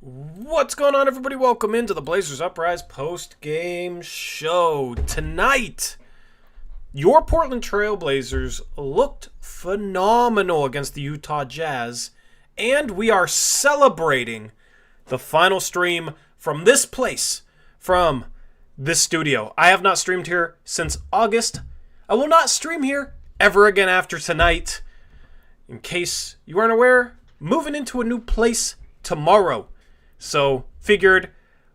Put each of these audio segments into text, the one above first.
What's going on, everybody? Welcome into the Blazers Uprise post-game show. Tonight, your Portland Trail Blazers looked phenomenal against the Utah Jazz, and we are celebrating the final stream from this place, from this studio. I have not streamed here since August. I will not stream here ever again after tonight. In case you aren't aware, moving into a new place tomorrow. So, figured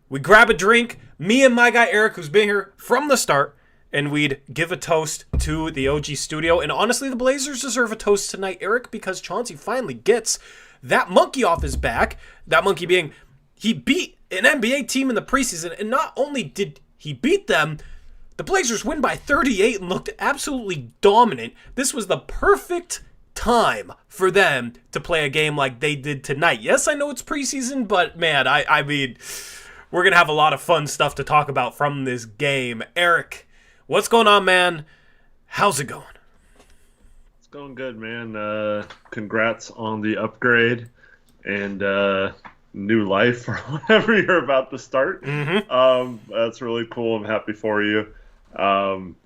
we grab a drink, me and my guy Eric, who's been here from the start, and we'd give a toast to the OG studio. And honestly, the Blazers deserve a toast tonight, Eric, because Chauncey finally gets that monkey off his back. That monkey being, he beat an NBA team in the preseason, and not only did he beat them, the Blazers win by 38 and looked absolutely dominant. This was the perfect time for them to play a game like they did tonight. Yes, I know it's preseason, but man, I mean, we're going to have a lot of fun stuff to talk about from this game. Eric, what's going on, man? How's it going? It's going good, man. Congrats on the upgrade and new life or whatever you're about to start. That's really cool. I'm happy for you.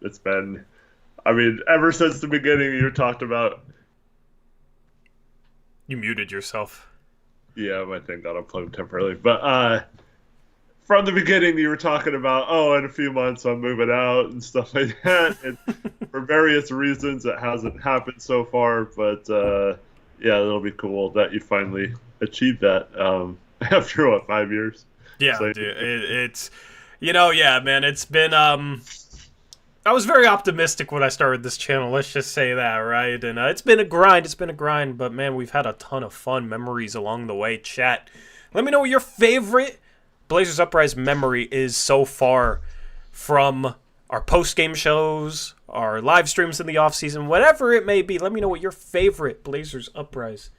It's been, ever since the beginning you talked about. You muted yourself. Yeah, my thing got unplugged temporarily. But from the beginning, you were talking about, in a few months I'm moving out and stuff like that. And for various reasons, it hasn't happened so far. But yeah, it'll be cool that you finally achieved that after, 5 years? Yeah, so, dude, it's, yeah, man, it's been... I was very optimistic when I started this channel, let's just say that, right? And it's been a grind, but man, we've had a ton of fun memories along the way. Chat, let me know what your favorite Blazers Uprise memory is so far from our post-game shows, our live streams in the offseason, whatever it may be. Let me know what your favorite Blazers Uprise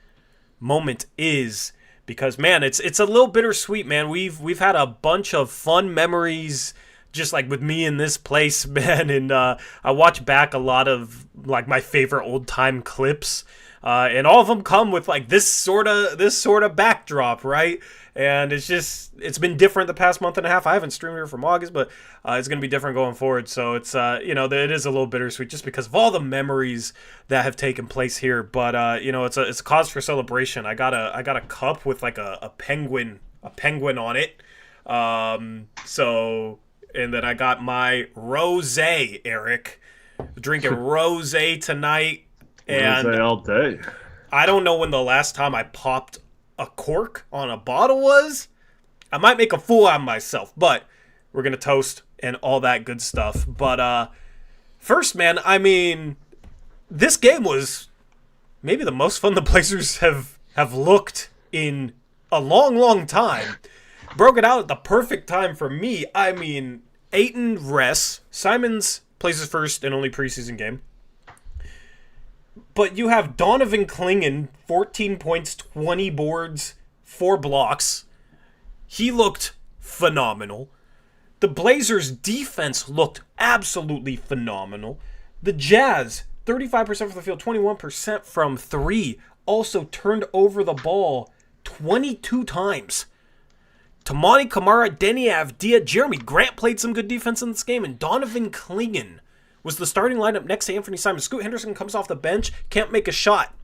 moment is, because man, it's a little bittersweet, man. We've had a bunch of fun memories just like with me in this place, man, and I watch back a lot of like my favorite old time clips, and all of them come with like this sort of backdrop, right? And it's been different the past month and a half. I haven't streamed here from August, but it's gonna be different going forward. So it's it is a little bittersweet just because of all the memories that have taken place here. But it's a cause for celebration. I got a cup with like a penguin on it. And then I got my rosé, Eric. Drinking rosé tonight. And rosé all day. I don't know when the last time I popped a cork on a bottle was. I might make a fool out of myself, but we're going to toast and all that good stuff. But first, man, this game was maybe the most fun the Blazers have looked in a long, long time. Broke it out at the perfect time for me. Ayton rests. Simons plays his first and only preseason game. But you have Donovan Clingan, 14 points, 20 boards, 4 blocks. He looked phenomenal. The Blazers' defense looked absolutely phenomenal. The Jazz, 35% from the field, 21% from 3, also turned over the ball 22 times. Tamani, Kamara, Denny Avdia, Jeremy Grant played some good defense in this game, and Donovan Clingan was the starting lineup next to Anthony Simons. Scoot Henderson comes off the bench, can't make a shot.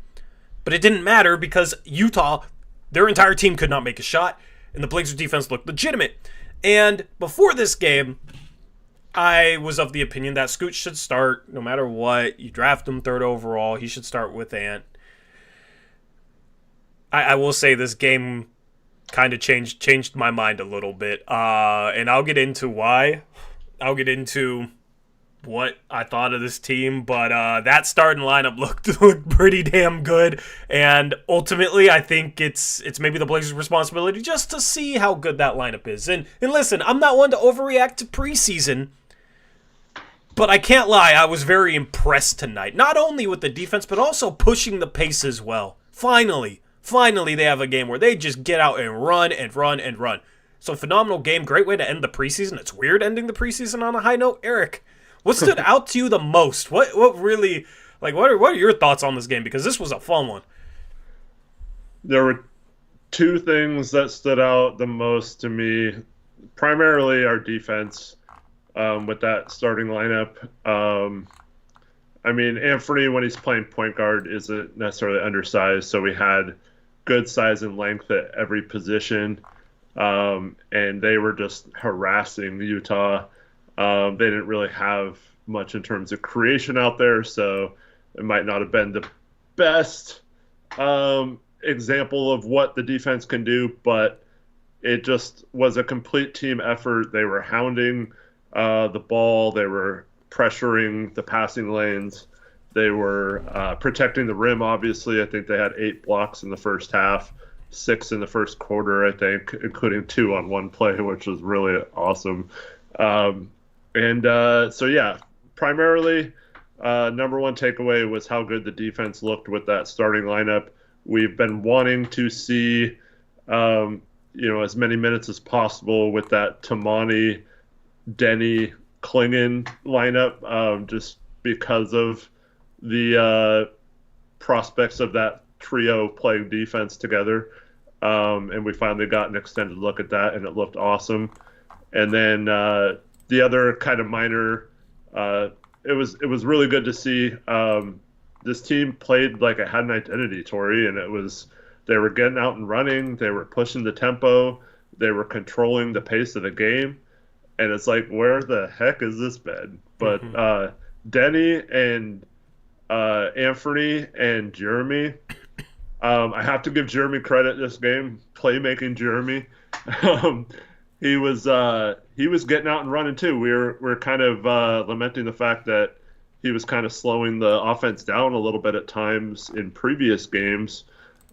But it didn't matter because Utah, their entire team could not make a shot, and the Blazers defense looked legitimate. And before this game, I was of the opinion that Scoot should start no matter what. You draft him 3rd overall, he should start with Ant. I will say this game kind of changed my mind a little bit, and I'll get into why. I'll get into what I thought of this team, but that starting lineup looked pretty damn good, and ultimately I think it's maybe the Blazers' responsibility just to see how good that lineup is. And listen, I'm not one to overreact to preseason, but I can't lie, I was very impressed tonight, not only with the defense, but also pushing the pace as well. Finally, they have a game where they just get out and run and run and run. So phenomenal game, great way to end the preseason. It's weird ending the preseason on a high note. Eric, what stood out to you the most? What really, what are your thoughts on this game? Because this was a fun one. There were two things that stood out the most to me, primarily our defense with that starting lineup. I mean, Anthony, when he's playing point guard, isn't necessarily undersized, so we had good size and length at every position, and they were just harassing Utah. They didn't really have much in terms of creation out there, so it might not have been the best example of what the defense can do, but it just was a complete team effort. They were hounding the ball. They were pressuring the passing lanes. They were protecting the rim, obviously. I think they had 8 blocks in the first half, 6 in the first quarter, I think, including 2 on one play, which was really awesome. So, yeah, primarily, number one takeaway was how good the defense looked with that starting lineup. We've been wanting to see, as many minutes as possible with that Tamani, Denny, Clingan lineup, just because of the prospects of that trio playing defense together. And we finally got an extended look at that, and it looked awesome. And then the other kind of minor, it was really good to see. This team played like it had an identity, Tori, and they were getting out and running, they were pushing the tempo, they were controlling the pace of the game, and it's like, where the heck is this been? But Denny and Anthony and Jeremy, I have to give Jeremy credit this game, playmaking Jeremy. He was getting out and running too. We're kind of lamenting the fact that he was kind of slowing the offense down a little bit at times in previous games,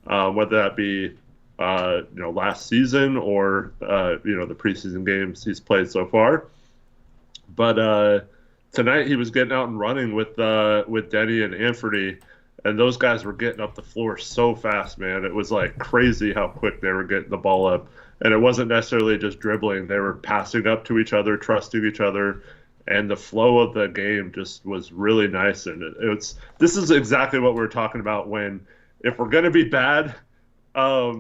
whether that be last season or the preseason games he's played so far. But tonight he was getting out and running with Denny and Anthony, and those guys were getting up the floor so fast, man. It was like crazy how quick they were getting the ball up, and it wasn't necessarily just dribbling. They were passing up to each other, trusting each other. And the flow of the game just was really nice. And this is exactly what we were talking about if we're going to be bad, at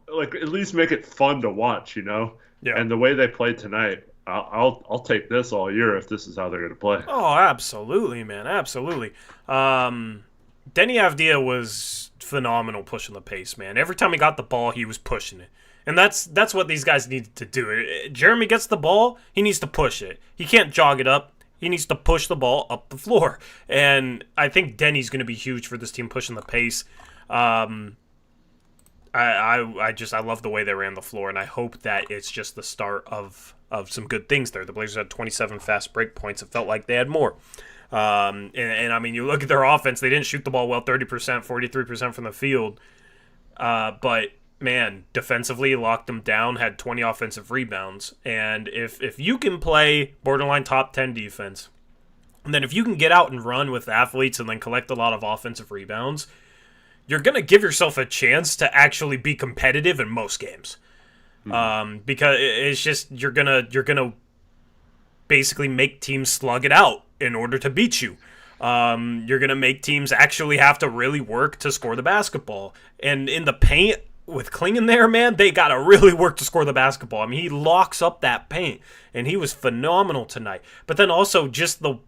least make it fun to watch, Yeah. And the way they played tonight, I'll take this all year if this is how they're going to play. Oh, absolutely, man. Absolutely. Denny Avdia was phenomenal pushing the pace, man. Every time he got the ball, he was pushing it. And that's what these guys need to do. Jeremy gets the ball, he needs to push it. He can't jog it up. He needs to push the ball up the floor. And I think Denny's going to be huge for this team pushing the pace. I love the way they ran the floor, and I hope that it's just the start of some good things there. The Blazers had 27 fast break points. It felt like they had more. And I mean, you look at their offense, they didn't shoot the ball well, 30%, 43% from the field. But man, defensively locked them down, had 20 offensive rebounds. And if you can play borderline top 10 defense, and then if you can get out and run with athletes and then collect a lot of offensive rebounds, you're going to give yourself a chance to actually be competitive in most games. Because it's just you're gonna basically make teams slug it out in order to beat you. You're going to make teams actually have to really work to score the basketball. And in the paint, with Clingan there, man, they got to really work to score the basketball. I mean, he locks up that paint, and he was phenomenal tonight. But then also just the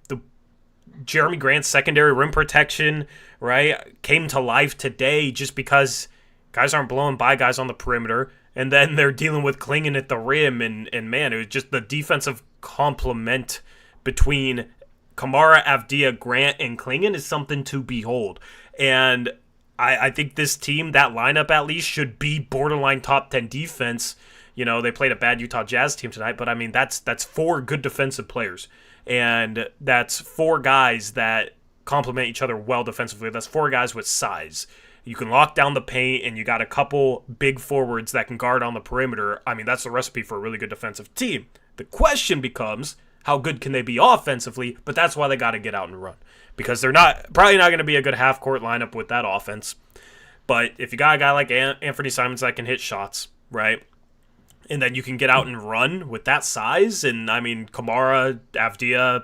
Jeremy Grant's secondary rim protection, right, came to life today just because guys aren't blowing by guys on the perimeter, and then they're dealing with Clingan at the rim, and man, it was just the defensive complement between Kamara, Avdia, Grant, and Clingan is something to behold. And I think this team, that lineup at least, should be borderline top 10 defense. They played a bad Utah Jazz team tonight, but I mean, that's 4 good defensive players. And that's 4 guys that complement each other well defensively. That's 4 guys with size. You can lock down the paint, and you got a couple big forwards that can guard on the perimeter. I mean, that's the recipe for a really good defensive team. The question becomes, how good can they be offensively? But that's why they got to get out and run, because they're probably not going to be a good half-court lineup with that offense. But if you got a guy like Anthony Simons that can hit shots, right, and then you can get out and run with that size, and I mean, Kamara, Avdia,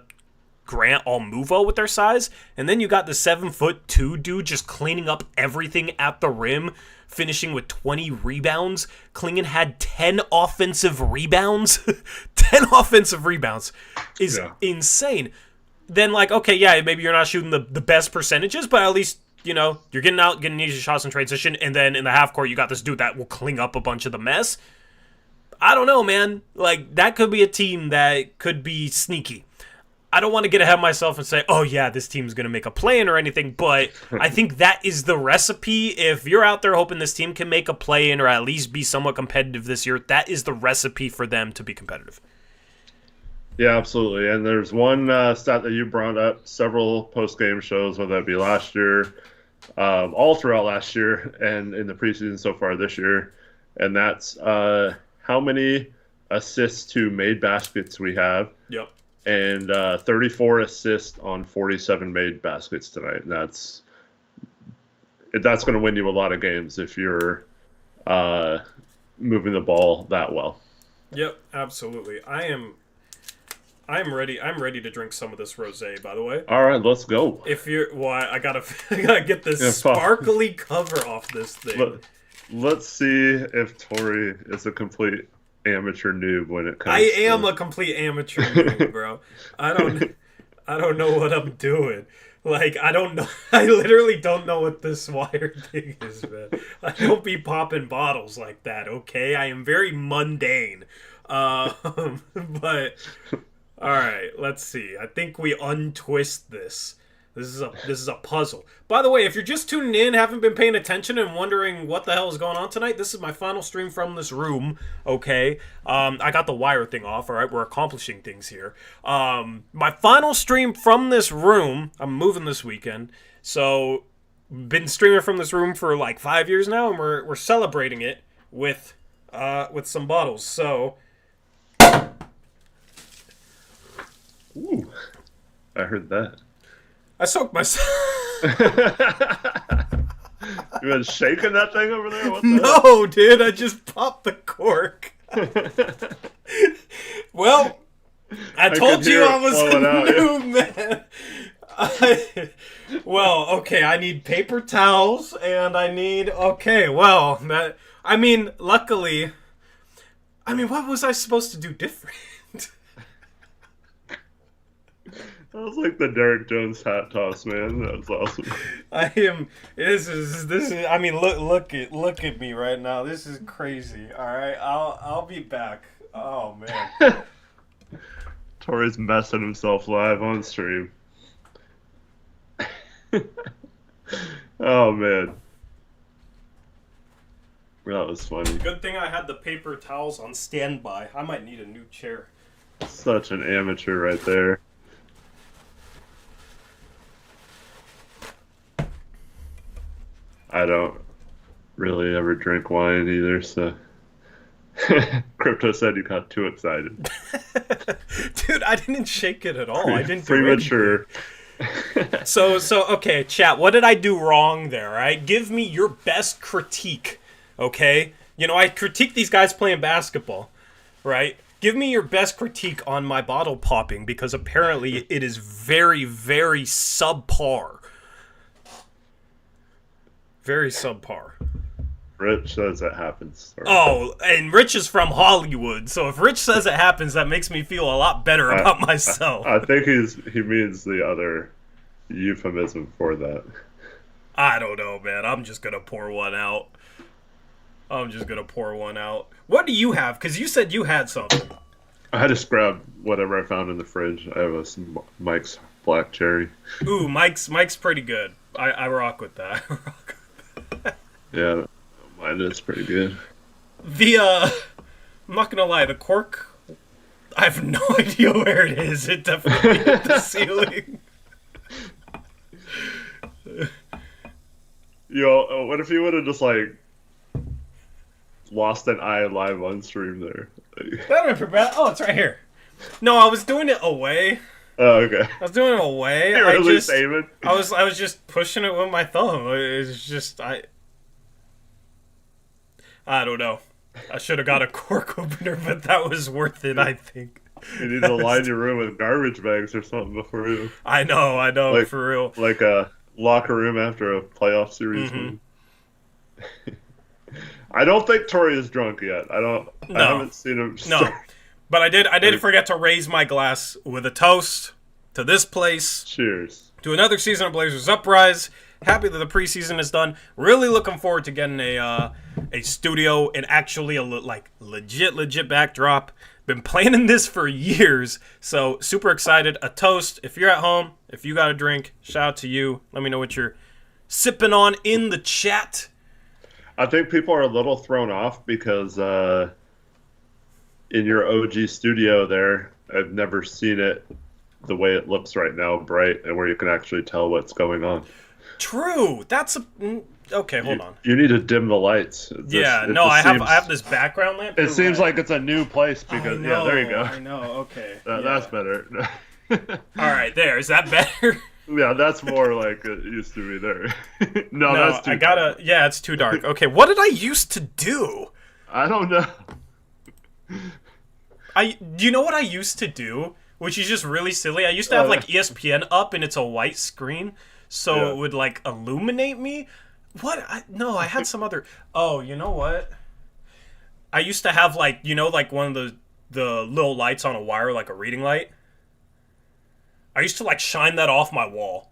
Grant all move well with their size, and then you got the 7'2" dude just cleaning up everything at the rim finishing with 20 rebounds. Clingan had 10 offensive rebounds. 10 offensive rebounds is insane. Then, like, okay, yeah, maybe you're not shooting the best percentages, but at least, you know, you're getting out, getting easy shots in transition, and then in the half court, you got this dude that will clean up a bunch of the mess. I don't know, man. Like, that could be a team that could be sneaky. I don't want to get ahead of myself and say, oh, yeah, this team's going to make a play-in or anything, but I think that is the recipe. If you're out there hoping this team can make a play-in or at least be somewhat competitive this year, that is the recipe for them to be competitive. Yeah, absolutely. And there's one stat that you brought up several post-game shows, whether that be last year, all throughout last year, and in the preseason so far this year, and that's how many assists to made baskets we have. Yep. And 34 assists on 47 made baskets tonight. And that's going to win you a lot of games if you're moving the ball that well. Yep, absolutely. I'm ready. I'm ready to drink some of this rosé. By the way. All right, let's go. If you're, I gotta get this sparkly cover off this thing. Let's see if Tori is a complete amateur noob when it comes. I am a complete amateur noob, bro. I don't know what I'm doing. Like, I don't know. I literally don't know what this wire thing is, man. I don't be popping bottles like that. Okay, I am very mundane. But all right, let's see. I think we untwist this. This is a puzzle. By the way, if you're just tuning in, haven't been paying attention, and wondering what the hell is going on tonight, this is my final stream from this room, okay? I got the wire thing off, all right? We're accomplishing things here. My final stream from this room, I'm moving this weekend, so been streaming from this room for like 5 years now, and we're celebrating it with some bottles, so... Ooh, I heard that. I soaked myself. You been shaking that thing over there? What the No, dude, I just popped the cork. Well, I told you I was a noob, man. Well, okay, I need paper towels, and I need... Okay, well, luckily... what was I supposed to do different? That was like the Derek Jones hat toss, man. That was awesome. This is. Look at me right now. This is crazy. All right, I'll be back. Oh man. Tori's messing himself live on stream. Oh man. That was funny. Good thing I had the paper towels on standby. I might need a new chair. Such an amateur right there. I don't really ever drink wine either, so Crypto said you got too excited. Dude, I didn't shake it at all. I didn't premature. So okay, chat, what did I do wrong there, right? Give me your best critique, okay? You know, I critique these guys playing basketball, right? Give me your best critique on my bottle popping, because apparently it is very, very subpar. Very subpar. Rich says it happens. Oh, and Rich is from Hollywood, so if Rich says it happens, that makes me feel a lot better about myself. I think he means the other euphemism for that. I don't know, man. I'm just gonna pour one out. What do you have? Because you said you had something. I just grabbed whatever I found in the fridge. I have some Mike's Black Cherry. Ooh, Mike's pretty good. I rock with that. Yeah, mine is pretty good. I'm not gonna lie, the cork, I have no idea where it is. It definitely hit the ceiling. Yo, what if you would have just lost an eye live on stream there? That would be bad. Oh, it's right here. No, I was doing it away. Oh, okay. I was doing it away. You're really saving? I was just pushing it with my thumb. It's just I don't know. I should have got a cork opener, but that was worth it, I think. You need to line your room with garbage bags or something before you... I know, for real. Like a locker room after a playoff series. Mm-hmm. I don't think Tori is drunk yet. I haven't seen him. No, but I did forget to raise my glass with a toast to this place. Cheers. To another season of Blazers Uprise. Happy that the preseason is done. Really looking forward to getting a studio and actually a legit backdrop. Been planning this for years, so super excited. A toast. If you're at home, if you got a drink, shout out to you. Let me know what you're sipping on in the chat. I think people are a little thrown off because in your OG studio there, I've never seen it the way it looks right now, bright, and where you can actually tell what's going on. True. That's a... Okay, hold on. You need to dim the lights. I have this background lamp. It seems like it's a new place because... Yeah, there you go. I know, okay. That's better. All right, there. Is that better? Yeah, that's more like it used to be there. No, that's too dark. Yeah, it's too dark. Okay, what did I used to do? I don't know. Do you know what I used to do? Which is just really silly. I used to have like ESPN up and it's a white screen, so it would like illuminate me. What? I had some other... Oh, you know what? I used to have like, like one of the little lights on a wire, like a reading light. I used to like shine that off my wall.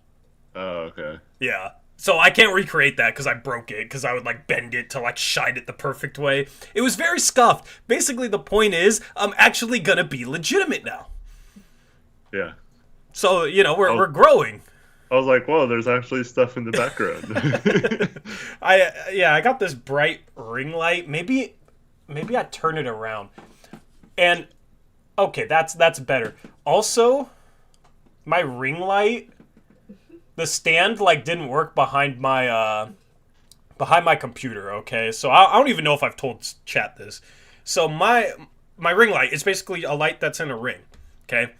Oh, okay. Yeah. So I can't recreate that because I broke it, because I would like bend it to like shine it the perfect way. It was very scuffed. Basically, the point is, I'm actually gonna be legitimate now. Yeah. So, we're growing. I was like, whoa, there's actually stuff in the background. I got this bright ring light. Maybe I turn it around. And okay, that's better. Also, my ring light, the stand like didn't work behind my computer, okay? So I don't even know if I've told chat this. So my ring light is basically a light that's in a ring, okay?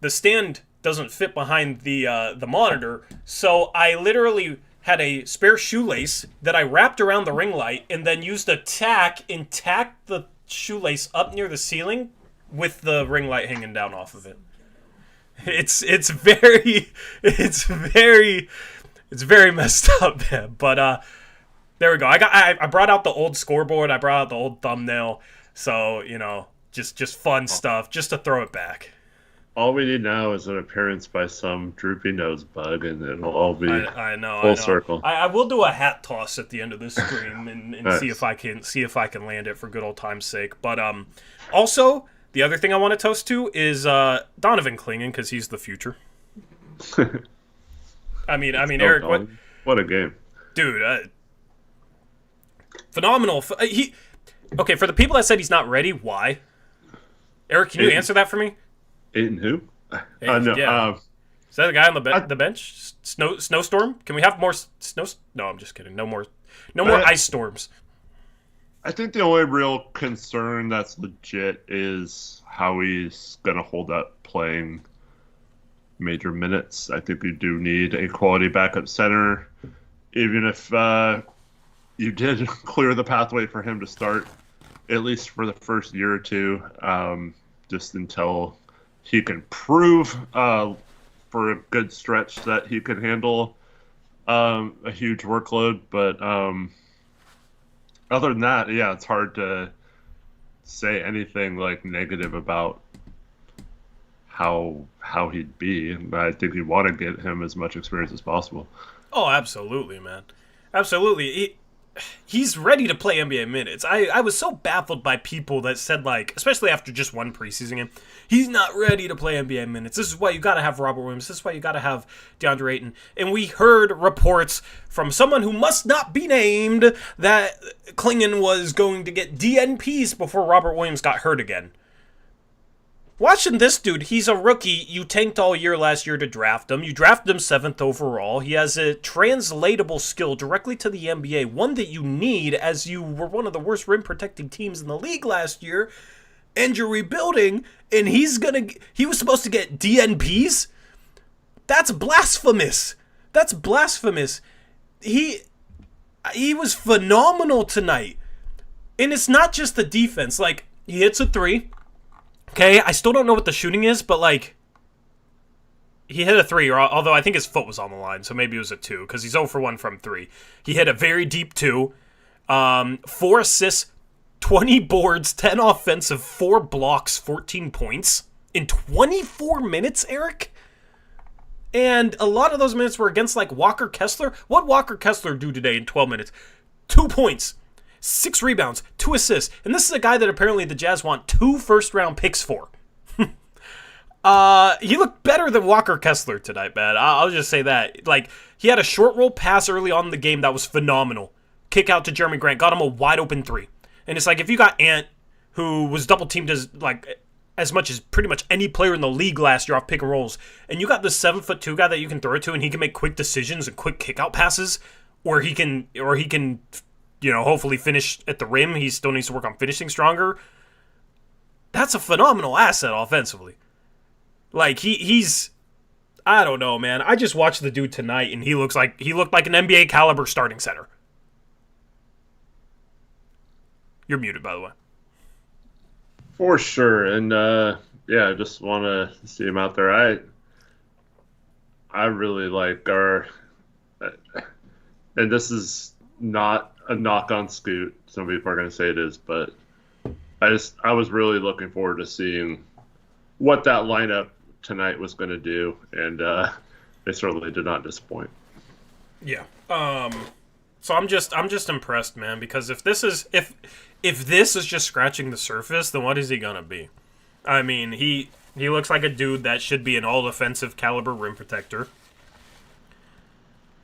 The stand doesn't fit behind the monitor, so I literally had a spare shoelace that I wrapped around the ring light and then used a tack and tacked the shoelace up near the ceiling with the ring light hanging down off of it. It's very messed up, man. But there we go. I brought out the old scoreboard. I brought out the old thumbnail. So just fun stuff, just to throw it back. All we need now is an appearance by some droopy nose bug, and it'll all be full circle. I will do a hat toss at the end of this stream and nice. see if I can land it for good old time's sake. But also the other thing I want to toast to is Donovan Clingan, because he's the future. I mean, Eric, what a game, dude! Phenomenal. Okay, for the people that said he's not ready, why? Eric, can you answer that for me? Aiden who? No. Yeah. Is that the guy on the bench? Snowstorm? Can we have more snow? No, I'm just kidding. No more ice storms. I think the only real concern that's legit is how he's going to hold up playing major minutes. I think we do need a quality backup center, even if you did clear the pathway for him to start, at least for the first year or two, just until he can prove for a good stretch that he can handle a huge workload. But other than that, yeah, it's hard to say anything like negative about how he'd be. But I think we want to get him as much experience as possible. Oh, absolutely, man. Absolutely. He's ready to play NBA minutes. I was so baffled by people that said, like, especially after just one preseason game, he's not ready to play NBA minutes. This is why you got to have Robert Williams. This is why you got to have DeAndre Ayton. And we heard reports from someone who must not be named that Clingan was going to get DNPs before Robert Williams got hurt again. Watching this dude, he's a rookie. You tanked all year last year to draft him. You drafted him 7th overall. He has a translatable skill directly to the NBA, one that you need as you were one of the worst rim-protecting teams in the league last year, and you're rebuilding, and he was supposed to get DNPs? That's blasphemous. That's blasphemous. He was phenomenal tonight. And it's not just the defense. Like, he hits a three. Okay, I still don't know what the shooting is, but, like, he hit a three, although I think his foot was on the line, so maybe it was a 2, because he's 0 for 1 from 3. He hit a very deep 2, 4 assists, 20 boards, 10 offensive, 4 blocks, 14 points in 24 minutes, Eric? And a lot of those minutes were against, like, Walker Kessler. What Walker Kessler do today in 12 minutes? 2 points, 6 rebounds, 2 assists. And this is a guy that apparently the Jazz want 2 first-round picks for. He looked better than Walker Kessler tonight, man. I'll just say that. Like, he had a short roll pass early on in the game that was phenomenal. Kick out to Jeremy Grant, got him a wide-open 3. And it's like, if you got Ant, who was double-teamed as much as pretty much any player in the league last year off pick and rolls, and you got this 7'2" guy that you can throw it to, and he can make quick decisions and quick kick-out passes, or he can, hopefully finish at the rim. He still needs to work on finishing stronger. That's a phenomenal asset offensively. Like, he's... I don't know, man. I just watched the dude tonight, and he looked like an NBA caliber starting center. You're muted, by the way. For sure, and I just want to see him out there. I really like our, and this is not a knock on Scoot. Some people are going to say it is, but I was really looking forward to seeing what that lineup tonight was going to do, and they certainly did not disappoint. Yeah. So I'm just impressed, man, because if this is just scratching the surface, then what is he gonna be? I mean, he looks like a dude that should be an all-defensive caliber rim protector.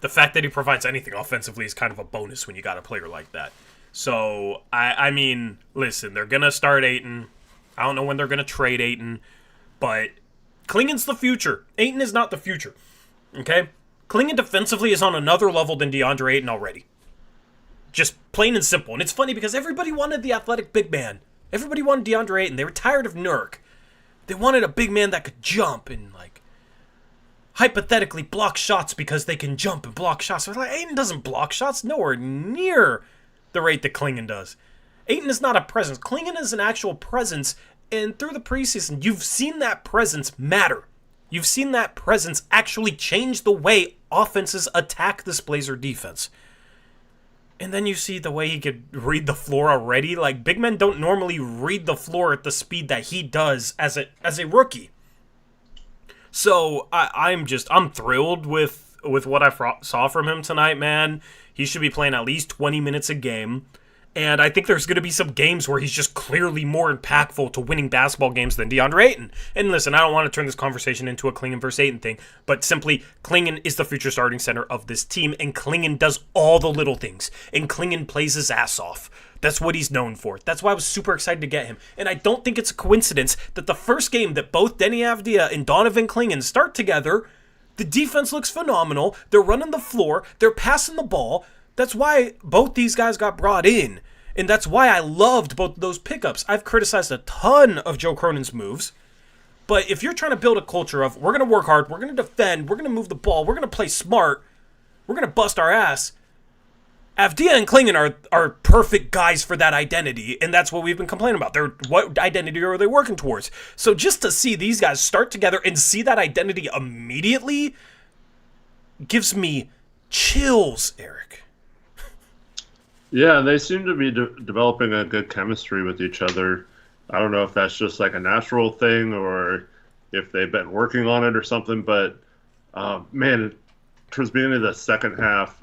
The fact that he provides anything offensively is kind of a bonus when you got a player like that. So, I mean, listen, they're gonna start Ayton. I don't know when they're gonna trade Ayton, but Clingan's the future. Ayton is not the future. Okay? Clingan defensively is on another level than DeAndre Ayton already. Just plain and simple. And it's funny because everybody wanted the athletic big man. Everybody wanted DeAndre Ayton. They were tired of Nurk. They wanted a big man that could jump and, like, hypothetically block shots because they can jump and block shots. So like, Ayton doesn't block shots nowhere near the rate that Clingan does. Ayton is not a presence. Clingan is an actual presence. And through the preseason, you've seen that presence matter. You've seen that presence actually change the way offenses attack this Blazer defense. And then you see the way he could read the floor already. Like, big men don't normally read the floor at the speed that he does as a rookie. So I'm thrilled with what I saw from him tonight, man. He should be playing at least 20 minutes a game. And I think there's going to be some games where he's just clearly more impactful to winning basketball games than DeAndre Ayton. And listen, I don't want to turn this conversation into a Clingan versus Ayton thing, but simply Clingan is the future starting center of this team, and Clingan does all the little things. And Clingan plays his ass off. That's what he's known for. That's why I was super excited to get him. And I don't think it's a coincidence that the first game that both Denny Avdia and Donovan Clingan start together, the defense looks phenomenal. They're running the floor. They're passing the ball. That's why both these guys got brought in. And that's why I loved both of those pickups. I've criticized a ton of Joe Cronin's moves. But if you're trying to build a culture of, we're going to work hard, we're going to defend, we're going to move the ball, we're going to play smart, we're going to bust our ass, Avdia and Clingan are perfect guys for that identity. And that's what we've been complaining about. What identity are they working towards? So just to see these guys start together and see that identity immediately gives me chills, Eric. Yeah, they seem to be developing a good chemistry with each other. I don't know if that's just like a natural thing or if they've been working on it or something, but man, towards the beginning of the second half,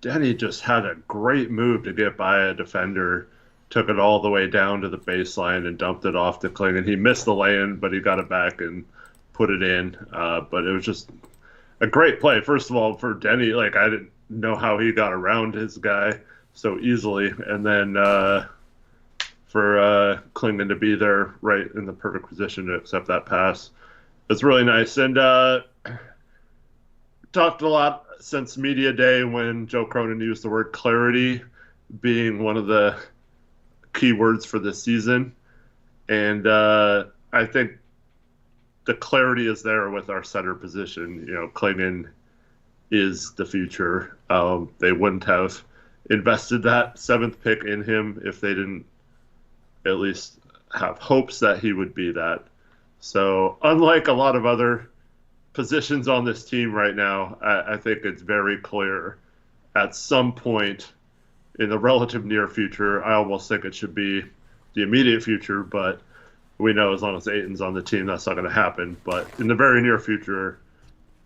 Denny just had a great move to get by a defender, took it all the way down to the baseline and dumped it off to Clingan. He missed the lay-in, but he got it back and put it in. But it was just a great play. First of all, for Denny, like, I didn't know how he got around his guy so easily. And then for Clingan to be there right in the perfect position to accept that pass. It's really nice. And talked a lot since media day when Joe Cronin used the word clarity being one of the key words for this season. And I think the clarity is there with our center position. You know, Clingan is the future. They wouldn't have invested that 7th pick in him if they didn't at least have hopes that he would be that. So unlike a lot of other positions on this team right now, I think it's very clear at some point in the relative near future. I almost think it should be the immediate future, but we know as long as Aiton's on the team, that's not going to happen. But in the very near future,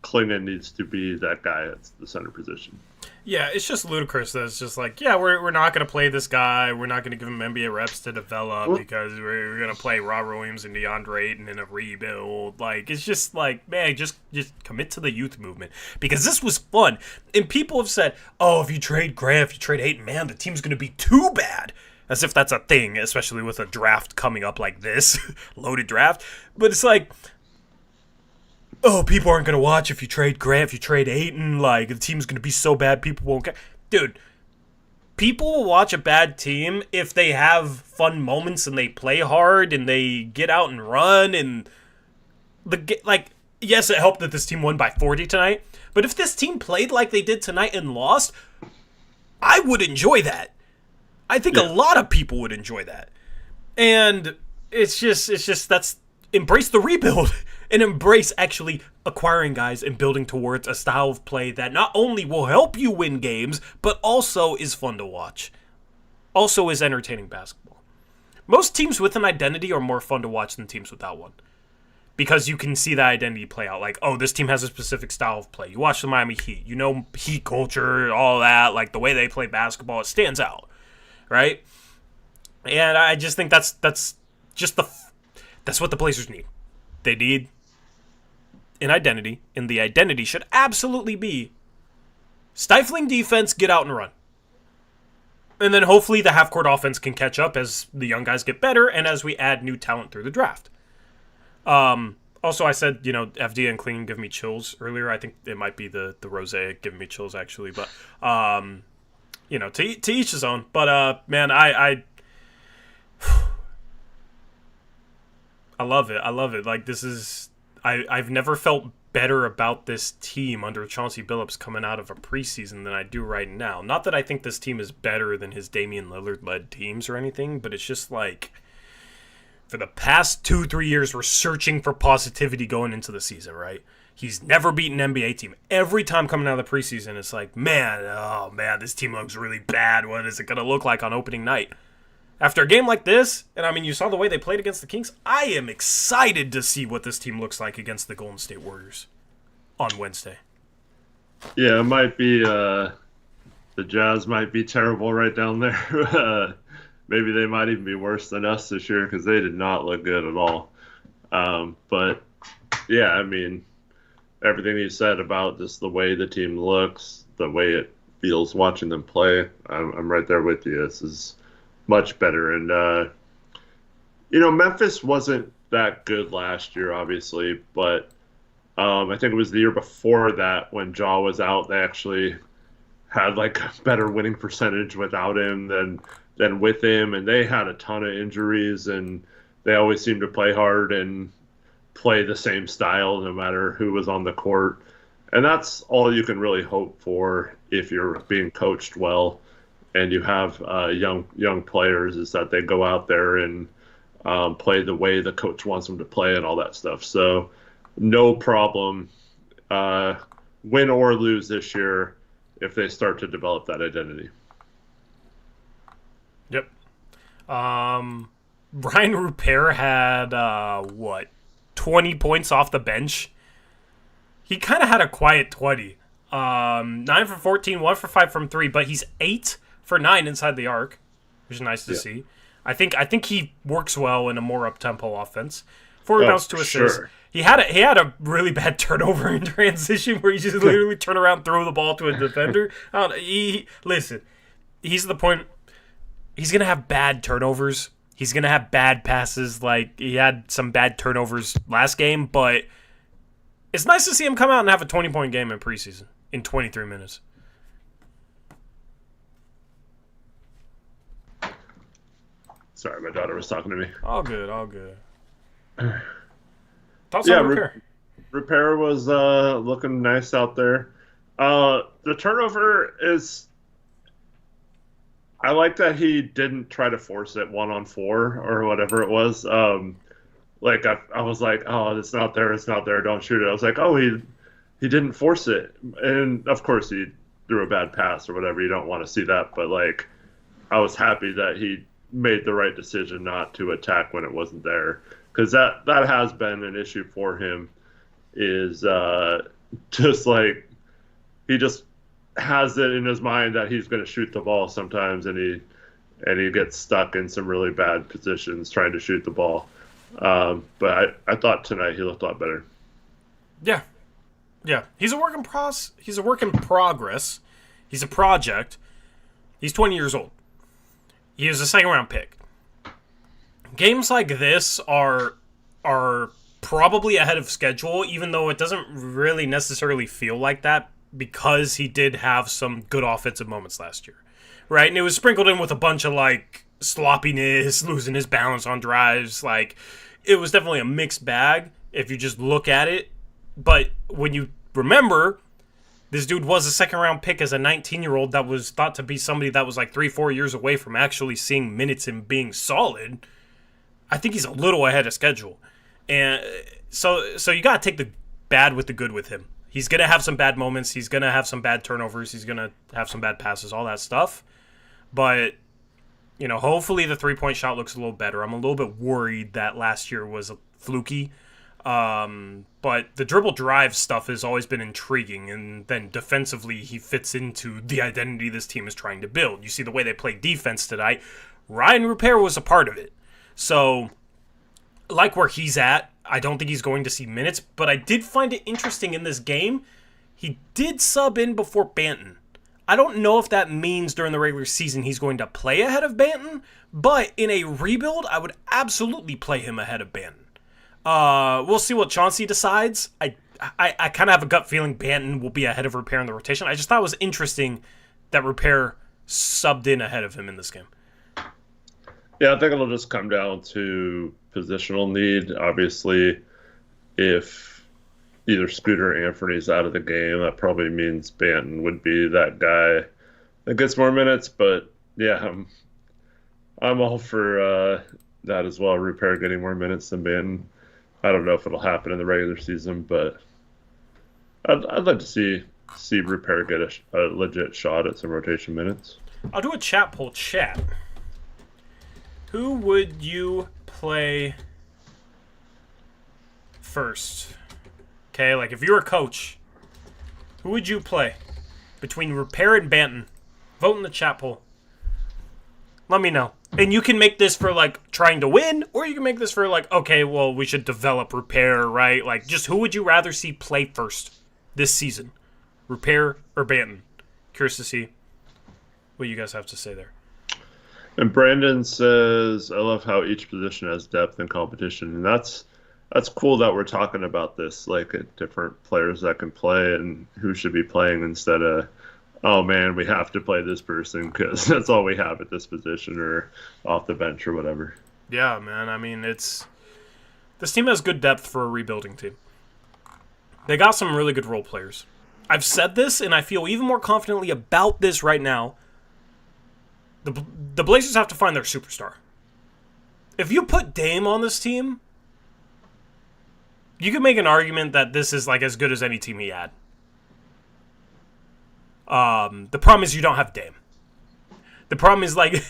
Clingan needs to be that guy at the center position. Yeah, it's just ludicrous that it's just like, yeah, we're not going to play this guy. We're not going to give him NBA reps to develop because we're going to play Robert Williams and DeAndre Ayton in a rebuild. Like, it's just like, man, just commit to the youth movement because this was fun. And people have said, oh, if you trade Grant, if you trade Ayton, man, the team's going to be too bad. As if that's a thing, especially with a draft coming up like this, loaded draft. But it's like, oh, people aren't going to watch if you trade Grant, if you trade Ayton. Like, the team's going to be so bad, people won't care. Dude, people will watch a bad team if they have fun moments and they play hard and they get out and run. And, yes, it helped that this team won by 40 tonight. But if this team played like they did tonight and lost, I would enjoy that. I think a lot of people would enjoy that. And it's just that's embrace the rebuild and embrace actually acquiring guys and building towards a style of play that not only will help you win games, but also is fun to watch. Also is entertaining basketball. Most teams with an identity are more fun to watch than teams without one. Because you can see that identity play out. Like, oh, this team has a specific style of play. You watch the Miami Heat. You know Heat culture, all that. Like, the way they play basketball, it stands out. Right? And I just think that's what the Blazers need. They need an identity, and the identity should absolutely be stifling defense, get out and run. And then hopefully the half-court offense can catch up as the young guys get better and as we add new talent through the draft. Also, I said, FD and Clingan give me chills earlier. I think it might be the Rose giving me chills, actually. But, to each his own. But, man, I love it. I love it. Like, this is... I've never felt better about this team under Chauncey Billups coming out of a preseason than I do right now. Not that I think this team is better than his Damian Lillard-led teams or anything, but it's just like... For the past 2-3 years, we're searching for positivity going into the season, right? He's never beaten an NBA team. Every time coming out of the preseason, it's like, man, this team looks really bad. What is it going to look like on opening night? After a game like this, and I mean, you saw the way they played against the Kings, I am excited to see what this team looks like against the Golden State Warriors on Wednesday. Yeah, it might be, the Jazz might be terrible right down there. Maybe they might even be worse than us this year because they did not look good at all. But, yeah, I mean, everything you said about just the way the team looks, the way it feels watching them play, I'm right there with you. This is much better. And, Memphis wasn't that good last year, obviously, but I think it was the year before that when Ja was out, they actually had like a better winning percentage without him than with him, and they had a ton of injuries, and they always seemed to play hard and play the same style no matter who was on the court. And that's all you can really hope for if you're being coached well and you have young players, is that they go out there and play the way the coach wants them to play and all that stuff. So no problem, win or lose this year if they start to develop that identity. Yep. Brian Rupert had, 20 points off the bench? He kind of had a quiet 20. 9 for 14, 1 for 5 from 3, but he's 8 for 9 inside the arc, which is nice to see. I think he works well in a more up-tempo offense. 4 rebounds, 2 assists. Sure. He had a really bad turnover in transition where he just literally turn around, throw the ball to a defender. I don't know. Listen, he's the point... He's going to have bad turnovers. He's going to have bad passes. Like, he had some bad turnovers last game, but it's nice to see him come out and have a 20-point game in preseason in 23 minutes. Sorry, my daughter was talking to me. All good. Thoughts on Repair? Repair was looking nice out there. The turnover is... I like that he didn't try to force it 1-on-4 or whatever it was. I was like, oh, it's not there, don't shoot it. I was like, oh, he didn't force it. And, of course, he threw a bad pass or whatever. You don't want to see that. But, I was happy that he made the right decision not to attack when it wasn't there, because that has been an issue for him. Is just like he just has it in his mind that he's going to shoot the ball sometimes, and he gets stuck in some really bad positions trying to shoot the ball. But I thought tonight he looked a lot better. Yeah. Yeah. He's a work in progress. He's a project. He's 20 years old. He was a second-round pick. Games like this are probably ahead of schedule, even though it doesn't really necessarily feel like that, because he did have some good offensive moments last year, right? And it was sprinkled in with a bunch of, like, sloppiness, losing his balance on drives. Like, it was definitely a mixed bag if you just look at it. But when you remember, this dude was a second-round pick as a 19-year-old that was thought to be somebody that was like 3-4 years away from actually seeing minutes and being solid. I think he's a little ahead of schedule. And so you got to take the bad with the good with him. He's going to have some bad moments. He's going to have some bad turnovers. He's going to have some bad passes, all that stuff. But, you know, hopefully the three-point shot looks a little better. I'm a little bit worried that last year was fluky. But the dribble drive stuff has always been intriguing, and then defensively he fits into the identity this team is trying to build. You see the way they play defense tonight. Ryan Rupert was a part of it. So, like where he's at, I don't think he's going to see minutes, but I did find it interesting in this game. He did sub in before Banton. I don't know if that means during the regular season he's going to play ahead of Banton, but in a rebuild, I would absolutely play him ahead of Banton. We'll see what Chauncey decides. I kind of have a gut feeling Banton will be ahead of Repair in the rotation. I just thought it was interesting that Repair subbed in ahead of him in this game. Yeah, I think it'll just come down to positional need. Obviously, if either Scooter or Anthony's out of the game, that probably means Banton would be that guy that gets more minutes. But yeah, I'm all for that as well. Repair getting more minutes than Banton. I don't know if it'll happen in the regular season, but I'd like to see Repair get a legit shot at some rotation minutes. I'll do a chat poll. Chat. Who would you play first? Okay, like if you're a coach, who would you play between Repair and Banton? Vote in the chat poll. Let me know. And you can make this for, like, trying to win, or you can make this for, like, okay, well, we should develop Repair, right? Like, just who would you rather see play first this season? Repair or Banton? Curious to see what you guys have to say there. And Brandon says, I love how each position has depth and competition. And that's cool that we're talking about this, like, different players that can play and who should be playing instead of, oh man, we have to play this person because that's all we have at this position or off the bench or whatever. Yeah, man. I mean, this team has good depth for a rebuilding team. They got some really good role players. I've said this, and I feel even more confidently about this right now. The Blazers have to find their superstar. If you put Dame on this team, you can make an argument that this is like as good as any team he had. The problem is you don't have Dame. The problem is, like,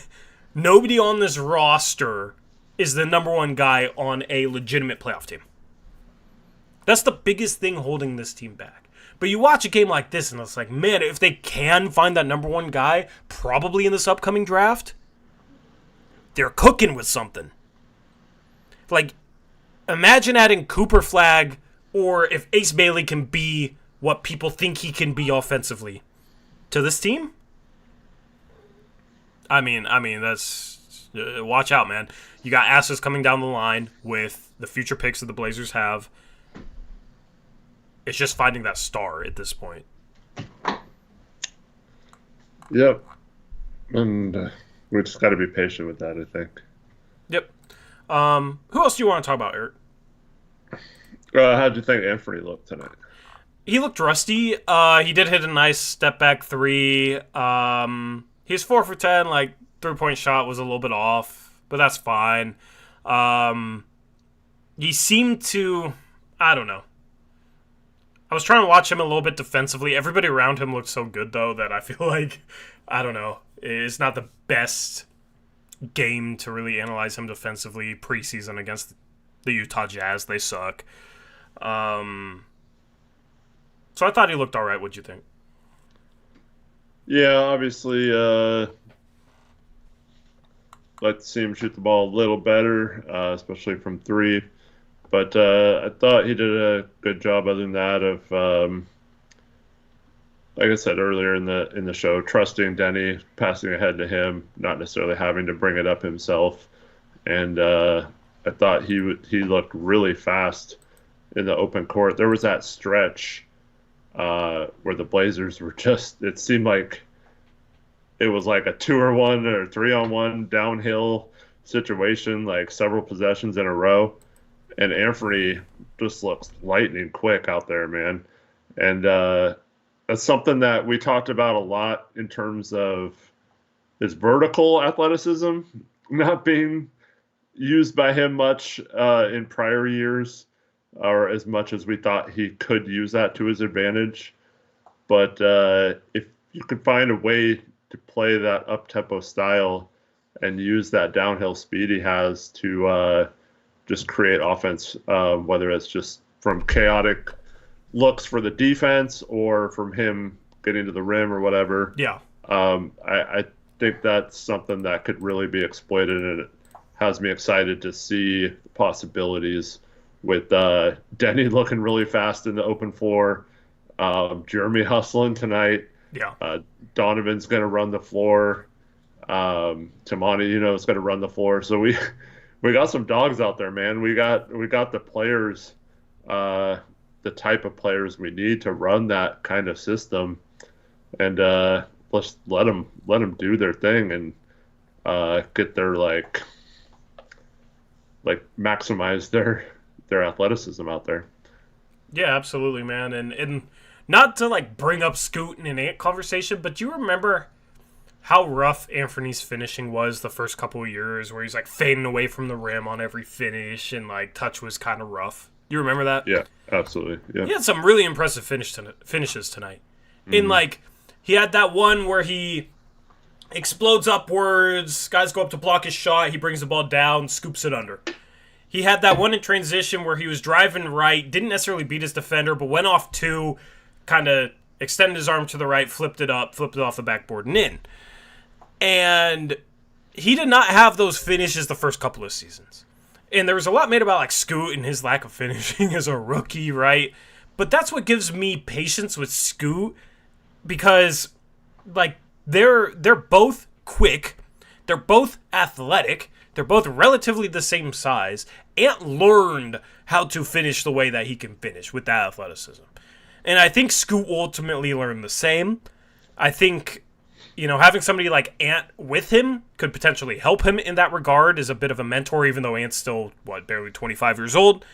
nobody on this roster is the number one guy on a legitimate playoff team. That's the biggest thing holding this team back. But you watch a game like this, and it's like, man, if they can find that number one guy, probably in this upcoming draft, they're cooking with something. Like, imagine adding Cooper Flag, or if Ace Bailey can be what people think he can be offensively to this team. I mean, that's watch out, man. You got asses coming down the line with the future picks that the Blazers have. It's just finding that star at this point. Yep. And we just got to be patient with that, I think. Yep. Who else do you want to talk about, Eric? How do you think Anthony looked tonight? He looked rusty. He did hit a nice step-back three. He was 4 for 10. Like, three-point shot was a little bit off, but that's fine. He seemed to... I don't know. I was trying to watch him a little bit defensively. Everybody around him looked so good, though, that I feel like... I don't know. It's not the best game to really analyze him defensively preseason against the Utah Jazz. They suck. So I thought he looked all right. What'd you think? Yeah, obviously, like to see him shoot the ball a little better, especially from three. But I thought he did a good job other than that of, like I said earlier in the show, trusting Denny, passing ahead to him, not necessarily having to bring it up himself. And I thought he looked really fast in the open court. There was that stretch where the Blazers were just, it seemed like it was like a 2-on-1 or 3-on-1 downhill situation, like several possessions in a row. And Anthony just looks lightning quick out there, man. And that's something that we talked about a lot in terms of his vertical athleticism not being used by him much in prior years, or as much as we thought he could use that to his advantage. But if you could find a way to play that up-tempo style and use that downhill speed he has to just create offense, whether it's just from chaotic looks for the defense or from him getting to the rim or whatever. Yeah. I think that's something that could really be exploited, and it has me excited to see the possibilities with Denny looking really fast in the open floor, Jeremy hustling tonight. Yeah. Donovan's going to run the floor. Tamani, is going to run the floor. So we got some dogs out there, man. We got the players, the type of players we need to run that kind of system, and let's let them do their thing and get their like maximize their athleticism out there. Yeah, absolutely, man. And not to like bring up Scoot in an Ant conversation, but do you remember how rough Anthony's finishing was the first couple of years, where he's like fading away from the rim on every finish and like touch was kind of rough? You remember that? Yeah, absolutely. Yeah. He had some really impressive finishes tonight. In like, he had that one where he explodes upwards, guys go up to block his shot, he brings the ball down, scoops it under. He had that one in transition where he was driving right, didn't necessarily beat his defender, but went off two, kind of extended his arm to the right, flipped it up, flipped it off the backboard and in. And he did not have those finishes the first couple of seasons. And there was a lot made about like Scoot and his lack of finishing as a rookie, right? But that's what gives me patience with Scoot, because like they're both quick, they're both athletic, they're both relatively the same size. Ant learned how to finish the way that he can finish with that athleticism. And I think Scoot ultimately learned the same. I think, having somebody like Ant with him could potentially help him in that regard as a bit of a mentor, even though Ant's still, barely 25 years old.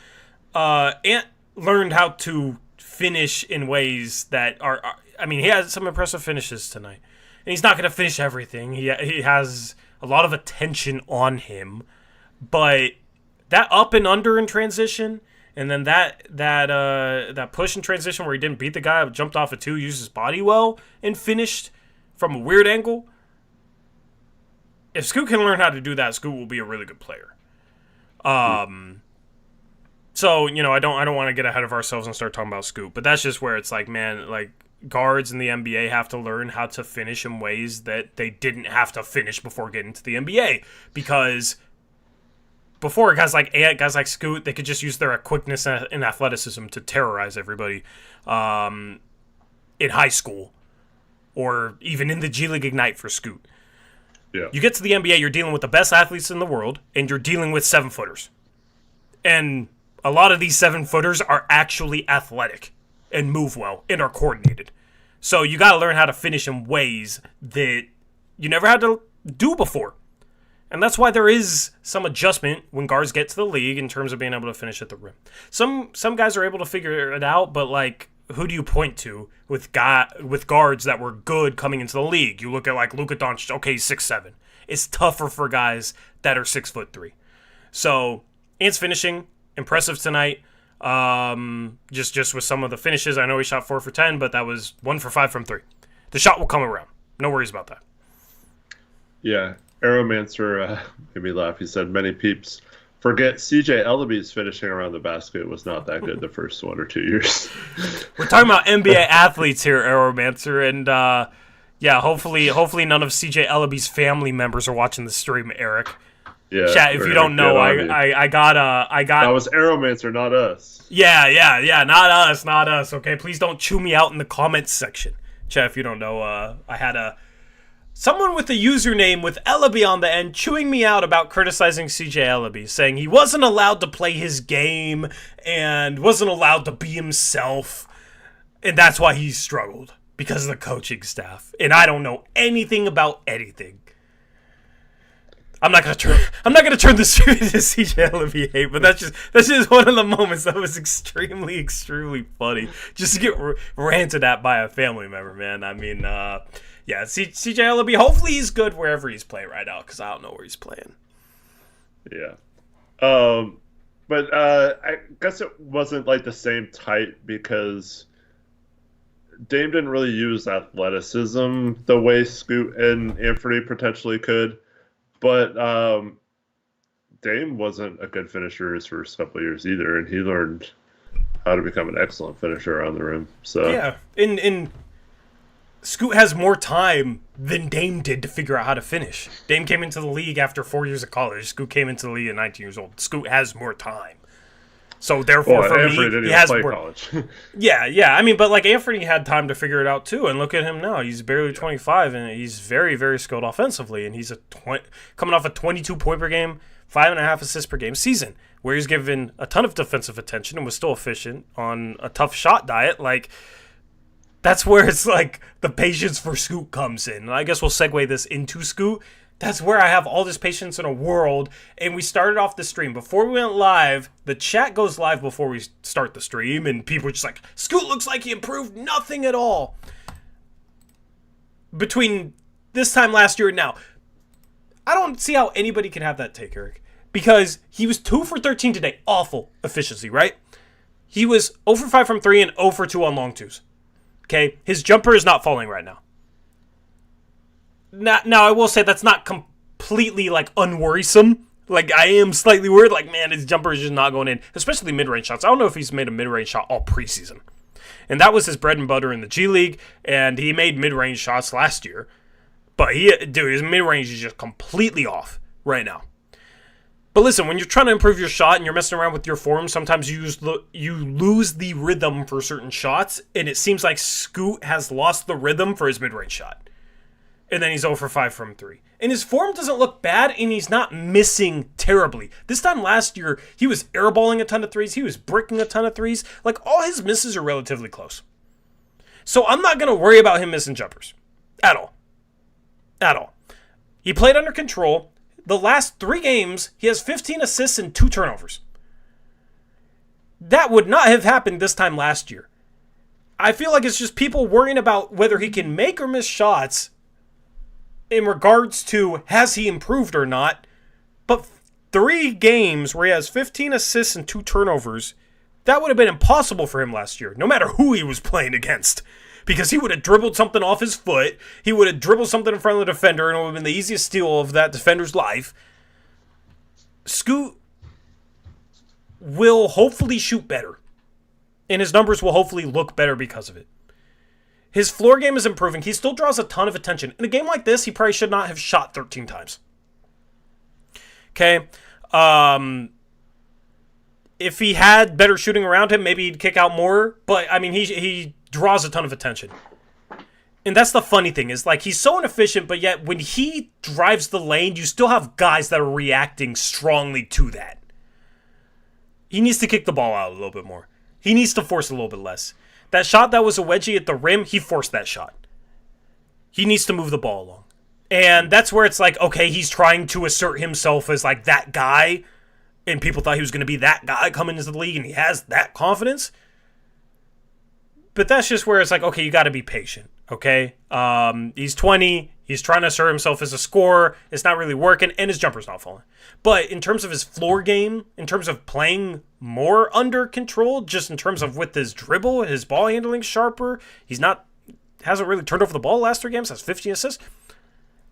Ant learned how to finish in ways that are he has some impressive finishes tonight. And he's not going to finish everything. He has a lot of attention on him. But that up and under in transition, and then that push in transition where he didn't beat the guy, but jumped off a two, used his body well, and finished from a weird angle. If Scoot can learn how to do that, Scoot will be a really good player. So, I don't want to get ahead of ourselves and start talking about Scoot, but that's just where it's like, man, like guards in the NBA have to learn how to finish in ways that they didn't have to finish before getting to the NBA, because before, guys like Ant, guys like Scoot, they could just use their quickness and athleticism to terrorize everybody in high school, or even in the G League Ignite for Scoot. Yeah. You get to the NBA, you're dealing with the best athletes in the world, and you're dealing with 7-footers. And a lot of these 7-footers are actually athletic and move well and are coordinated. So you got to learn how to finish in ways that you never had to do before. And that's why there is some adjustment when guards get to the league in terms of being able to finish at the rim. Some guys are able to figure it out, but like, who do you point to with guards that were good coming into the league? You look at like Luka Doncic, okay, he's 6'7". It's tougher for guys that are 6'3". So Ant's finishing impressive tonight. Just with some of the finishes, I know he shot 4 for 10, but that was 1 for 5 from 3. The shot will come around. No worries about that. Yeah, Aeromancer made me laugh. He said, "Many peeps forget CJ Ellaby's finishing around the basket was not that good the first 1 or 2 years." We're talking about NBA athletes here, Aeromancer, and yeah, hopefully none of CJ Ellaby's family members are watching the stream, Eric. Yeah, Chat, if you don't know, I got that was Aeromancer, not us. Yeah, not us, okay? Please don't chew me out in the comments section. Chat, if you don't know, I had someone with a username with Ellaby on the end chewing me out about criticizing CJ Ellaby, saying he wasn't allowed to play his game and wasn't allowed to be himself, and that's why he struggled, because of the coaching staff. And I don't know anything about anything. I'm not gonna turn this into CJ Ellaby hate, but that's just one of the moments that was extremely funny, just to get ranted at by a family member, man. I mean, yeah, CJ Ellaby, hopefully he's good wherever he's playing right now, because I don't know where he's playing. Yeah. But I guess it wasn't like the same type because Dame didn't really use athleticism the way Scoot and Anthony potentially could. But Dame wasn't a good finisher his first couple of years either, and he learned how to become an excellent finisher around the rim. So yeah, and Scoot has more time than Dame did to figure out how to finish. Dame came into the league after 4 years of college. Scoot came into the league at 19 years old. Scoot has more time. So therefore, for me, he has more. College. yeah. I mean, but like Anthony had time to figure it out too, and look at him now. He's barely 25, and he's very, very skilled offensively. And he's coming off a 22 point per game, 5.5 assists per game season, where he's given a ton of defensive attention and was still efficient on a tough shot diet. Like, that's where it's like the patience for Scoot comes in. And I guess we'll segue this into Scoot. That's where I have all this patience in a world. And we started off the stream. Before we went live, the chat goes live before we start the stream. And people are just like, Scoot looks like he improved nothing at all between this time last year and now. I don't see how anybody can have that take, Eric. Because he was 2 for 13 today. Awful efficiency, right? He was 0 for 5 from 3 and 0 for 2 on long twos. Okay? His jumper is not falling right now. Now, I will say that's not completely, like, unworrisome. Like, I am slightly worried. Like, man, his jumper is just not going in. Especially mid-range shots. I don't know if he's made a mid-range shot all preseason. And that was his bread and butter in the G League. And he made mid-range shots last year. But, his mid-range is just completely off right now. But listen, when you're trying to improve your shot and you're messing around with your form, sometimes you lose the rhythm for certain shots. And it seems like Scoot has lost the rhythm for his mid-range shot. And then he's 0 for 5 from 3. And his form doesn't look bad, and he's not missing terribly. This time last year, he was airballing a ton of threes. He was bricking a ton of threes. Like, all his misses are relatively close. So I'm not going to worry about him missing jumpers. At all. He played under control. The last 3 games, he has 15 assists and 2 turnovers. That would not have happened this time last year. I feel like it's just people worrying about whether he can make or miss shots in regards to has he improved or not. But 3 games where he has 15 assists and 2 turnovers, that would have been impossible for him last year, no matter who he was playing against. Because he would have dribbled something off his foot, he would have dribbled something in front of the defender, and it would have been the easiest steal of that defender's life. Scoot will hopefully shoot better, and his numbers will hopefully look better because of it. His floor game is improving. He still draws a ton of attention. In a game like this, he probably should not have shot 13 times. Okay? If he had better shooting around him, maybe he'd kick out more. But, I mean, he draws a ton of attention. And that's the funny thing, is like he's so inefficient, but yet when he drives the lane, you still have guys that are reacting strongly to that. He needs to kick the ball out a little bit more. He needs to force a little bit less. That shot that was a wedgie at the rim, he forced that shot. He needs to move the ball along. And that's where it's like, okay, he's trying to assert himself as like that guy, and people thought he was going to be that guy coming into the league, and he has that confidence. But that's just where it's like, okay, you got to be patient, okay? He's 20. He's trying to assert himself as a scorer. It's not really working, and his jumper's not falling. But in terms of his floor game, in terms of playing more under control, just in terms of with his dribble, his ball handling sharper, hasn't really turned over the ball the last 3 games, has 15 assists.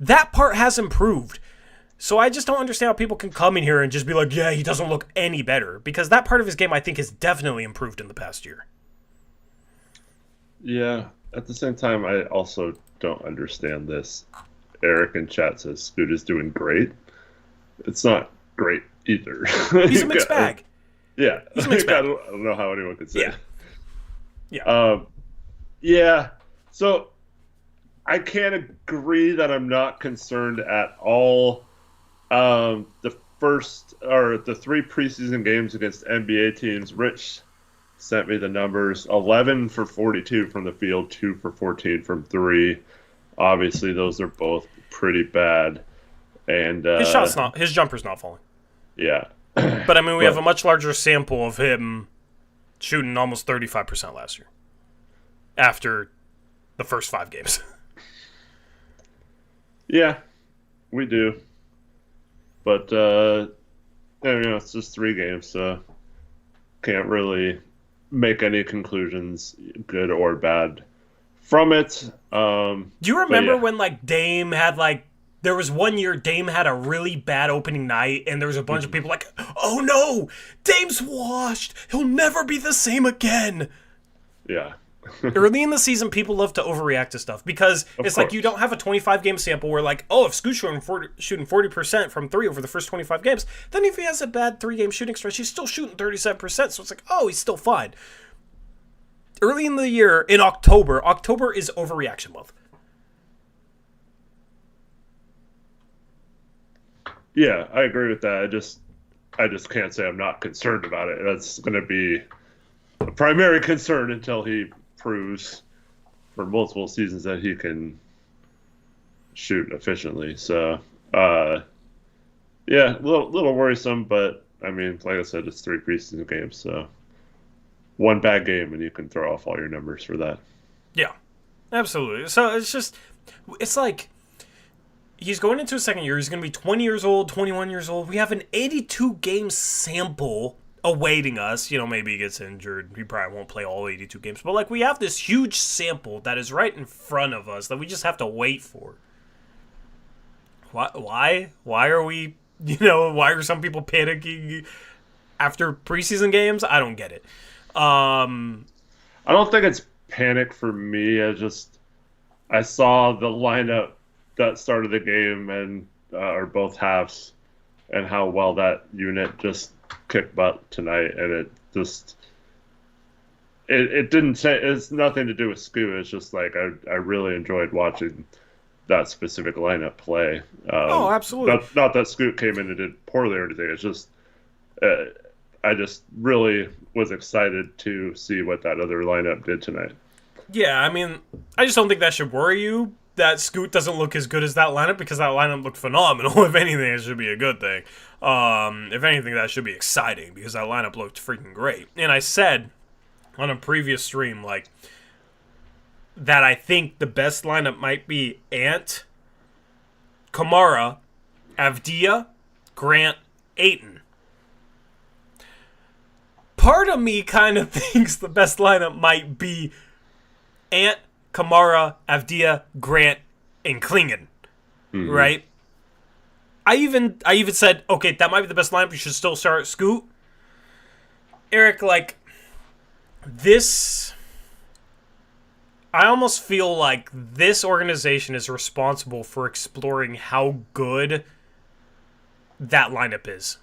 That part has improved. So I just don't understand how people can come in here and just be like, yeah, he doesn't look any better. Because that part of his game, I think, has definitely improved in the past year. Yeah. At the same time, I also don't understand this. Eric in chat says Scoot is doing great. It's not great either. He's a mixed bag. Yeah. He's a mixed bag. I don't know how anyone could say Yeah. it. Yeah. Yeah. So I can't agree that I'm not concerned at all. The three preseason games against NBA teams, Rich sent me the numbers: 11 for 42 from the field, 2 for 14 from three. Obviously, those are both pretty bad. And his jumper's not falling. Yeah. But I mean, we have a much larger sample of him shooting almost 35% last year after the first 5 games. Yeah, we do. But, it's just 3 games, so can't really make any conclusions, good or bad, from it. Do you remember when, Dame had, there was one year Dame had a really bad opening night, and there was a bunch of people like, oh no, Dame's washed. He'll never be the same again. Yeah. Early in the season, people love to overreact to stuff because it's like you don't have a 25-game sample where if Scoot's shooting 40% from 3 over the first 25 games, then if he has a bad 3-game shooting stretch, he's still shooting 37%. So it's like, oh, he's still fine. Early in the year, in October is overreaction month. Yeah, I agree with that. I just can't say I'm not concerned about it. That's going to be a primary concern until he proves for multiple seasons that he can shoot efficiently. So, yeah, a little worrisome, but I mean, like I said, it's 3 preseason games, so one bad game and you can throw off all your numbers for that. Yeah, absolutely. So it's like he's going into his second year. He's going to be 20 years old, 21 years old. We have an 82-game sample awaiting us. Maybe he gets injured. He probably won't play all 82 games. But, we have this huge sample that is right in front of us that we just have to wait for. Why? Why are we, why are some people panicking after preseason games? I don't get it. I don't think it's panic for me. I saw the lineup that started the game and or both halves and how well that unit just kicked butt tonight, and it didn't say it's nothing to do with Scoot. It's just I really enjoyed watching that specific lineup play. Oh, absolutely. Not that Scoot came in and did poorly or anything. It's just I just really was excited to see what that other lineup did tonight. Yeah, I mean, I just don't think that should worry you that Scoot doesn't look as good as that lineup, because that lineup looked phenomenal. If anything, it should be a good thing. If anything, that should be exciting, because that lineup looked freaking great. And I said on a previous stream, that I think the best lineup might be Ant, Kamara, Avdia, Grant, Ayton. Part of me kind of thinks the best lineup might be Ant, Kamara, Avdia, Grant, and Clingan. Mm-hmm. Right? I even said, okay, that might be the best lineup. You should still start Scoot. Eric, this... I almost feel like this organization is responsible for exploring how good that lineup is.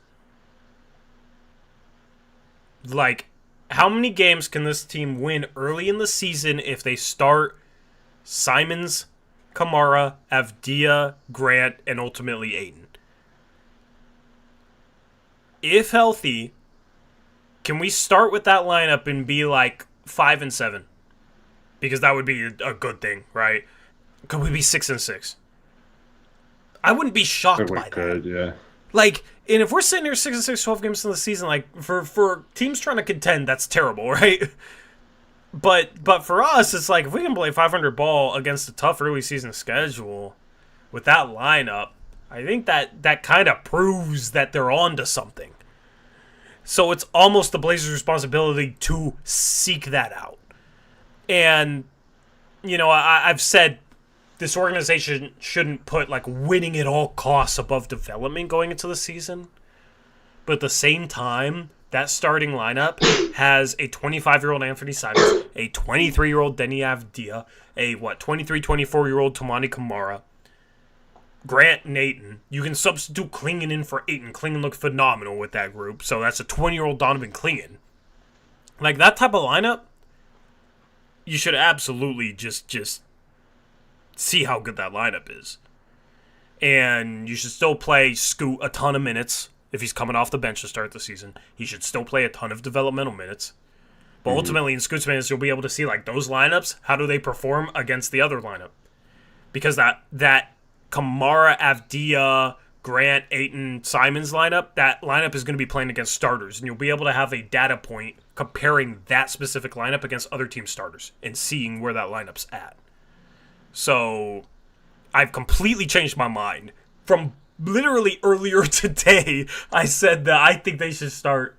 How many games can this team win early in the season if they start Simons, Kamara, Avdia, Grant, and ultimately Ayton? If healthy, can we start with that lineup and be 5-7? Because that would be a good thing, right? Could we be 6-6? I wouldn't be shocked by that. Could, yeah. And if we're sitting here 6-6, 12 games in the season, for teams trying to contend, that's terrible, right? But for us, it's if we can play 500 ball against a tough early season schedule with that lineup, I think that kind of proves that they're on to something. So it's almost the Blazers' responsibility to seek that out. And, I've said this organization shouldn't put like winning at all costs above development going into the season. But at the same time, that starting lineup has a 25-year-old Anthony Simons, a 23-year-old Denny Avdia, a 23, 24-year-old Toumani Camara, Grant and Ayton. You can substitute Clingan in for Ayton. Clingan looked phenomenal with that group. So that's a 20-year-old Donovan Clingan. Like, that type of lineup, you should absolutely just see how good that lineup is. And you should still play Scoot a ton of minutes if he's coming off the bench to start the season. He should still play a ton of developmental minutes. But ultimately, in Scoot's minutes, you'll be able to see, like, those lineups, how do they perform against the other lineup? Because that Kamara, Avdia, Grant, Ayton, Simons lineup, that lineup is going to be playing against starters. And you'll be able to have a data point comparing that specific lineup against other team starters and seeing where that lineup's at. So, I've completely changed my mind. From literally earlier today, I said that I think they should start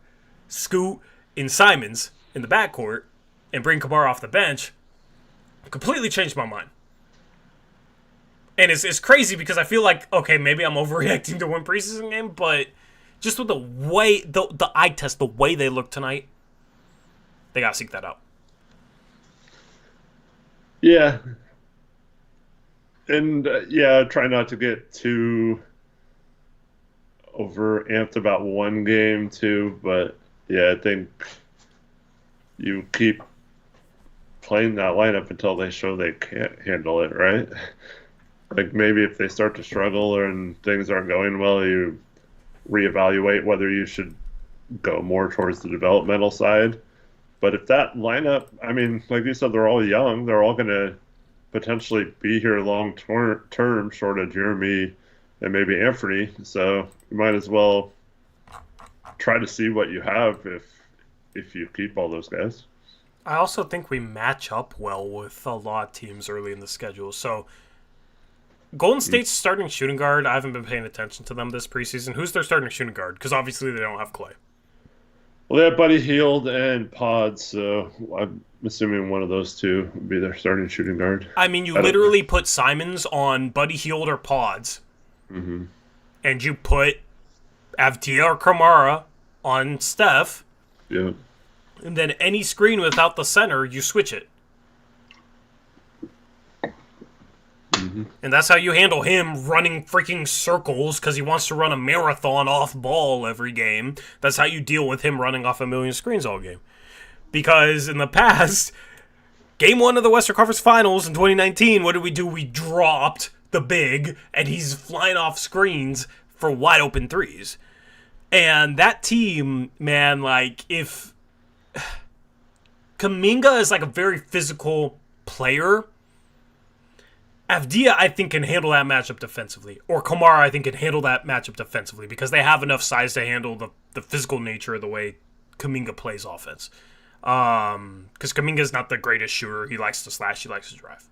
Scoot and Simons in the backcourt and bring Kamara off the bench. Completely changed my mind. And it's crazy because I feel like, okay, maybe I'm overreacting to one preseason game, but just with the way, the eye test, the way they look tonight, they got to seek that out. Yeah. And, try not to get too over-amped about one game, too. But, I think you keep playing that lineup until they show they can't handle it, right? Like, maybe if they start to struggle and things aren't going well, you reevaluate whether you should go more towards the developmental side. But if that lineup, I mean, like you said, they're all young. They're all going to potentially be here long-term, short of Jeremy and maybe Anthony. So you might as well try to see what you have if you keep all those guys. I also think we match up well with a lot of teams early in the schedule. So Golden State's starting shooting guard, I haven't been paying attention to them this preseason. Who's their starting shooting guard? Because obviously they don't have Clay. Well, they have Buddy Hield and Pods, so I'm assuming one of those two would be their starting shooting guard. I mean, you literally put Simons on Buddy Hield or Pods, and you put Avdia or Kamara on Steph, and then any screen without the center, you switch it. And that's how you handle him running freaking circles because he wants to run a marathon off ball every game. That's how you deal with him running off a million screens all game. Because in the past, game 1 of the Western Conference Finals in 2019, what did we do? We dropped the big, and he's flying off screens for wide open threes. And that team, man, like, if Kuminga is like a very physical player, Avdia, I think, can handle that matchup defensively. Or Kamara, I think, can handle that matchup defensively because they have enough size to handle the physical nature of the way Kuminga plays offense. Because Kuminga's not the greatest shooter. He likes to slash. He likes to drive.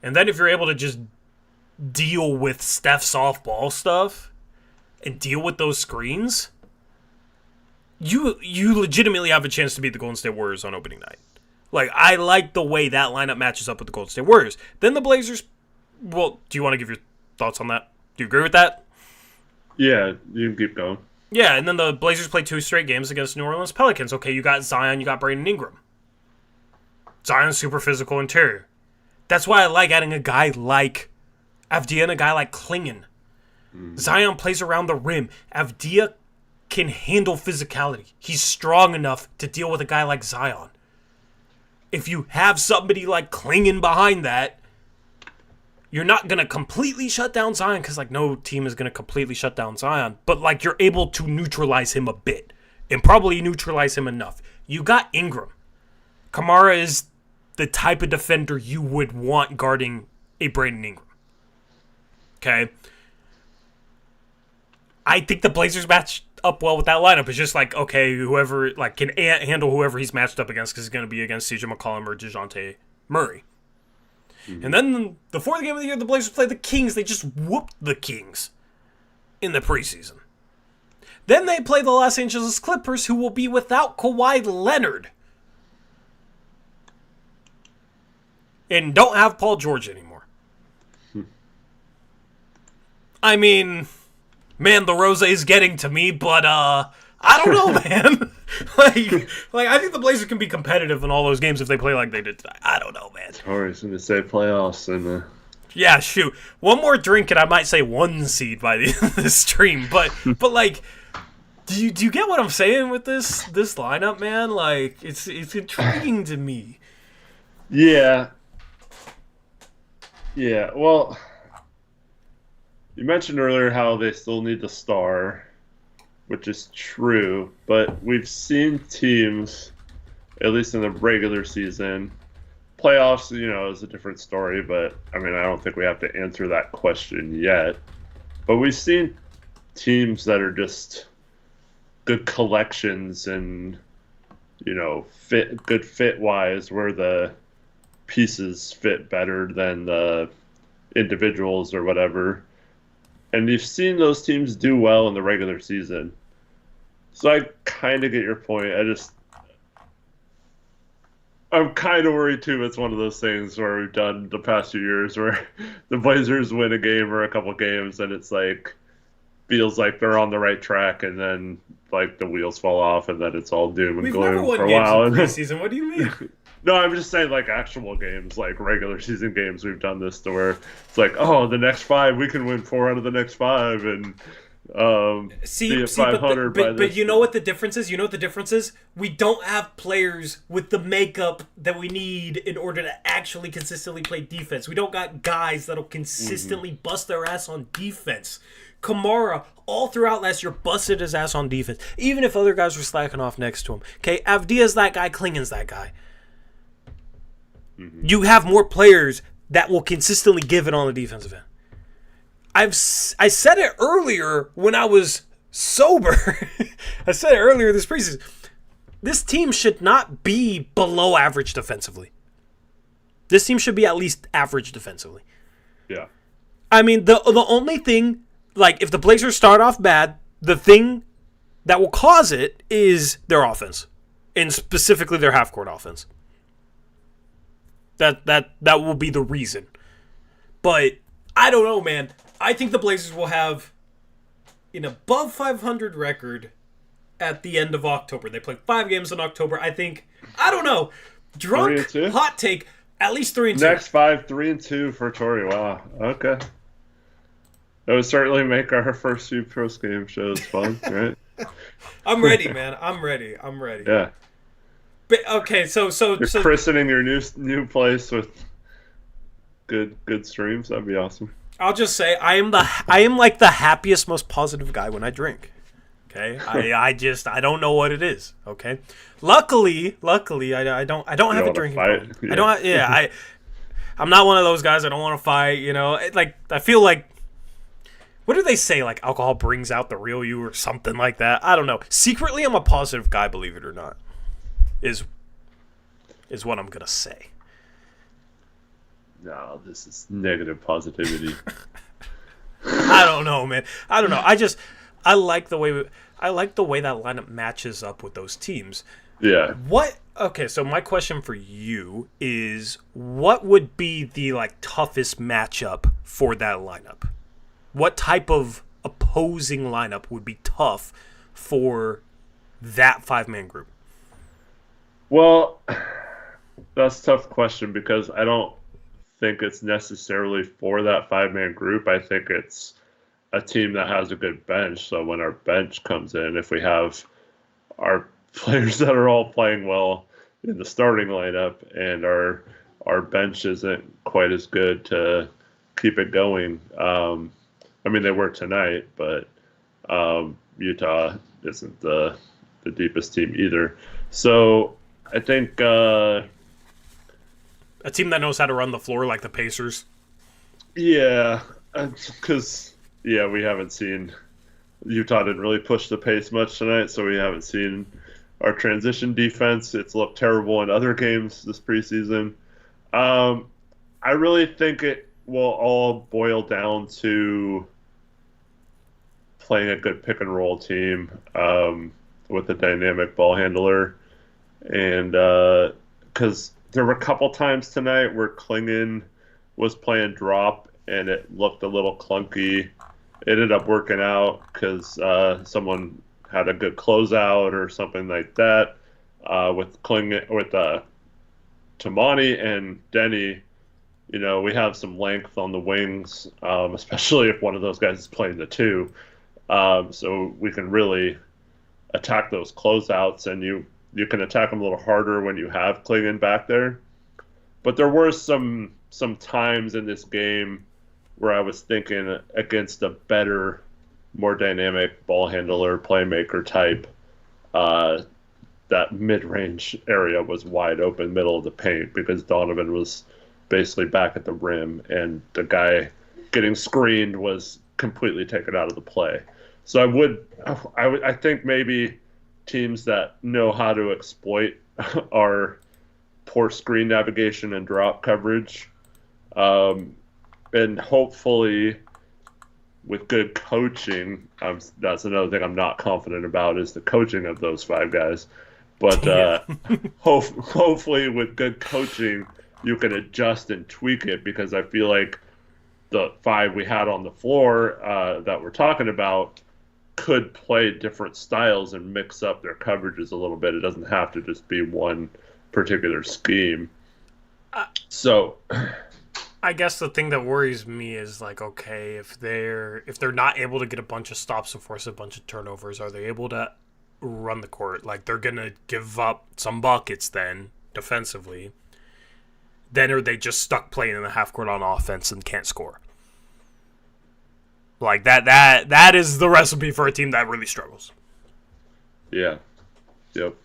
And then if you're able to just deal with Steph's off-ball stuff and deal with those screens, you legitimately have a chance to beat the Golden State Warriors on opening night. Like, I like the way that lineup matches up with the Golden State Warriors. Then the Blazers, well, do you want to give your thoughts on that? Do you agree with that? Yeah, you can keep going. Yeah, and then the Blazers play 2 straight games against New Orleans Pelicans. Okay, you got Zion, you got Brandon Ingram. Zion's super physical interior. That's why I like adding a guy like Avdia and a guy like Clingan. Zion plays around the rim. Avdia can handle physicality. He's strong enough to deal with a guy like Zion. If you have somebody like Clingan behind that, you're not going to completely shut down Zion because, like, no team is going to completely shut down Zion. But, like, you're able to neutralize him a bit and probably neutralize him enough. You got Ingram. Kamara is the type of defender you would want guarding a Brandon Ingram. Okay? I think the Blazers match up well with that lineup. It's just like, okay, whoever like can handle whoever he's matched up against because he's going to be against CJ McCollum or DeJounte Murray. And then the 4th game of the year, the Blazers play the Kings. They just whooped the Kings in the preseason. Then they play the Los Angeles Clippers, who will be without Kawhi Leonard. And don't have Paul George anymore. I mean, man, the rosé's getting to me, but I don't know, man. like I think the Blazers can be competitive in all those games if they play like they did tonight. I don't know, man. Tori's going to say playoffs and. Yeah, shoot. One more drink and I might say 1 seed by the end of this stream. But like, do you get what I'm saying with this lineup, man? Like, it's intriguing to me. Yeah. Yeah. Well, you mentioned earlier how they still need the star, which is true. But we've seen teams, at least in the regular season. Playoffs, is a different story, but I mean, I don't think we have to answer that question yet. But we've seen teams that are just good collections and, good fit-wise, where the pieces fit better than the individuals or whatever. And you've seen those teams do well in the regular season. So I kind of get your point. I'm kind of worried, too. It's one of those things where we've done the past few years where the Blazers win a game or a couple games and it's like, feels like they're on the right track and then like the wheels fall off and then it's all doom and gloom for a while. We've never won games in preseason. What do you mean? No, I'm just saying like actual games, like regular season games. We've done this to where it's like, oh, the next 5, we can win 4 out of the next 5 and see 500 but you know what the difference is? You know what the difference is? We don't have players with the makeup that we need in order to actually consistently play defense. We don't got guys that'll consistently bust their ass on defense. Kamara, all throughout last year, busted his ass on defense, even if other guys were slacking off next to him. Okay, Avdia's that guy, Clingan's that guy. You have more players that will consistently give it on the defensive end. I said it earlier when I was sober. I said it earlier this preseason. This team should not be below average defensively. This team should be at least average defensively. Yeah. I mean, the only thing, like, if the Blazers start off bad, the thing that will cause it is their offense, and specifically their half-court offense. That will be the reason. But I don't know, man. I think the Blazers will have an above 500 record at the end of October. They play 5 games in October. I don't know. Drunk, hot take, at least 3-2. Next 5, 3-2 for Tori. Wow. Okay. That would certainly make our first few post-game shows fun, right? I'm ready, man. I'm ready. Yeah. But, okay, so you're christening your new place with good streams. That'd be awesome. I'll just say I am like the happiest, most positive guy when I drink. Okay, I don't know what it is. Okay, luckily I don't have a drinking problem. Yeah. I'm not one of those guys. I don't want to fight. Like I feel like, what do they say? Like alcohol brings out the real you or something like that. I don't know. Secretly, I'm a positive guy. Believe it or not, is what I'm gonna say. No, this is negative positivity. I don't know, man. I don't know. I like the way that lineup matches up with those teams. Yeah. Okay, so my question for you is, what would be the toughest matchup for that lineup? What type of opposing lineup would be tough for that 5-man group? Well, that's a tough question because I don't think it's necessarily for that 5-man group. I think it's a team that has a good bench. So when our bench comes in, if we have our players that are all playing well in the starting lineup and our bench isn't quite as good to keep it going. I mean, they were tonight, but Utah isn't the deepest team either. So I think a team that knows how to run the floor like the Pacers. Yeah, because we haven't seen Utah didn't really push the pace much tonight, so we haven't seen our transition defense. It's looked terrible in other games this preseason. I really think it will all boil down to playing a good pick and roll team with a dynamic ball handler, and because there were a couple times tonight where Clingan was playing drop and it looked a little clunky, it ended up working out because someone had a good closeout or something like that. With Tamani and Denny, we have some length on the wings, especially if one of those guys is playing the two. So we can really attack those closeouts, and you can attack them a little harder when you have Clingan back there. But there were some times in this game where I was thinking against a better, more dynamic ball handler, playmaker type, that mid-range area was wide open, middle of the paint, because Donovan was basically back at the rim, and the guy getting screened was completely taken out of the play. So I think maybe teams that know how to exploit our poor screen navigation and drop coverage, and hopefully with good coaching, that's another thing I'm not confident about is the coaching of those five guys. But hopefully with good coaching, you can adjust and tweak it, because I feel like the five we had on the floor that we're talking about could play different styles and mix up their coverages a little bit. It doesn't have to just be one particular scheme. So I guess the thing that worries me is like, okay, if they're not able to get a bunch of stops and force a bunch of turnovers, are they able to run the court? Like, they're gonna give up some buckets then defensively. Then are they just stuck playing in the half court on offense and can't score? Like that is the recipe for a team that really struggles. Yeah. Yep.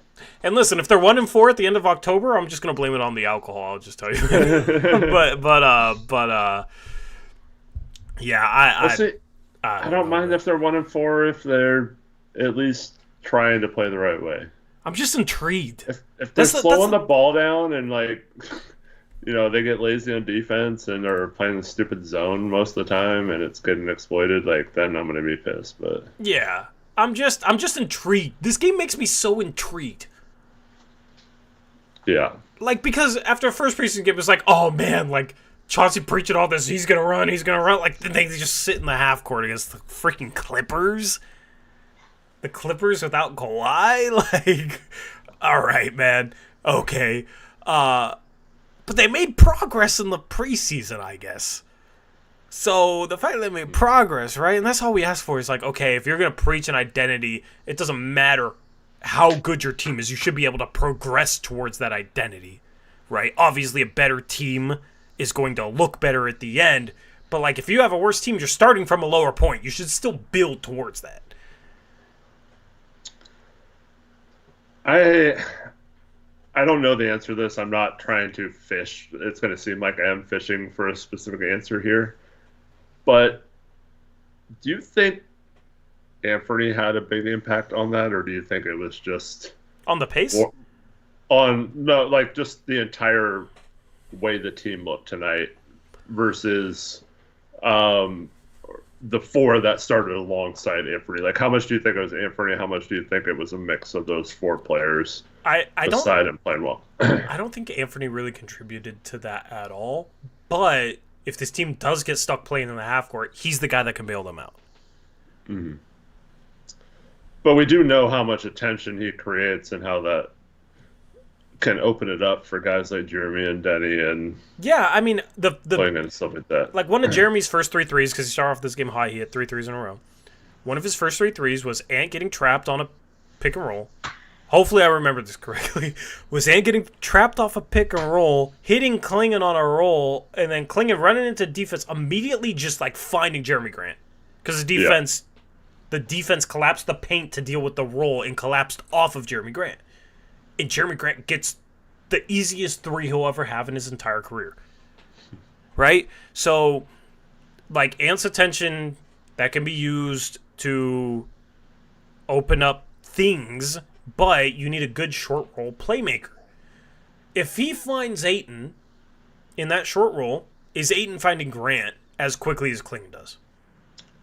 And listen, if they're 1-4 at the end of October, I'm just gonna blame it on the alcohol. I'll just tell you. Yeah, I don't mind if they're 1-4 if they're at least trying to play the right way. I'm just intrigued. If they're slowing the ball down and they get lazy on defense and are playing the stupid zone most of the time and it's getting exploited, then I'm gonna be pissed. But yeah. I'm just intrigued. This game makes me so intrigued. Yeah. Because after first preseason game, it's like, oh man, Chauncey preaching all this, he's gonna run. Then they just sit in the half court against the freaking Clippers. The Clippers without Kawhi? All right, man. Okay. But they made progress in the preseason, I guess. So the fact that they made progress, right? And that's all we ask for is okay, if you're going to preach an identity, it doesn't matter how good your team is. You should be able to progress towards that identity, right? Obviously, a better team is going to look better at the end. But if you have a worse team, you're starting from a lower point. You should still build towards that. I don't know the answer to this. I'm not trying to fish. It's going to seem like I am fishing for a specific answer here. But do you think Anthony had a big impact on that, or do you think it was just on the pace? Just the entire way the team looked tonight versus the four that started alongside Anthony? How much do you think it was Anthony? How much do you think it was a mix of those four players? Beside him playing well. I don't think Anthony really contributed to that at all. But if this team does get stuck playing in the half court, he's the guy that can bail them out. Mm-hmm. But we do know how much attention he creates and how that can open it up for guys like Jeremy and Denny and the playing and stuff like that. One of Jeremy's first 3 threes, because he started off this game high, he hit 3 threes in a row. One of his first 3 threes was Ant getting trapped on a pick and roll. Hopefully I remember this correctly. Was Ant getting trapped off a pick and roll, hitting Clingan on a roll, and then Clingan running into defense, immediately just finding Jeremy Grant. Because the defense collapsed the paint to deal with the roll and collapsed off of Jeremy Grant. And Jeremy Grant gets the easiest 3 he'll ever have in his entire career. Right? So, Ant's attention, that can be used to open up things, but you need a good short roll playmaker. If he finds Ayton in that short roll, is Ayton finding Grant as quickly as Clingan does?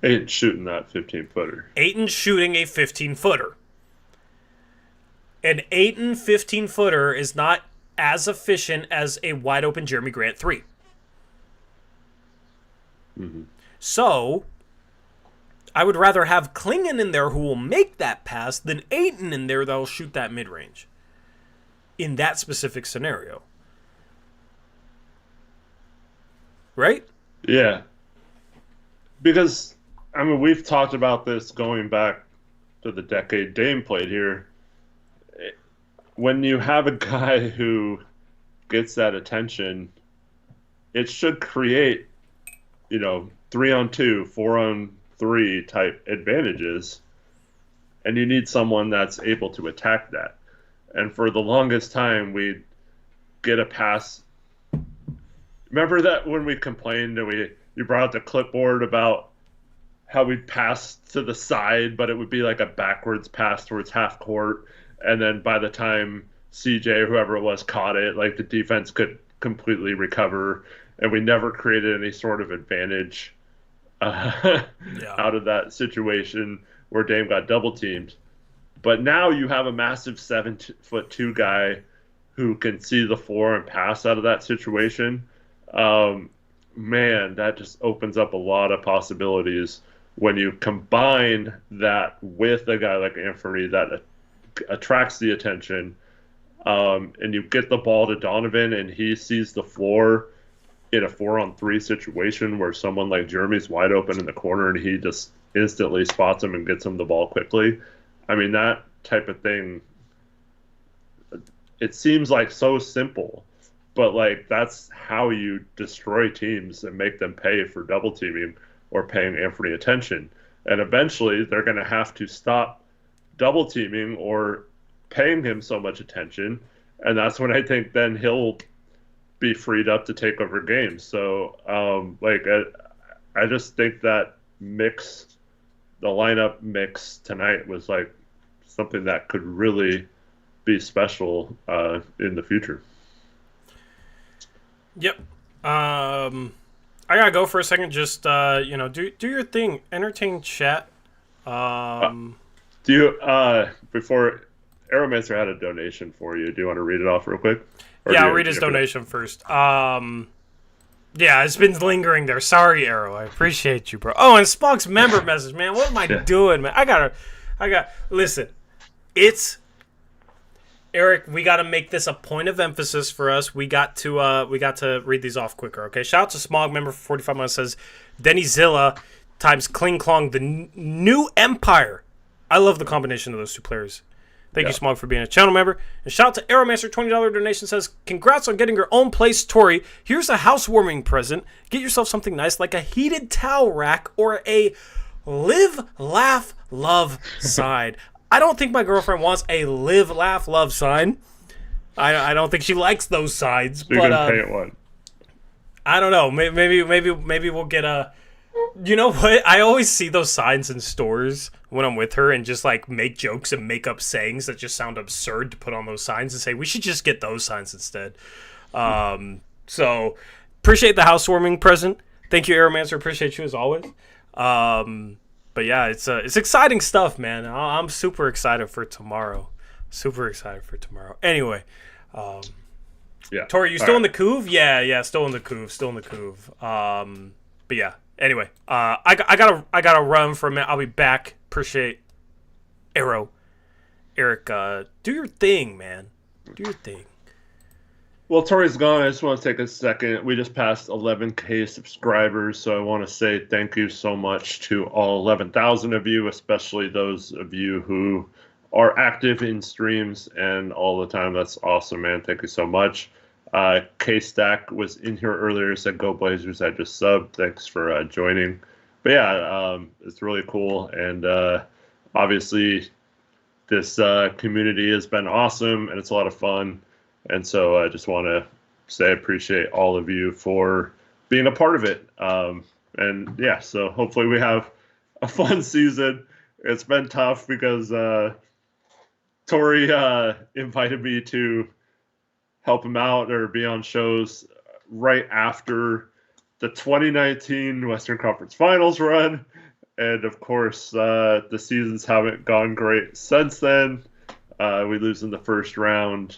Ayton's shooting that 15-footer. Ayton's shooting a 15-footer. An Ayton 15-footer is not as efficient as a wide-open Jeremy Grant 3. Mm-hmm. So, I would rather have Clingan in there who will make that pass than Ayton in there that will shoot that mid-range. In that specific scenario. Right? Yeah. Because, I mean, we've talked about this going back to the decade Dame played here. When you have a guy who gets that attention, it should create, 3-on-2, 4-on-3 type advantages. And you need someone that's able to attack that. And for the longest time, we'd get a pass. Remember that when we complained and you brought up the clipboard about how we'd pass to the side, but it would be like a backwards pass towards half court. And then by the time CJ or whoever it was caught it, like the defense could completely recover. And we never created any sort of advantage out of that situation where Dame got double teamed. But now you have a massive 7'2" guy who can see the floor and pass out of that situation. Man, that just opens up a lot of possibilities when you combine that with a guy like Anthony that attracts the attention, and you get the ball to Donovan and he sees the floor in a 4-on-3 situation where someone like Jeremy's wide open in the corner and he just instantly spots him and gets him the ball quickly. I mean, that type of thing, it seems like so simple, but like that's how you destroy teams and make them pay for double teaming or paying Anthony attention. And eventually they're going to have to stop double teaming or paying him so much attention. And that's when I think then he'll be freed up to take over games. So I just think that the lineup mix tonight was like something that could really be special in the future. Yep. I gotta go for a second. Just do your thing. Entertain chat. Do you before Aeromancer had a donation for you? Do you want to read it off real quick? Yeah, I'll read his donation first. Yeah, it's been lingering there. Sorry, Arrow. I appreciate you, bro. Oh, and Spock's member message, man. What am I doing, man? Listen, it's Eric. We got to make this a point of emphasis for us. We got to read these off quicker. Okay. Shout out to Smog member for 45 months. Says Denny Zilla times Kling Klong, the new Empire. I love the combination of those two players. Thank you, Smog, for being a channel member. And shout out to Aeromancer, $20 donation, says, congrats on getting your own place, Tori. Here's a housewarming present. Get yourself something nice like a heated towel rack or a live, laugh, love sign. I don't think my girlfriend wants a live, laugh, love sign. I don't think she likes those signs. You can paint one. I don't know. Maybe we'll get a... You know what? I always see those signs in stores when I'm with her and just like make jokes and make up sayings that just sound absurd to put on those signs and say we should just get those signs instead. So appreciate the housewarming present. Thank you, Aeromancer. Appreciate you as always. But yeah, it's exciting stuff, man. I'm super excited for tomorrow. Anyway, Tori, you still in the couve? Yeah, still in the couve. But yeah. Anyway, I gotta run for a minute. I'll be back. Appreciate Eric. Do your thing, man. Do your thing. Well, Tori's gone. I just want to take a second. We just passed 11K subscribers, so I want to say thank you so much to all 11,000 of you, especially those of you who are active in streams and all the time. That's awesome, man. Thank you so much. K-Stack was in here earlier, said go Blazers. I just subbed. Thanks for joining. But yeah, it's really cool. And obviously this community has been awesome and it's a lot of fun. And so I just want to say I appreciate all of you for being a part of it. And yeah, so hopefully we have a fun season. It's been tough because Tori invited me to help him out or be on shows right after the 2019 Western Conference Finals run. And of course, the seasons haven't gone great since then. We lose in the first round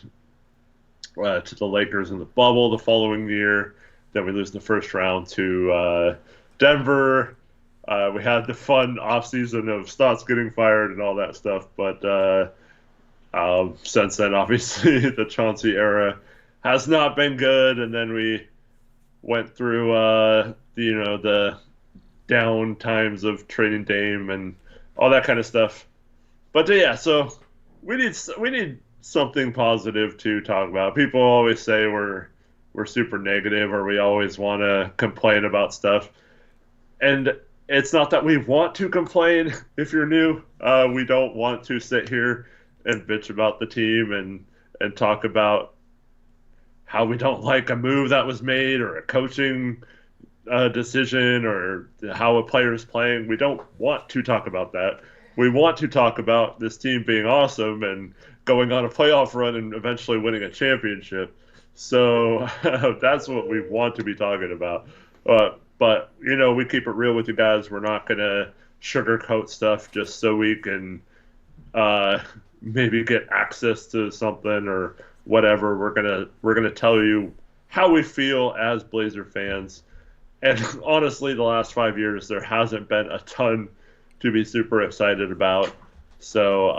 to the Lakers in the bubble the following year. Then we lose in the first round to Denver. We had the fun offseason of Stotts getting fired and all that stuff, but since then, obviously, the Chauncey era has not been good, and then we went through, the down times of trading Dame and all that kind of stuff. But yeah, so we need something positive to talk about. People always say we're super negative or we always want to complain about stuff, and it's not that we want to complain. If you're new, we don't want to sit here and bitch about the team and talk about how we don't like a move that was made or a coaching decision or how a player is playing. We don't want to talk about that. We want to talk about this team being awesome and going on a playoff run and eventually winning a championship. So that's what we want to be talking about. But, we keep it real with you guys. We're not going to sugarcoat stuff just so we can maybe get access to something or whatever. We're gonna tell you how we feel as Blazer fans. And honestly, the last 5 years, there hasn't been a ton to be super excited about. So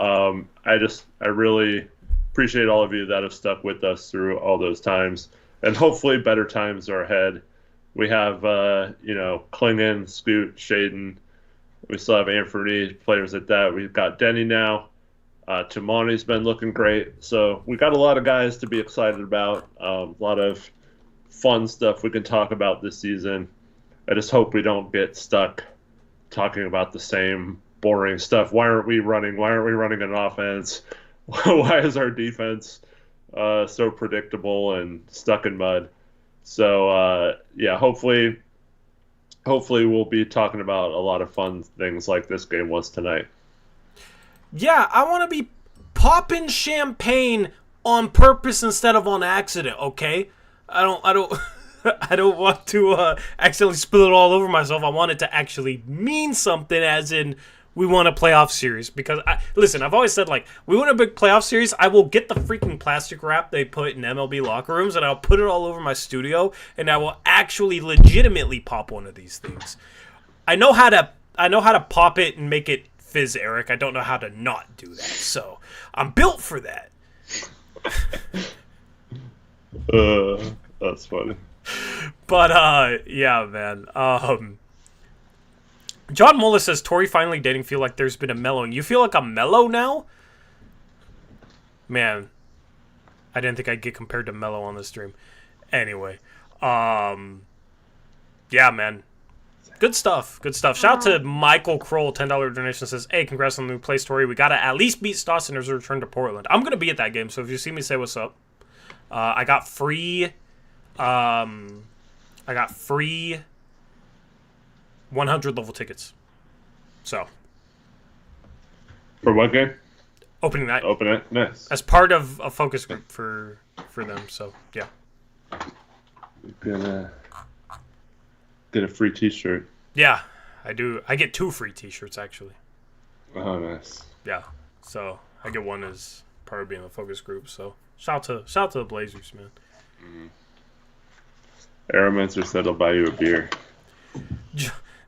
I really appreciate all of you that have stuck with us through all those times. And hopefully better times are ahead. We have, Clingan, Scoot, Shaden. We still have Anthony, players like that. We've got Denny now. Tamani's been looking great. So we got a lot of guys to be excited about. A lot of fun stuff we can talk about this season. I just hope we don't get stuck talking about the same boring stuff. Why aren't we running? Why aren't we running an offense? Why is our defense so predictable and stuck in mud? So, hopefully we'll be talking about a lot of fun things like this game was tonight. Yeah, I want to be popping champagne on purpose instead of on accident, okay? I don't I don't want to accidentally spill it all over myself. I want it to actually mean something, as in we won a playoff series. Because, I've always said, we win a big playoff series, I will get the freaking plastic wrap they put in MLB locker rooms, and I'll put it all over my studio, and I will actually legitimately pop one of these things. I know how to pop it and make it fizz, Eric. I don't know how to not do that. So, I'm built for that. That's funny. But, yeah, man. John Mullis says, Tori finally dating feel like there's been a mellowing. You feel like I'm mellow now? Man, I didn't think I'd get compared to mellow on this stream. Anyway, yeah, man. Good stuff. Good stuff. Shout out to Michael Kroll, $10 donation, says, hey, congrats on the new play, Tori. We got to at least beat Stossin as a return to Portland. I'm going to be at that game, so if you see me, say what's up. I got free 100 level tickets. So. For what game? Opening night. Open it. Nice. As part of a focus group for them. So, yeah. You're gonna get a free t-shirt. Yeah, I do. I get 2 free t-shirts, actually. Oh, nice. Yeah. So, I get one as part of being a focus group. So, shout out to the Blazers, man. Mm-hmm. Aeromancer said he'll buy you a beer.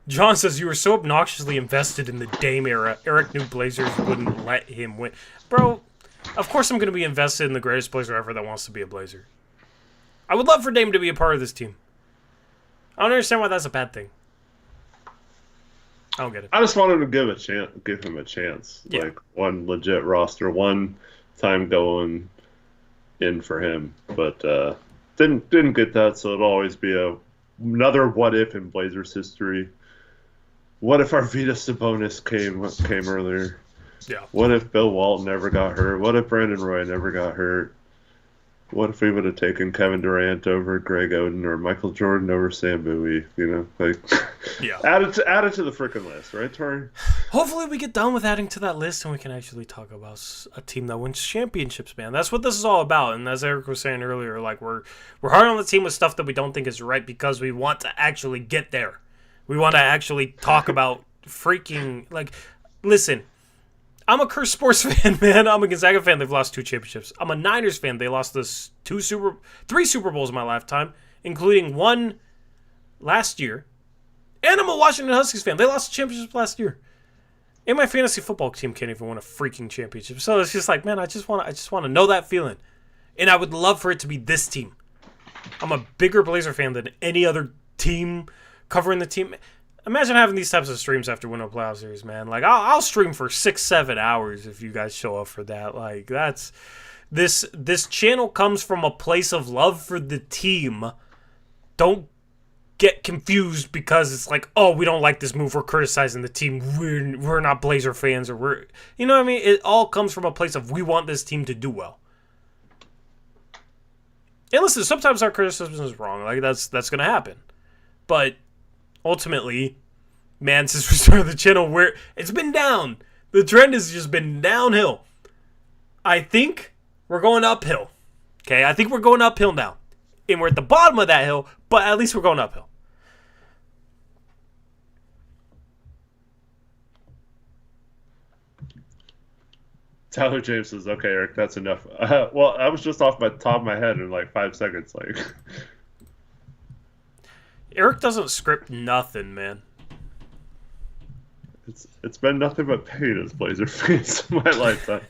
John says, you were so obnoxiously invested in the Dame era, Eric knew Blazers wouldn't let him win. Bro, of course I'm going to be invested in the greatest Blazer ever that wants to be a Blazer. I would love for Dame to be a part of this team. I don't understand why that's a bad thing. I don't get it. I just wanted to give him a chance. Yeah. Like, one legit roster, one time going in for him. But didn't get that, so it'll always be another what if in Blazers history. What if Arvydas Sabonis came earlier? Yeah. What if Bill Walton never got hurt? What if Brandon Roy never got hurt? What if we would have taken Kevin Durant over Greg Oden or Michael Jordan over Sam Bowie? Yeah. Add it to the freaking list, right, Tori? Hopefully we get done with adding to that list and we can actually talk about a team that wins championships, man. That's what this is all about. And as Eric was saying earlier, we're hard on the team with stuff that we don't think is right because we want to actually get there. We want to actually talk about freaking, listen, I'm a Curse Sports fan, man. I'm a Gonzaga fan. They've lost 2 championships. I'm a Niners fan. They lost 3 Super Bowls in my lifetime, including one last year And I'm a Washington Huskies fan. They lost the championship last year. And my fantasy football team can't even win a freaking championship. So it's just like, man, I just want to know that feeling. And I would love for it to be this team. I'm a bigger Blazer fan than any other team covering the team. Imagine having these types of streams after winning a playoff series, man. Like, I'll stream for 6-7 hours if you guys show up for that. Like, that's... This channel comes from a place of love for the team. Don't get confused because it's like, oh, we don't like this move, we're criticizing the team, we're not Blazer fans, or we're, you know what I mean? It all comes from a place of we want this team to do well. And listen, sometimes our criticism is wrong, like that's gonna happen, but ultimately, man, since we started the channel, it's been down. The trend has just been downhill. I think we're going uphill. Okay, I think we're going uphill now. And we're at the bottom of that hill, but at least we're going uphill. Tyler James says, okay, Eric, that's enough. Well, I was just off my top of my head in like 5 seconds. Like, Eric doesn't script nothing, man. It's been nothing but pain as Blazer fans in my lifetime.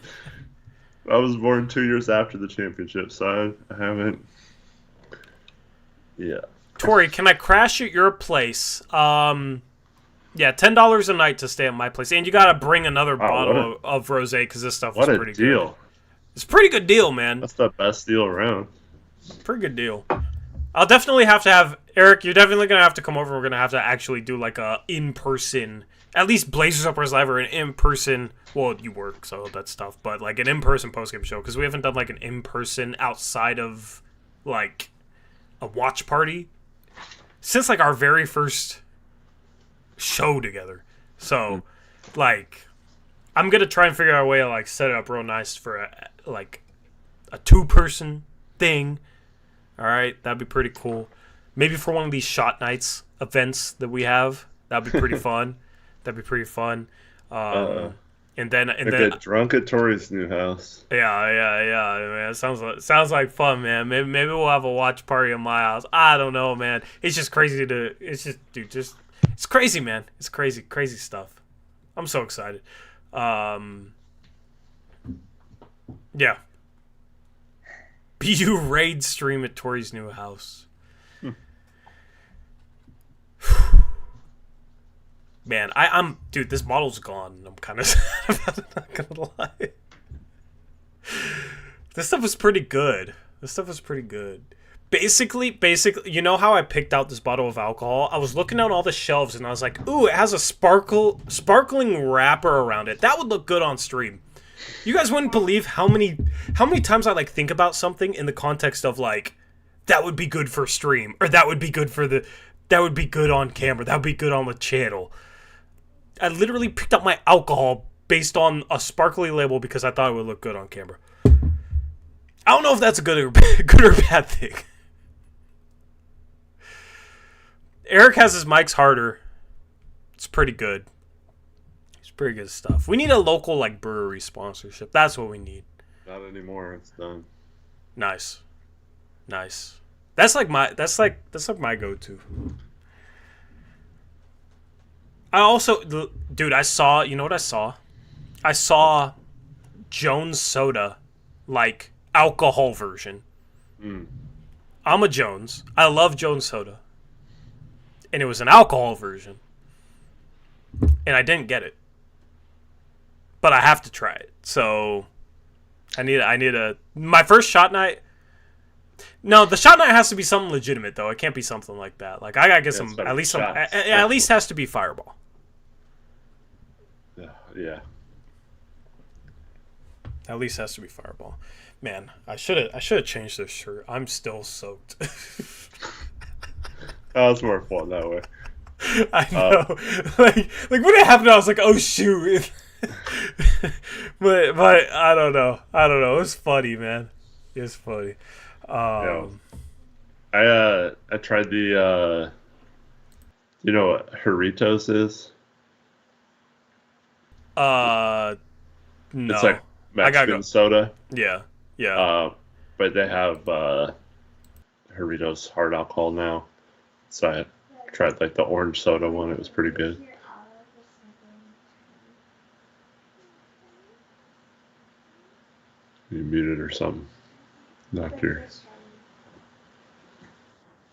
I was born 2 years after the championship, so I haven't. Yeah. Tori, can I crash at your place? Yeah, $10 a night to stay at my place, and you gotta bring another bottle of rosé because this stuff was pretty good. What a deal! It's a pretty good deal, man. That's the best deal around. Pretty good deal. I'll definitely have to have Eric. You're definitely gonna have to come over. We're gonna have to actually do like a in-person, at least Blazers Uprise Live, or an in-person. Well, you work, so that's tough. But like an in-person postgame show because we haven't done like an in-person outside of like a watch party since like our very first show together. So like I'm gonna try and figure out a way to like set it up real nice for a 2-person thing. All right, that'd be pretty cool. Maybe for one of these shot nights events that we have, that'd be pretty fun. That'd be pretty fun. And then get drunk at Tori's new house. Yeah, man. It sounds like fun, man. Maybe we'll have a watch party in my house. I don't know, man. It's just crazy it's crazy, man. It's crazy stuff. I'm so excited. Yeah. BU raid stream at Tori's new house. Man, I'm dude, this bottle's gone. I'm kind of sad about it, not gonna lie. This stuff was pretty good. Basically, you know how I picked out this bottle of alcohol? I was looking down all the shelves and I was like, ooh, it has a sparkling wrapper around it. That would look good on stream. You guys wouldn't believe how many times I like think about something in the context of like, that would be good for stream, or that would be good on camera, that would be good on the channel. I literally picked up my alcohol based on a sparkly label because I thought it would look good on camera. I don't know if that's a good or bad thing. Eric has his mics harder. It's pretty good. It's pretty good stuff. We need a local like brewery sponsorship. That's what we need. Not anymore. It's done. Nice. That's like my go-to. I also, dude, you know what I saw? I saw Jones Soda, like, alcohol version. I'm a Jones. I love Jones Soda. And it was an alcohol version. And I didn't get it. But I have to try it. So, my first shot night. No, the shot night has to be something legitimate, though. It can't be something like that. Like, I gotta get at least has to be Fireball. Yeah. At least has to be Fireball. Man, I should have changed this shirt. I'm still soaked. Oh, it's more fun that way. I know. Like when it happened, I was like, oh shoot. but I don't know. It was funny, man. It was funny. I tried the you know what Doritos is? No. It's like Mexican soda. Yeah. But they have Doritos hard alcohol now. So I tried like the orange soda one. It was pretty good. You muted or something. Not your.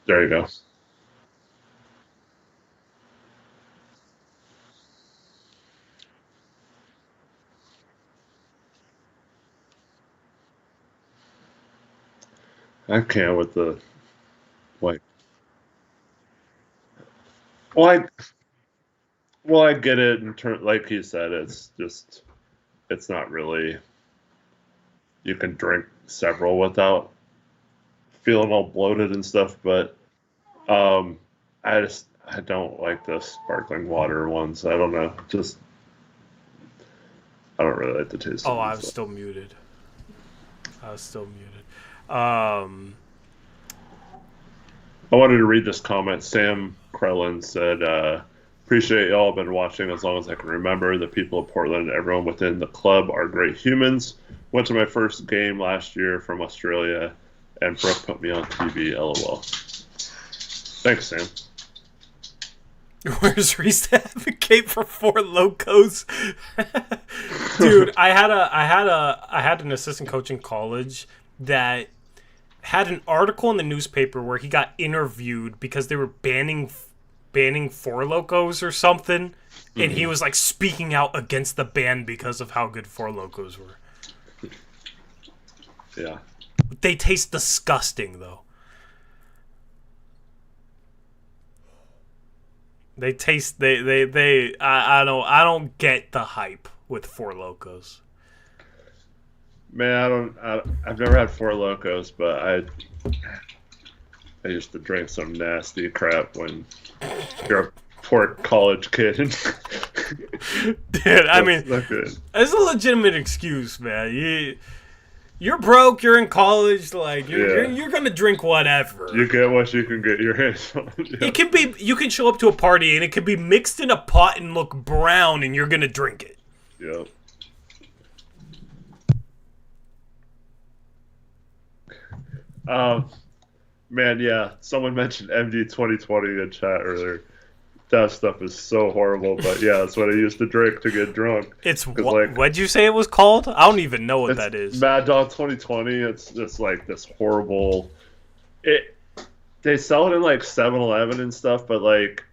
There you go. I can't with the like. Well, I get it in turn. Like you said, it's just it's not really. You can drink several without feeling all bloated and stuff, but I don't like the sparkling water ones. I don't know. Just I don't really like the taste. Oh, of I was stuff. still muted. I wanted to read this comment. Sam Krellin said, appreciate y'all been watching as long as I can remember. The people of Portland, everyone within the club are great humans. Went to my first game last year from Australia, and Brooke put me on TV, LOL. Thanks, Sam. Where's Reese to advocate for Four Locos? Dude, I had an assistant coach in college that had an article in the newspaper where he got interviewed because they were banning Four Locos or something, and he was like speaking out against the ban because of how good Four Locos were. Yeah. They taste disgusting though. They taste I don't get the hype with Four Locos. Man, I've never had Four Locos, but I used to drink some nasty crap when you're a poor college kid. Dude, I mean, it's a legitimate excuse, man. You're broke, you're in college, like you're gonna drink whatever. You get what you can get your hands on. Yeah. It can be, you can show up to a party and it can be mixed in a pot and look brown, and you're gonna drink it. Yep. Man, yeah. Someone mentioned MD 2020 in chat earlier. That stuff is so horrible, but yeah, that's what I used to drink to get drunk. It's what'd you say it was called? I don't even know what that is. Mad Dog 2020. It's just like this horrible. They sell it in like 7-Eleven and stuff, but like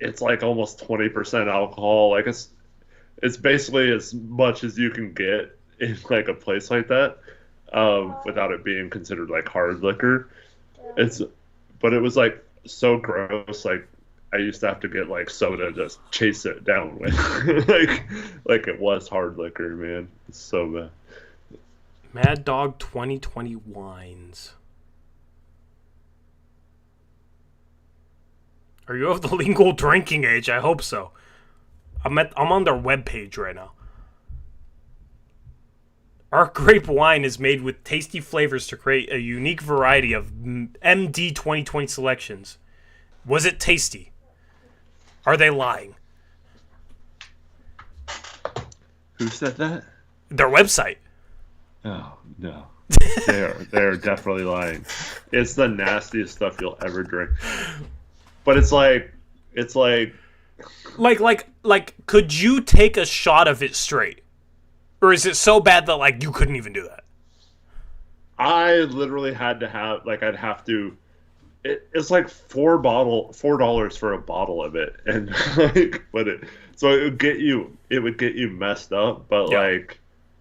it's like almost 20% alcohol. Like it's basically as much as you can get in like a place like that, without it being considered like hard liquor. But it was like so gross. Like I used to have to get like soda and just chase it down with, like it was hard liquor, man. It's so bad. Mad Dog 2020 wines. Are you of the legal drinking age? I hope so. I'm on their webpage right now. Our grape wine is made with tasty flavors to create a unique variety of MD 2020 selections. Was it tasty? Are they lying? Who said that? Their website. Oh, no. They're definitely lying. It's the nastiest stuff you'll ever drink. But it's like could you take a shot of it straight? Or is it so bad that like you couldn't even do that? I literally had to have I'd have to. It's like $4 for a bottle of it, and so it would get you messed up. But like,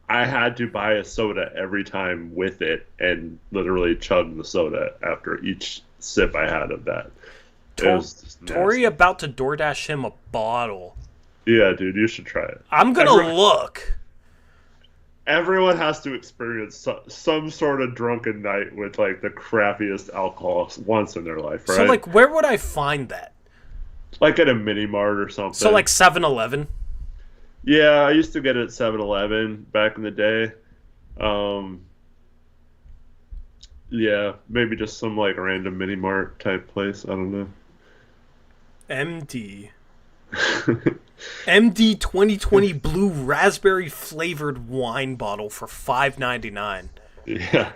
I had to buy a soda every time with it, and literally chug the soda after each sip I had of that. Tori about to DoorDash him a bottle. Yeah, dude, you should try it. I'm gonna look. Everyone has to experience some sort of drunken night with like the crappiest alcohol once in their life, right? So like, where would I find that? Like at a mini mart or something. So like 7-Eleven? Yeah, I used to get it at 7-Eleven back in the day. Yeah, maybe just some like random mini mart type place. I don't know. MD 2020 blue raspberry flavored wine bottle for $5.99. Yeah.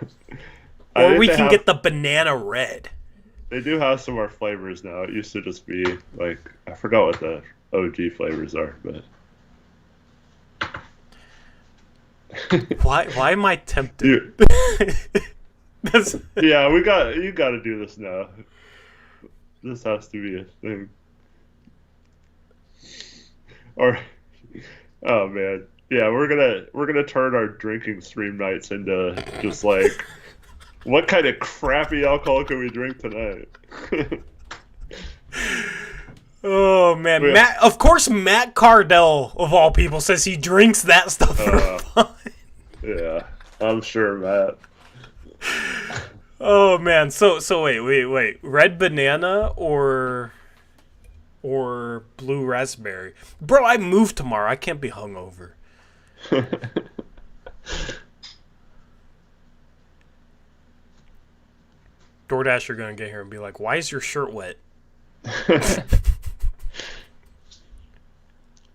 Or we can get the banana red. They do have some more flavors now. It used to just be like I forgot what the OG flavors are, but Why am I tempted? Yeah, you got to do this now. This has to be a thing. Or, oh man, yeah, we're gonna turn our drinking stream nights into just like, what kind of crappy alcohol can we drink tonight? Oh man, Matt! Of course, Matt Cardell of all people says he drinks that stuff for fun. Yeah, I'm sure, Matt. Oh man, so wait, red banana or blue raspberry, bro? I move tomorrow. I can't be hungover. DoorDash are gonna get here and be like, "Why is your shirt wet?"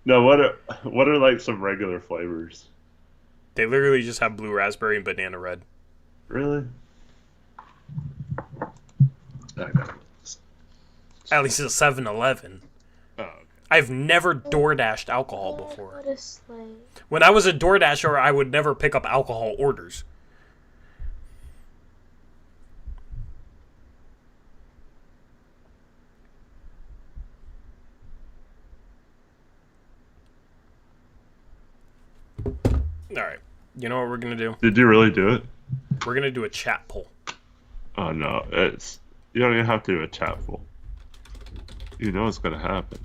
No, what are like some regular flavors? They literally just have blue raspberry and banana red. Really? At least it's a 7-Eleven. Oh, okay. I've never DoorDashed alcohol before. What a slave. When I was a DoorDasher, I would never pick up alcohol orders. All right. You know what we're going to do? Did you really do it? We're going to do a chat poll. Oh, no. You don't even have to do a chat poll. You know what's going to happen.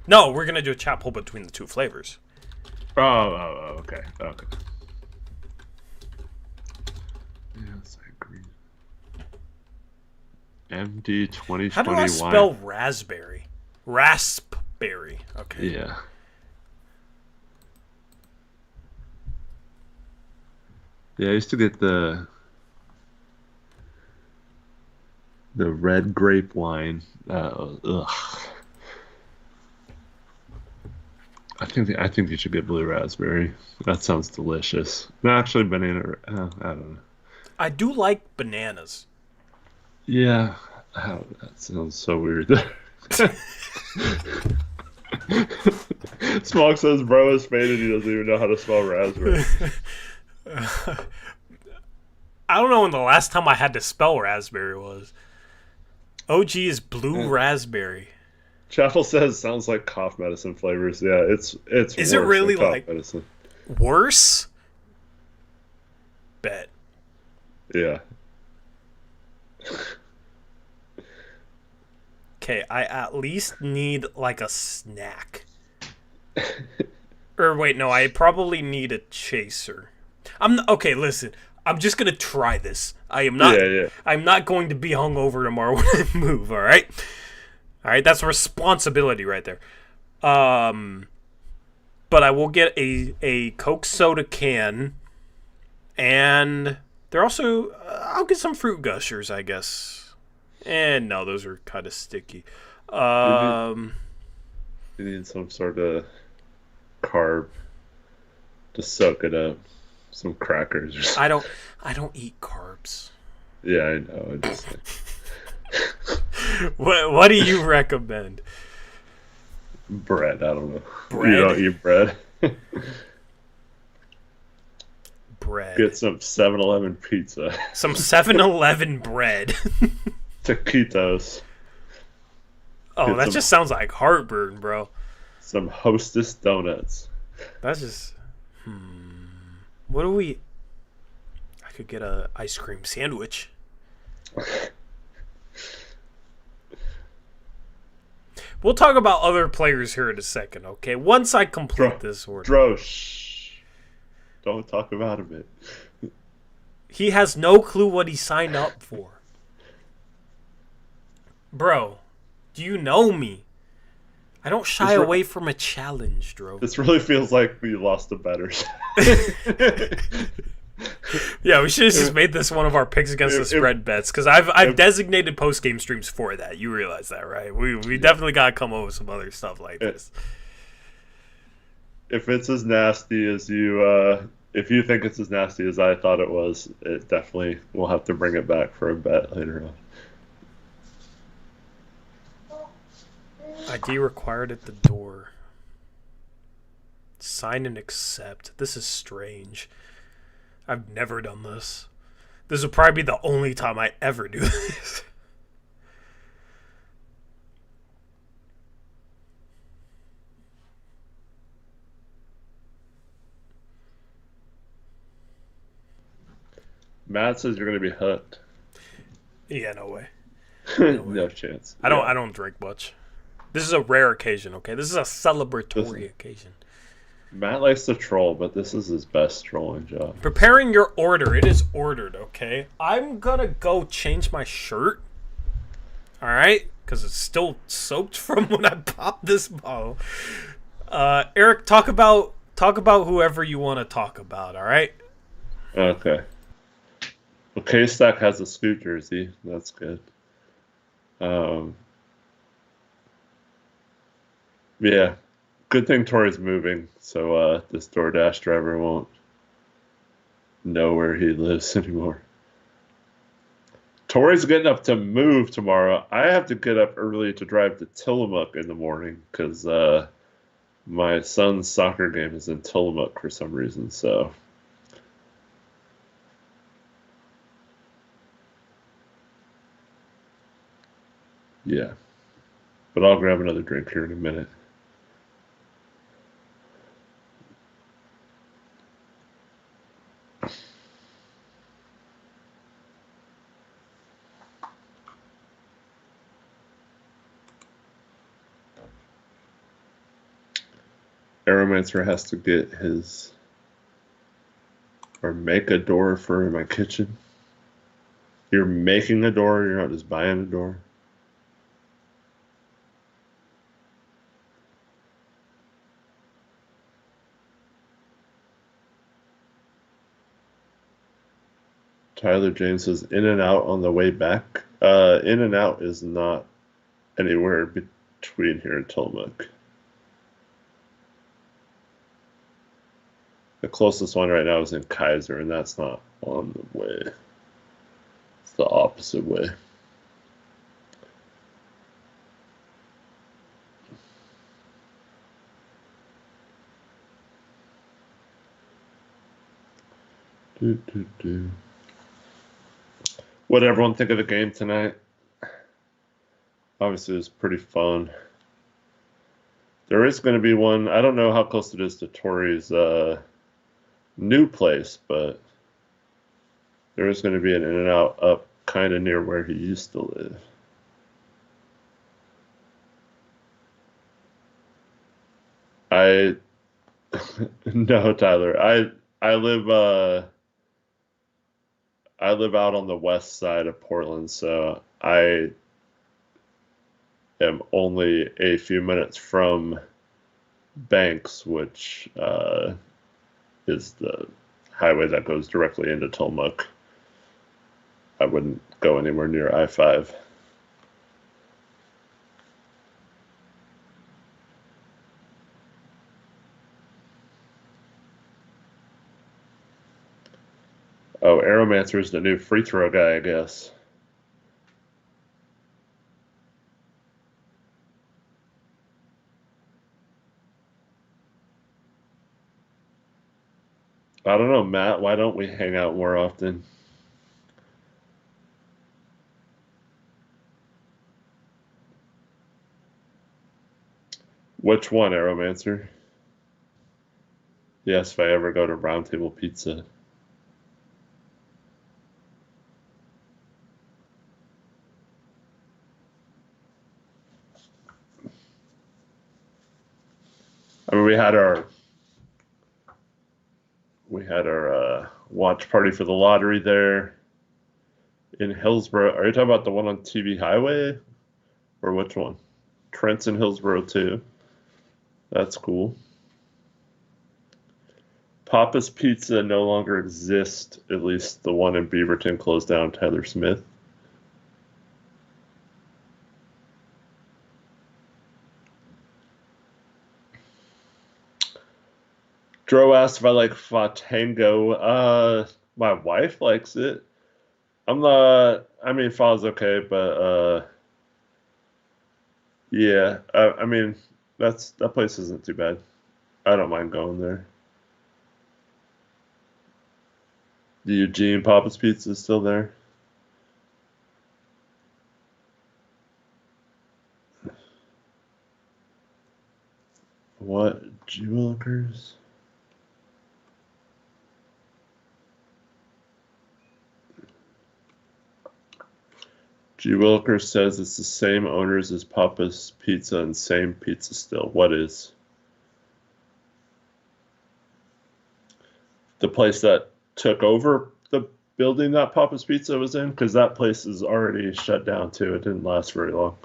No, we're going to do a chat poll between the two flavors. Oh, okay. Okay. Yes, I agree. MD 2021. How do I spell raspberry? Raspberry. Okay. Yeah. Yeah, I used to get the red grape wine. Ugh. I think you should get blue raspberry. That sounds delicious. No, actually, banana. I don't know. I do like bananas. Yeah, that sounds so weird. Smog says bro is faded. He doesn't even know how to spell raspberry. I don't know when the last time I had to spell raspberry was. OG is blue raspberry. Chapel says sounds like cough medicine flavors. Yeah, it's. Is it really than cough like medicine. Worse? Bet. Yeah. Okay, I at least need like a snack. Or wait, no, I probably need a chaser. Okay, listen. I'm just gonna try this. I am not. Yeah. I'm not going to be hungover tomorrow when I move. All right. All right. That's responsibility right there. But I will get a Coke soda can, and they're also. I'll get some fruit gushers, I guess. And no, those are kind of sticky. You need some sort of carb to soak it up. Some crackers or something. I don't eat carbs. Yeah, I know. What do you recommend? Bread, I don't know. Bread? You don't eat bread? Bread. Get some 7-Eleven pizza. Some 7-Eleven bread. Taquitos. Oh, that just sounds like heartburn, bro. Some Hostess donuts. That's just... What do we... I could get a ice cream sandwich. We'll talk about other players here in a second, okay? Once I complete this order. Drosh. Don't talk about him. He has no clue what he signed up for. Bro, do you know me? I don't shy away from a challenge, Dro. This really feels like we lost the betters. Yeah, we should have just made this one of our picks against the spread bets, because I've designated post-game streams for that. You realize that, right? We definitely got to come up with some other stuff like this. If it's as nasty as you... if you think it's as nasty as I thought it was, it definitely... We'll have to bring it back for a bet later on. ID required at the door. Sign and accept. This is strange. I've never done this. This will probably be the only time I ever do this. Matt says you're going to be hooked. Yeah, no way. No chance. I don't drink much. This is a rare occasion, okay? This is a celebratory occasion. Matt likes to troll, but this is his best trolling job. Preparing your order. It is ordered, okay? I'm going to go change my shirt. All right? Because it's still soaked from when I popped this bottle. Eric, talk about whoever you want to talk about, all right? Okay. Well, K-Stack has a Scoot jersey. That's good. Yeah. Good thing Tori's moving, so this DoorDash driver won't know where he lives anymore. Tori's getting up to move tomorrow. I have to get up early to drive to Tillamook in the morning because my son's soccer game is in Tillamook for some reason, so... Yeah. But I'll grab another drink here in a minute. Aeromancer has to get his... or make a door for my kitchen. You're making a door, you're not just buying a door. Tyler James says In and Out on the way back. In and Out is not anywhere between here and Tillamook. The closest one right now is in Kaiser, and that's not on the way. It's the opposite way. What did everyone think of the game tonight? Obviously, it was pretty fun. There is going to be one. I don't know how close it is to Tori's new place, but there is going to be an In-N-Out up kind of near where he used to live. No, Tyler. I live out on the west side of Portland, so I am only a few minutes from Banks, which is the highway that goes directly into Tillamook. I wouldn't go anywhere near I-5. Oh, Aeromancer is the new free throw guy, I guess. I don't know, Matt. Why don't we hang out more often? Which one, Aeromancer? Yes, if I ever go to Round Table Pizza. I mean, we had our watch party for the lottery there in Hillsborough. Are you talking about the one on TV Highway, or which one? Trent's in Hillsborough too. That's cool. Papa's Pizza no longer exists. At least the one in Beaverton closed down. Tyler Smith. Dro asked if I like Fatango. My wife likes it. I'm not. I mean, Fa's okay, but Yeah, I mean that place isn't too bad. I don't mind going there. The Eugene Papa's Pizza is still there. What? Jewelers? G. Wilker says it's the same owners as Papa's Pizza and same pizza still. What is? The place that took over the building that Papa's Pizza was in? Because that place is already shut down too. It didn't last very long.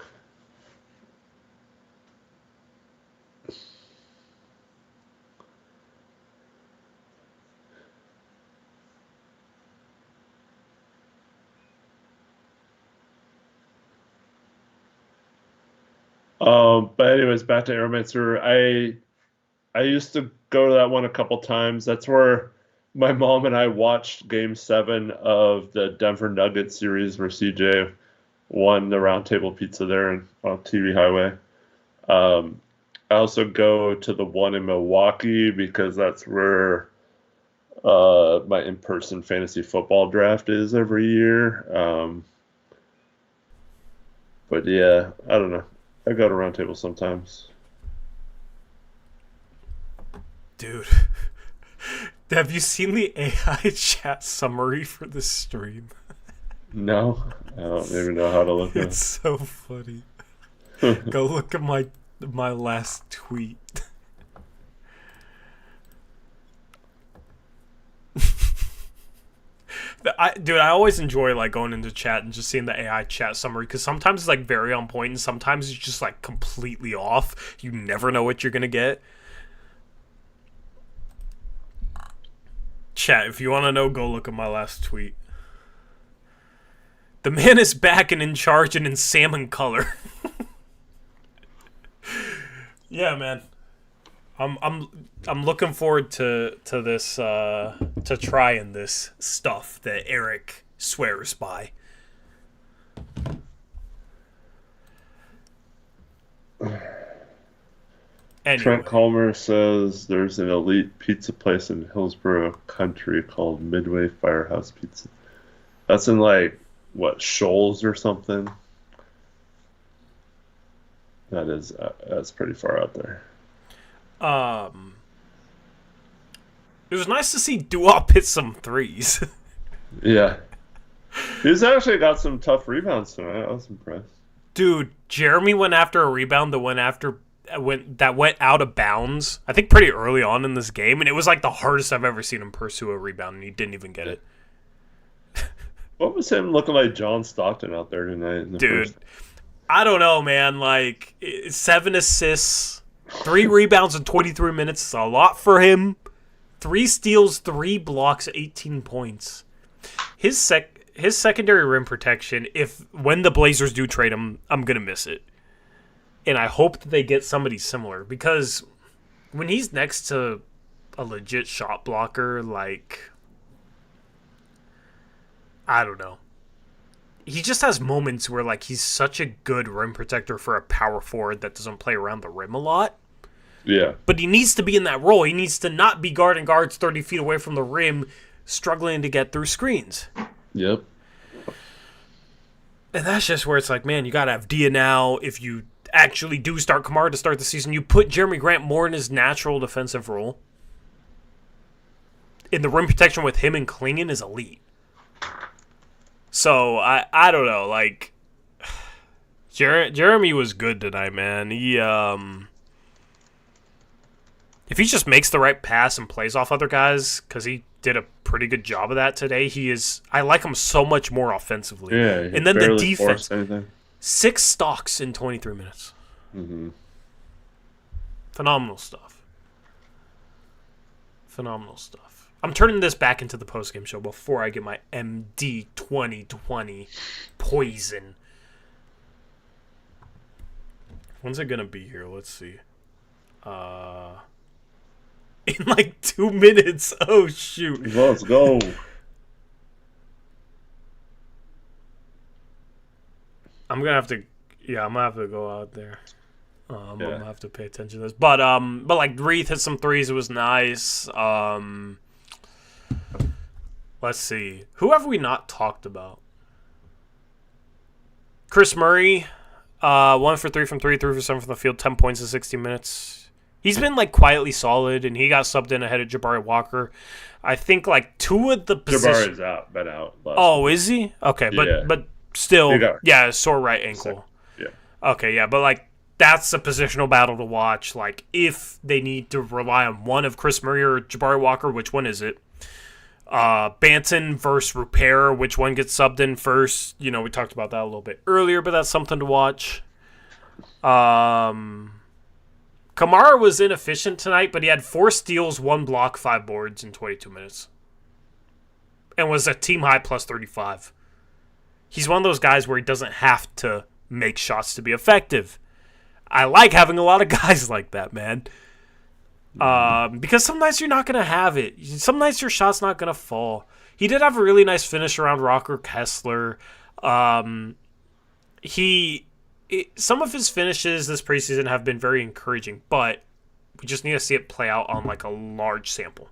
But anyways, back to Aeromancer. I used to go to that one a couple times. That's where my mom and I watched Game 7 of the Denver Nuggets series where CJ won the round table pizza there on TV Highway. I also go to the one in Milwaukee because that's where my in-person fantasy football draft is every year. But yeah, I don't know. I go to round table sometimes. Dude, have you seen the AI chat summary for this stream? No, I don't even know how to look at It's so funny. it. Go look at my last tweet. Dude, I always enjoy like going into chat and just seeing the AI chat summary because sometimes it's like very on point and sometimes it's just like completely off. You never know what you're gonna get. Chat, if you want to know, go look at my last tweet. The man is back and in charge and in salmon color. Yeah, man. I'm looking forward to this to trying this stuff that Eric swears by. Anyway. Trent Calmer says there's an elite pizza place in Hillsborough Country called Midway Firehouse Pizza. That's in like what, Shoals or something? That's pretty far out there. It was nice to see Duop hit some threes. Yeah. He's actually got some tough rebounds tonight. I was impressed. Dude, Jeremy went after a rebound that went out of bounds. I think pretty early on in this game, and it was like the hardest I've ever seen him pursue a rebound, and he didn't even get it. What was him looking like John Stockton out there tonight? In the Dude, first... I don't know, man. Like 7 assists, 3 rebounds in 23 minutes is a lot for him. 3 steals, 3 blocks, 18 points. His secondary rim protection, when the Blazers do trade him, I'm gonna miss it. And I hope that they get somebody similar because when he's next to a legit shot blocker, like, I don't know. He just has moments where, like, he's such a good rim protector for a power forward that doesn't play around the rim a lot. Yeah. But he needs to be in that role. He needs to not be guarding guards 30 feet away from the rim, struggling to get through screens. Yep. And that's just where it's like, man, you got to have Dia now. If you actually do start Kamara to start the season, you put Jeremy Grant more in his natural defensive role. And the rim protection with him and Clingan is elite. So, I don't know. Like, Jeremy was good tonight, man. He, if he just makes the right pass and plays off other guys, because he did a pretty good job of that today, I like him so much more offensively. Yeah, and then the defense, 6 stocks in 23 minutes. Mm-hmm. Phenomenal stuff. Phenomenal stuff. I'm turning this back into the postgame show before I get my MD 2020 poison. When's it gonna be here? Let's see. In like 2 minutes. Oh shoot. Let's go. I'm gonna have to Yeah, I'm gonna have to go out there. I'm Yeah. gonna have to pay attention to this. But like Reith hit some threes. It was nice. Let's see. Who have we not talked about? Chris Murray, 1 for 3 from 3, 3 for 7 from the field, 10 points in 60 minutes. He's been like quietly solid, and he got subbed in ahead of Jabari Walker. I think like 2 of the positions. Jabari's been out. Oh, is he? Okay, but still, yeah, sore right ankle. Yeah. Okay, yeah, but like that's a positional battle to watch. Like if they need to rely on one of Chris Murray or Jabari Walker, which one is it? Banton versus Repair, which one gets subbed in first? You know, we talked about that a little bit earlier, but that's something to watch. Kamara was inefficient tonight, but he had 4 steals, 1 block, 5 boards in 22 minutes. And was a team high plus 35. He's one of those guys where he doesn't have to make shots to be effective. I like having a lot of guys like that, man. Because some nights you're not going to have it. Some nights your shot's not going to fall. He did have a really nice finish around Rocker Kessler. Some of his finishes this preseason have been very encouraging, but we just need to see it play out on like a large sample.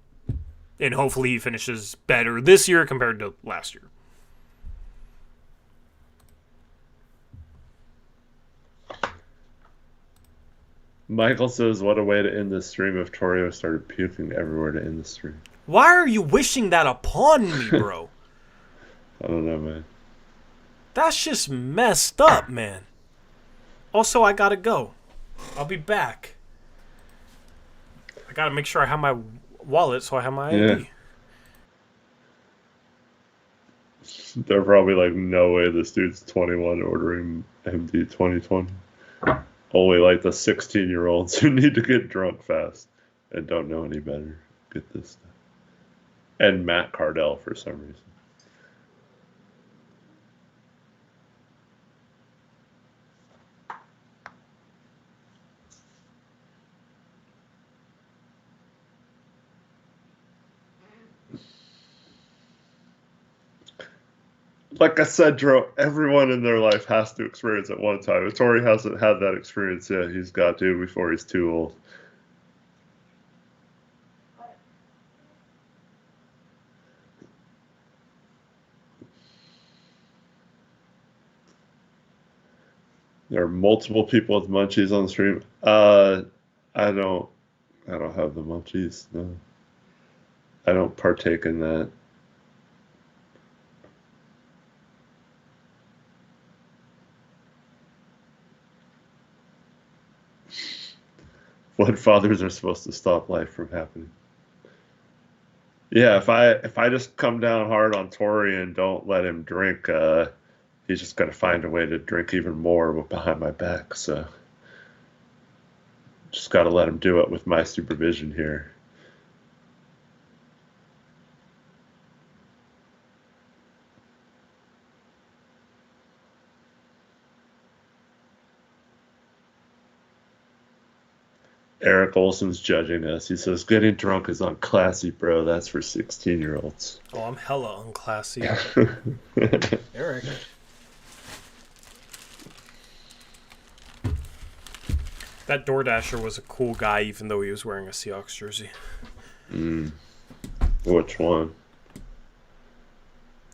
And hopefully he finishes better this year compared to last year. Michael says, what a way to end this stream if Torio started puking everywhere to end the stream. Why are you wishing that upon me, bro? I don't know, man. That's just messed up, man. Also, I gotta go. I'll be back. I gotta make sure I have my wallet so I have my ID. Yeah. They're probably like, no way this dude's 21 ordering MD 2020. Only like the 16-year-olds who need to get drunk fast and don't know any better get this stuff. And Matt Cardell for some reason. Like I said, Drew, everyone in their life has to experience it one time. If Tori hasn't had that experience yet, he's got to before he's too old. There are multiple people with munchies on the stream. I don't have the munchies. No, I don't partake in that. What fathers are supposed to stop life from happening? Yeah, if I just come down hard on Tori and don't let him drink, he's just gonna find a way to drink even more behind my back. So just got to let him do it with my supervision here. Eric Olson's judging us. He says, getting drunk is unclassy, bro. That's for 16-year-olds. Oh, I'm hella unclassy. Eric. That DoorDasher was a cool guy, even though he was wearing a Seahawks jersey. Which one?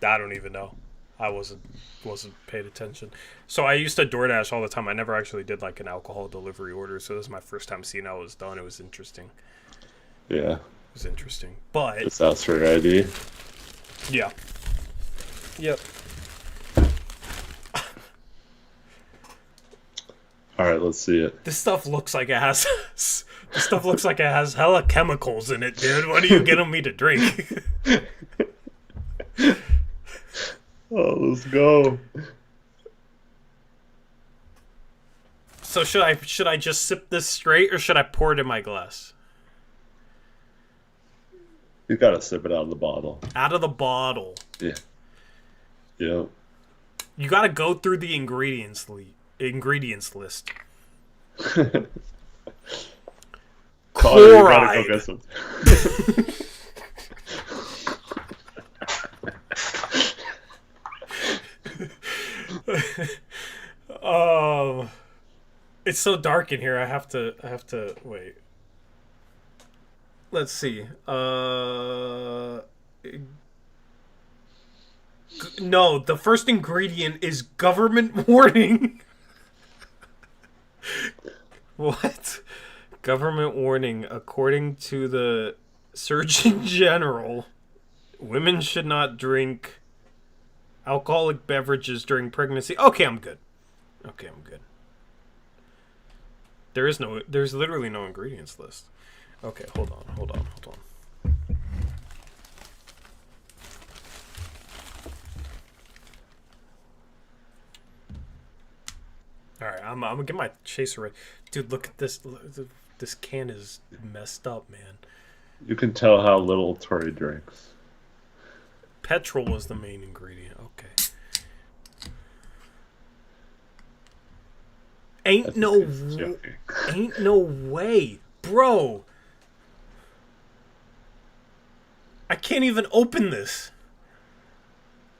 I don't even know. I wasn't paid attention. So I used to DoorDash all the time. I never actually did like an alcohol delivery order. So this is my first time seeing how it was done. It was interesting. Yeah. It was interesting. But just ask for your ID. Yeah. Yep. All right, let's see it. This stuff looks like it has. This stuff looks like it has hella chemicals in it, dude. What are you getting me to drink? Oh, let's go. So should I just sip this straight, or should I pour it in my glass? You gotta sip it out of the bottle. Out of the bottle. Yeah. Yep. You gotta go through the ingredients list. Chloride. You gotta go get some. It's so dark in here. I have to wait. Let's see. No, the first ingredient is government warning. What? Government warning. According to the Surgeon General, women should not drink alcoholic beverages during pregnancy. Okay, I'm good. There's literally no ingredients list. Okay, hold on. All right, I'm gonna get my chaser ready. Dude, look at this. This can is messed up, man. You can tell how little Tori drinks. Petrol was the main ingredient. Okay. Ain't no way, bro. I can't even open this.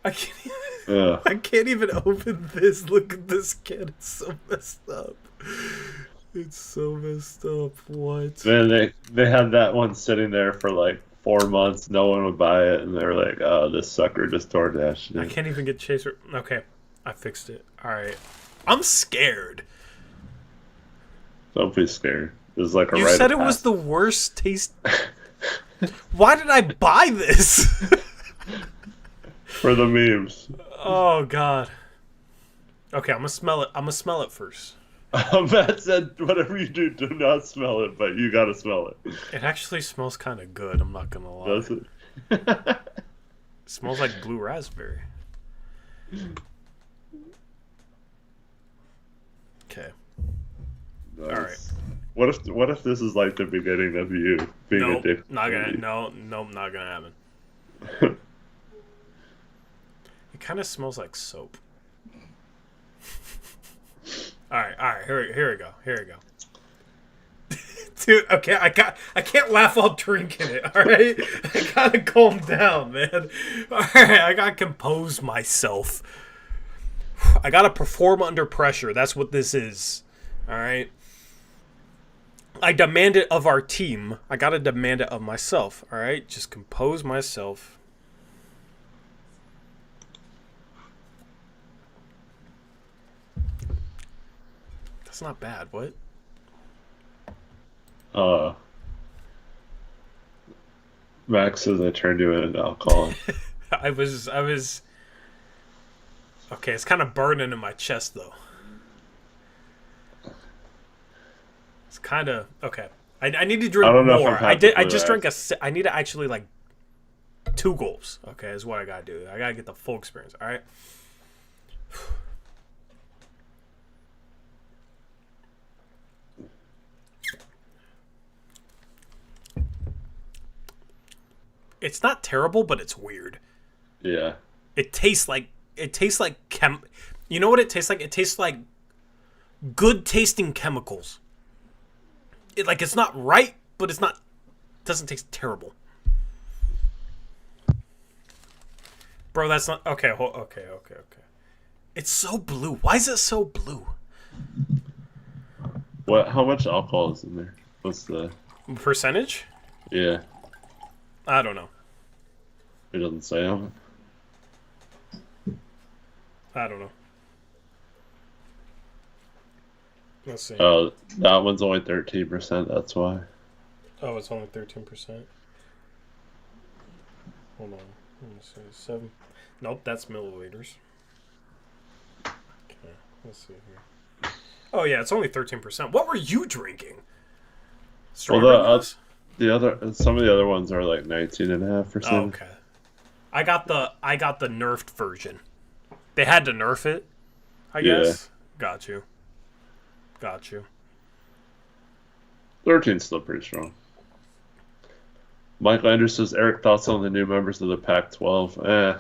I can't even open this. Look at this can. It's so messed up. What? Man, they had that one sitting there for like 4 months. No one would buy it, and they were like, "Oh, this sucker just DoorDashed it." I can't even get chaser. Okay, I fixed it. All right. I'm scared. Don't be scared. This is like a You said it was the worst taste. Why did I buy this? For the memes. Oh God. Okay, I'm gonna smell it first. Matt said, "Whatever you do, do not smell it," but you gotta smell it. It actually smells kind of good. I'm not gonna lie. Does it? It smells like blue raspberry. Okay. Nice. All right. What if this is like the beginning of you being addicted? Not gonna happen. It kind of smells like soap. All right. Here we go. Dude, okay, I can't laugh while drinking it. All right, I gotta calm down, man. All right, I gotta compose myself. I gotta perform under pressure. That's what this is. All right. I demand it of our team. I gotta demand it of myself. All right, just compose myself. That's not bad. What? Max says I turned you into alcohol. I was. Okay, it's kind of burning in my chest though. It's kind of okay. I need to drink I don't know more. if I'm happy I for just that. drank I need to actually like 2 gulps. Okay, is what I gotta do. I gotta get the full experience. All right. It's not terrible, but it's weird. Yeah. It tastes like You know what it tastes like? It tastes like good tasting chemicals. It's not right, but doesn't taste terrible. Bro, that's not okay. Okay. It's so blue. Why is it so blue? What? How much alcohol is in there? What's the Percentage? Yeah. I don't know. It doesn't say on it. I don't know. Let's see. Oh, that one's only 13%. That's why. Oh, it's only 13%. Hold on. Let me see. 7. Nope, that's milliliters. Okay, let's see here. Oh yeah, it's only 13%. What were you drinking? Strawberry juice? Some of the other ones are like 19.5%. Oh, okay. I got the nerfed version. They had to nerf it, I guess. Got you. 13's still pretty strong. Michael Anderson says, Eric, thoughts on the new members of the Pac-12?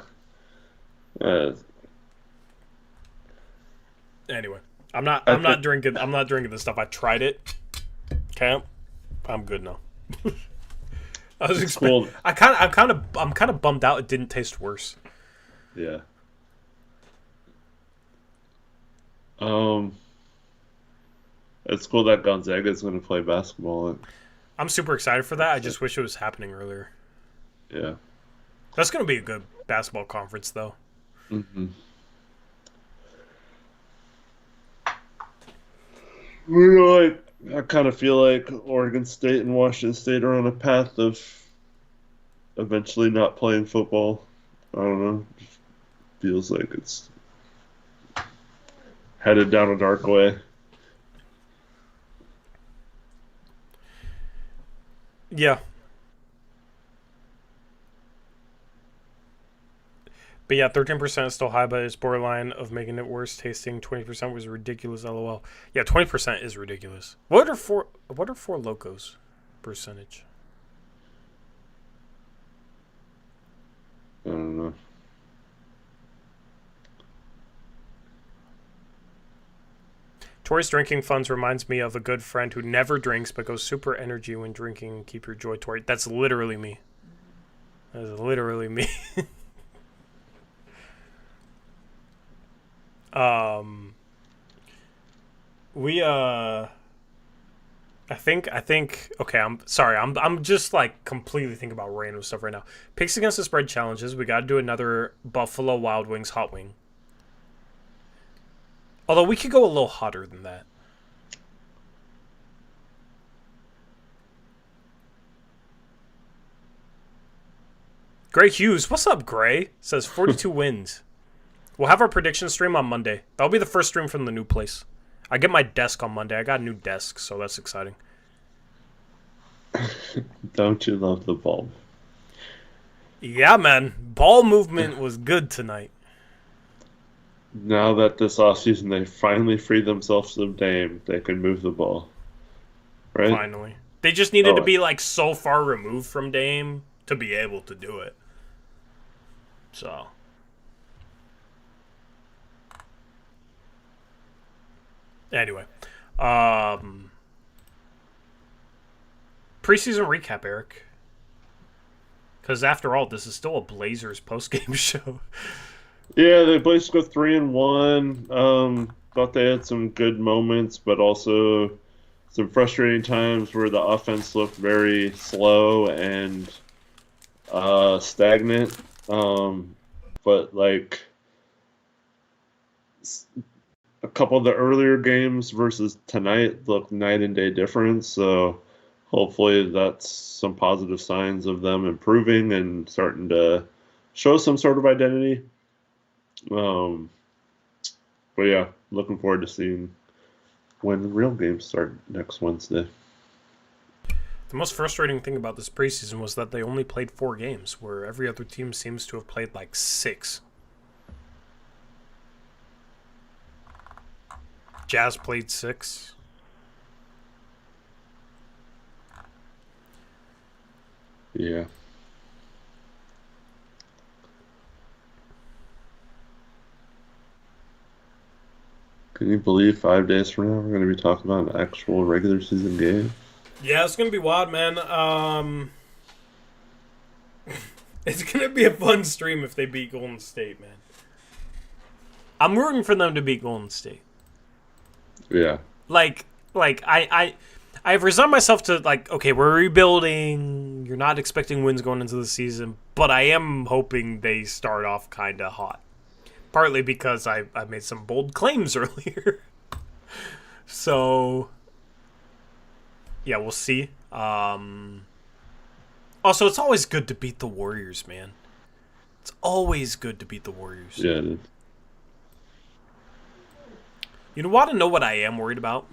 Anyway, I'm not drinking this stuff. I tried it. Okay, I'm good now. I was expecting. I'm kind of bummed out. It didn't taste worse. Yeah. It's cool that Gonzaga is going to play basketball. I'm super excited for that. I just wish it was happening earlier. Yeah. That's going to be a good basketball conference, though. Mm-hmm. I kind of feel like Oregon State and Washington State are on a path of eventually not playing football. I don't know. Feels like it's headed down a dark way. Yeah. But yeah, 13% is still high, but it's borderline of making it worse tasting. 20% was ridiculous, lol. Yeah, 20% is ridiculous. What are four Locos percentage? I don't know. Tori's drinking funds reminds me of a good friend who never drinks but goes super energy when drinking. Keep your joy, Tori. That's literally me. That is literally me. I think okay, I'm sorry. I'm just like completely thinking about random stuff right now. Picks against the spread challenges. We got to do another Buffalo Wild Wings hot wing. Although we could go a little hotter than that. Gray Hughes, what's up, Gray? Says 42 wins. We'll have our prediction stream on Monday. That'll be the first stream from the new place. I get my desk on Monday. I got a new desk, so that's exciting. Don't you love the ball? Yeah, man. Ball movement was good tonight. Now that this offseason they finally freed themselves of Dame, they can move the ball. Right? Finally. They just needed to be like so far removed from Dame to be able to do it. So. Anyway. Preseason recap, Eric. Because after all, this is still a Blazers postgame show. Yeah, the Blazers go 3-1. Thought they had some good moments, but also some frustrating times where the offense looked very slow and stagnant. But like a couple of the earlier games versus tonight looked night and day difference. So hopefully that's some positive signs of them improving and starting to show some sort of identity. But yeah, looking forward to seeing when the real games start next Wednesday. The most frustrating thing about this preseason was that they only played 4 games, where every other team seems to have played like 6. Jazz played 6. Yeah. Can you believe 5 days from now we're going to be talking about an actual regular season game? Yeah, it's going to be wild, man. It's going to be a fun stream if they beat Golden State, man. I'm rooting for them to beat Golden State. Yeah. I've resigned myself to, like, okay, we're rebuilding. You're not expecting wins going into the season, but I am hoping they start off kind of hot. Partly because I made some bold claims earlier. So, yeah, we'll see. Also, it's always good to beat the Warriors, man. It's always good to beat the Warriors. Yeah, it is. You want to know what I am worried about?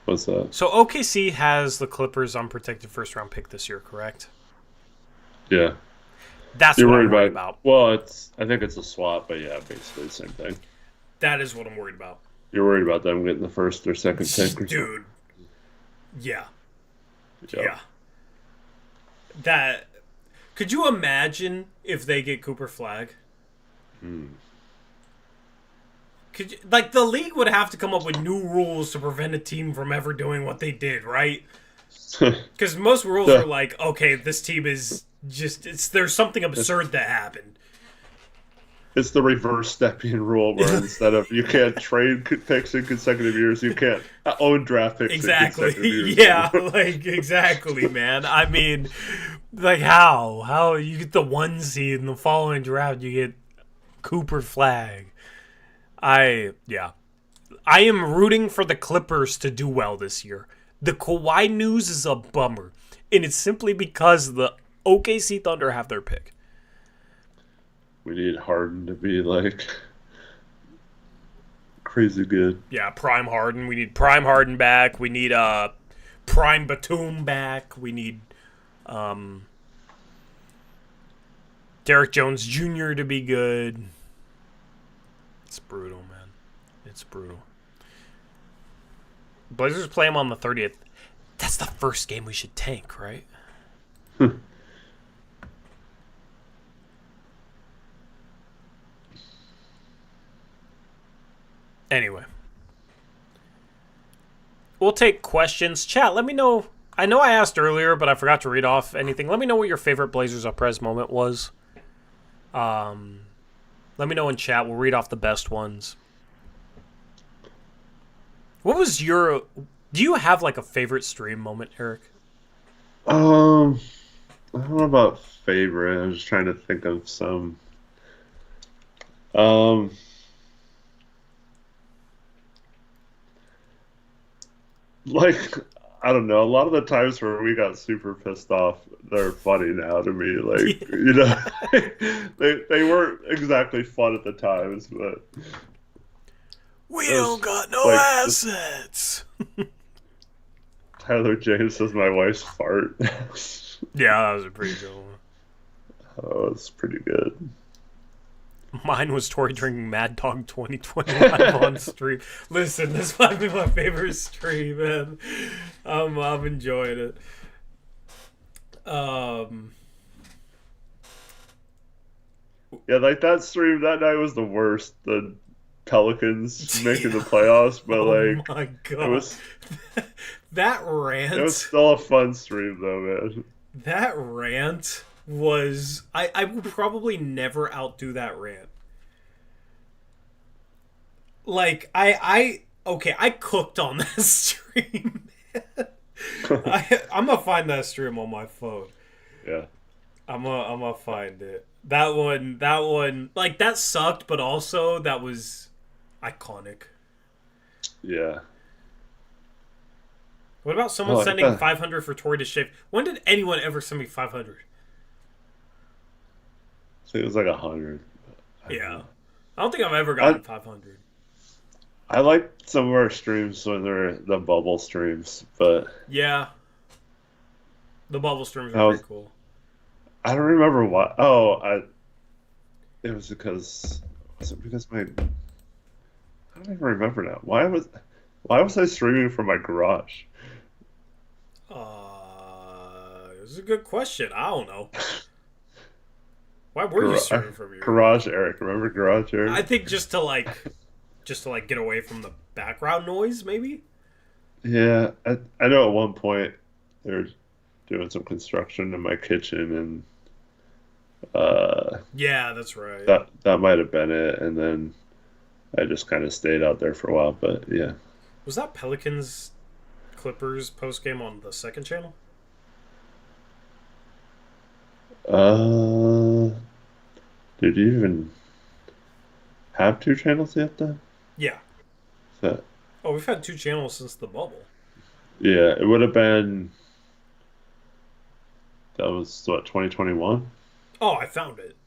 What's that? So OKC has the Clippers unprotected first-round pick this year, correct? Yeah. That's what I'm worried about. Well, I think it's a swap, but yeah, basically the same thing. That is what I'm worried about. You're worried about them getting the first or second pick? Dude. Yeah. Yep. Yeah. That. Could you imagine if they get Cooper Flag? Could you, like, the league would have to come up with new rules to prevent a team from ever doing what they did, right? Because most rules are like, okay, this team is just there's something absurd that happened. It's the reverse Stepien rule, where instead of you can't trade picks in consecutive years, you can't own draft picks in consecutive Exactly. years. Yeah, like exactly, man. I mean, like how you get the 1 seed in the following draft, you get Cooper Flag. Yeah. I am rooting for the Clippers to do well this year. The Kawhi news is a bummer, and it's simply because the OKC Thunder have their pick. We need Harden to be like crazy good. Yeah, Prime Harden. We need Prime Harden back. We need Prime Batum back. We need Derek Jones Jr. to be good. It's brutal, man. It's brutal. Blazers play them on the 30th. That's the first game we should tank, right? Anyway. We'll take questions. Chat, let me know. I know I asked earlier, but I forgot to read off anything. Let me know what your favorite Blazers Uprise moment was. Let me know in chat. We'll read off the best ones. What was your... Do you have like a favorite stream moment, Eric? I don't know about favorite. I was just trying to think of some. Like, I don't know. A lot of the times where we got super pissed off, they're funny now to me. Like, you know, they weren't exactly fun at the times, but we don't got no like, assets. Tyler James says my wife's fart. Yeah, that was a pretty good one. Oh, it's pretty good. Mine was Tori drinking Mad Dog 2020 live on stream. Listen, this might be my favorite stream, man. I'm enjoying it. Yeah, like that stream that night was the worst. The Pelicans making the playoffs, but like, oh my god, it was that rant. It was still a fun stream, though, man. That rant was I will probably never outdo that rant. Like I cooked on that stream, man. I'm gonna find that stream on my phone. Yeah. I'm gonna find it. That one like that sucked, but also that was iconic. Yeah. What about someone sending 500 for Tori to shave? When did anyone ever send me 500? I think it was like 100. Yeah. I don't think I've ever gotten 500. I like some of our streams when they're the bubble streams, but... Yeah. The bubble streams are pretty cool. I don't remember why. Oh, it was because... Was it because my... I don't even remember now. Why was I streaming from my garage? This is a good question. I don't know. Why were you streaming from your garage, Eric? Remember garage, Eric? I think just to get away from the background noise, maybe. Yeah, I know at one point they were doing some construction in my kitchen, and yeah, that's right. That might have been it, and then I just kind of stayed out there for a while. But yeah, was that Pelicans Clippers post game on the second channel? Did you even have two channels yet then? Yeah. That... Oh, we've had two channels since the bubble. Yeah, it would have been... That was, what, 2021? Oh, I found it.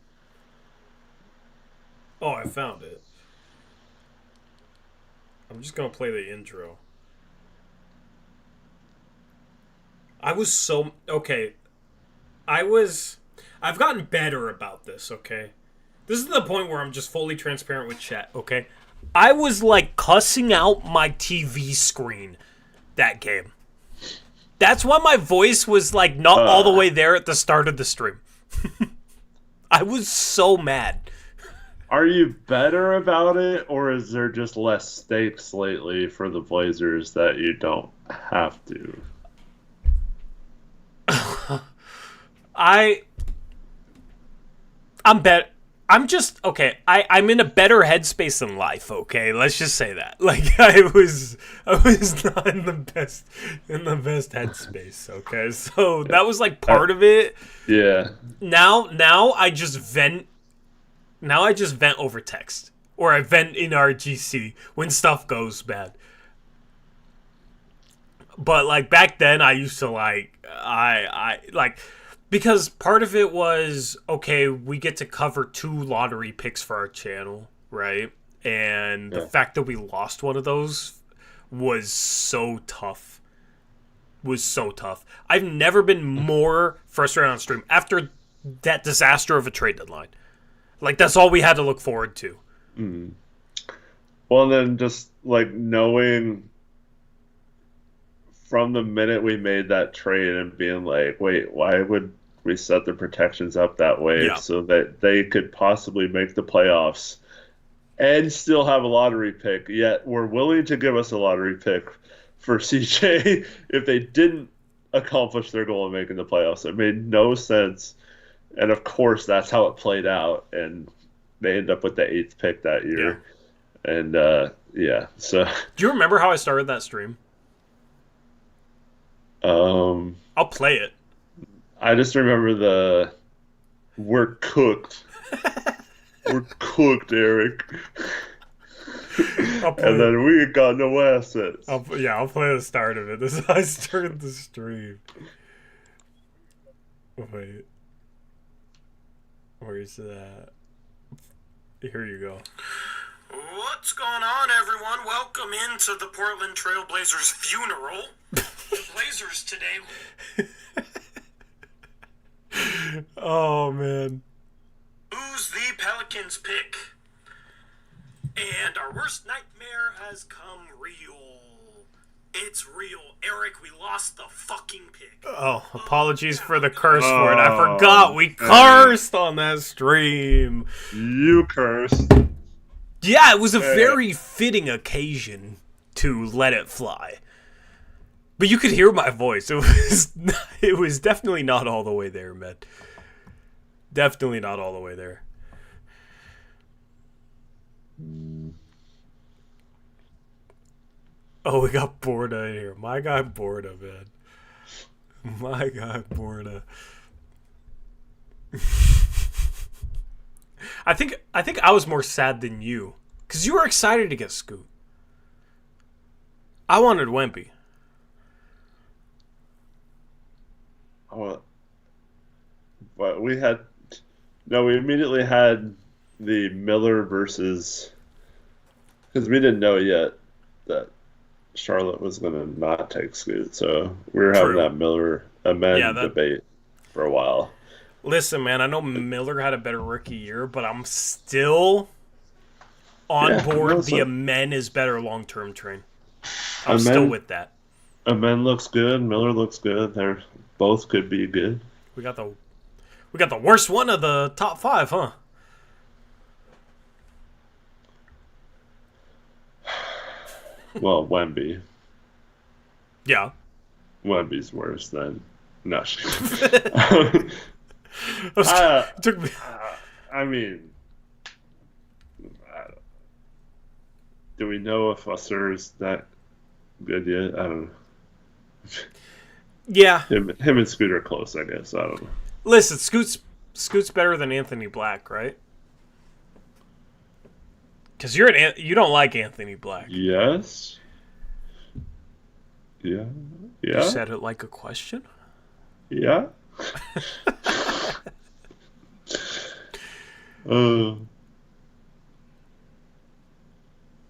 I'm just going to play the intro. Okay. I've gotten better about this, okay? This is the point where I'm just fully transparent with chat, okay? I was like cussing out my TV screen that game. That's why my voice was like not all the way there at the start of the stream. I was so mad. Are you better about it, or is there just less stakes lately for the Blazers that you don't have to? I'm I'm just okay. I'm in a better headspace in life. Okay, let's just say that. Like I was not in the best headspace. Okay, so that was like part of it. Yeah. Now I just vent. Now I just vent over text, or I vent in RGC when stuff goes bad. But like back then, I used to I because part of it was, okay, we get to cover 2 lottery picks for our channel, right? And the fact that we lost one of those was so tough. I've never been more frustrated on stream after that disaster of a trade deadline. Like, that's all we had to look forward to. Mm. Well, then just like knowing from the minute we made that trade and being like, wait, why would we set the protections up that way so that they could possibly make the playoffs and still have a lottery pick, yet we're willing to give us a lottery pick for CJ if they didn't accomplish their goal of making the playoffs. It made no sense. And of course, that's how it played out. And they end up with the 8th pick that year. Yeah. And so. Do you remember how I started that stream? I'll play it. I just remember we're cooked. We're cooked, Eric. And then we got no assets. I'll play the start of it. This is how I started the stream. Wait. Where's that? Here you go. What's going on, everyone? Welcome into the Portland Trail Blazers funeral. The Blazers today. Oh, man. Who's the Pelicans pick? And our worst nightmare has come real. It's real. Eric, we lost the fucking pick. Oh, apologies for the curse word. I forgot we cursed on that stream. You cursed. Yeah, it was a very fitting occasion to let it fly. But you could hear my voice. It was definitely not all the way there, man. Definitely not all the way there. Oh, we got Borda in here. My guy Borda, man. My guy Borda. I think I was more sad than you, because you were excited to get Scoot. I wanted Wemby. Oh, but we immediately had the Miller versus, because we didn't know yet that Charlotte was going to not take Scoot, so we were having that Miller debate for a while. Listen, man, I know Miller had a better rookie year, but I'm still on board the Amen is better long-term train. I'm still with that. Amen looks good. Miller looks good. They both could be good. We got the worst one of the top 5, huh? Well, Wemby. Yeah. Wemby's worse than Nush. I mean, do we know if Usher is that good yet? I don't know. Yeah. Him and Scoot are close, I guess. I don't know. Listen, Scoot's better than Anthony Black, right? Because you don't like Anthony Black. Yes. Yeah. You said it like a question? Yeah.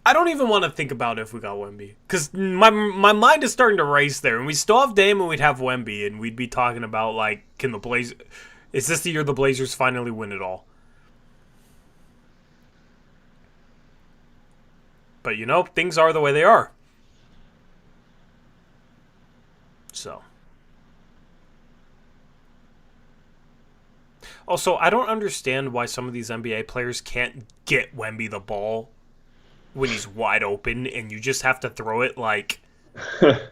I don't even want to think about if we got Wemby, because my mind is starting to race there, and we still have Dame and we'd have Wemby, and we'd be talking about, like, is this the year the Blazers finally win it all? But, things are the way they are. So. Also, I don't understand why some of these NBA players can't get Wemby the ball when he's wide open, and you just have to throw it like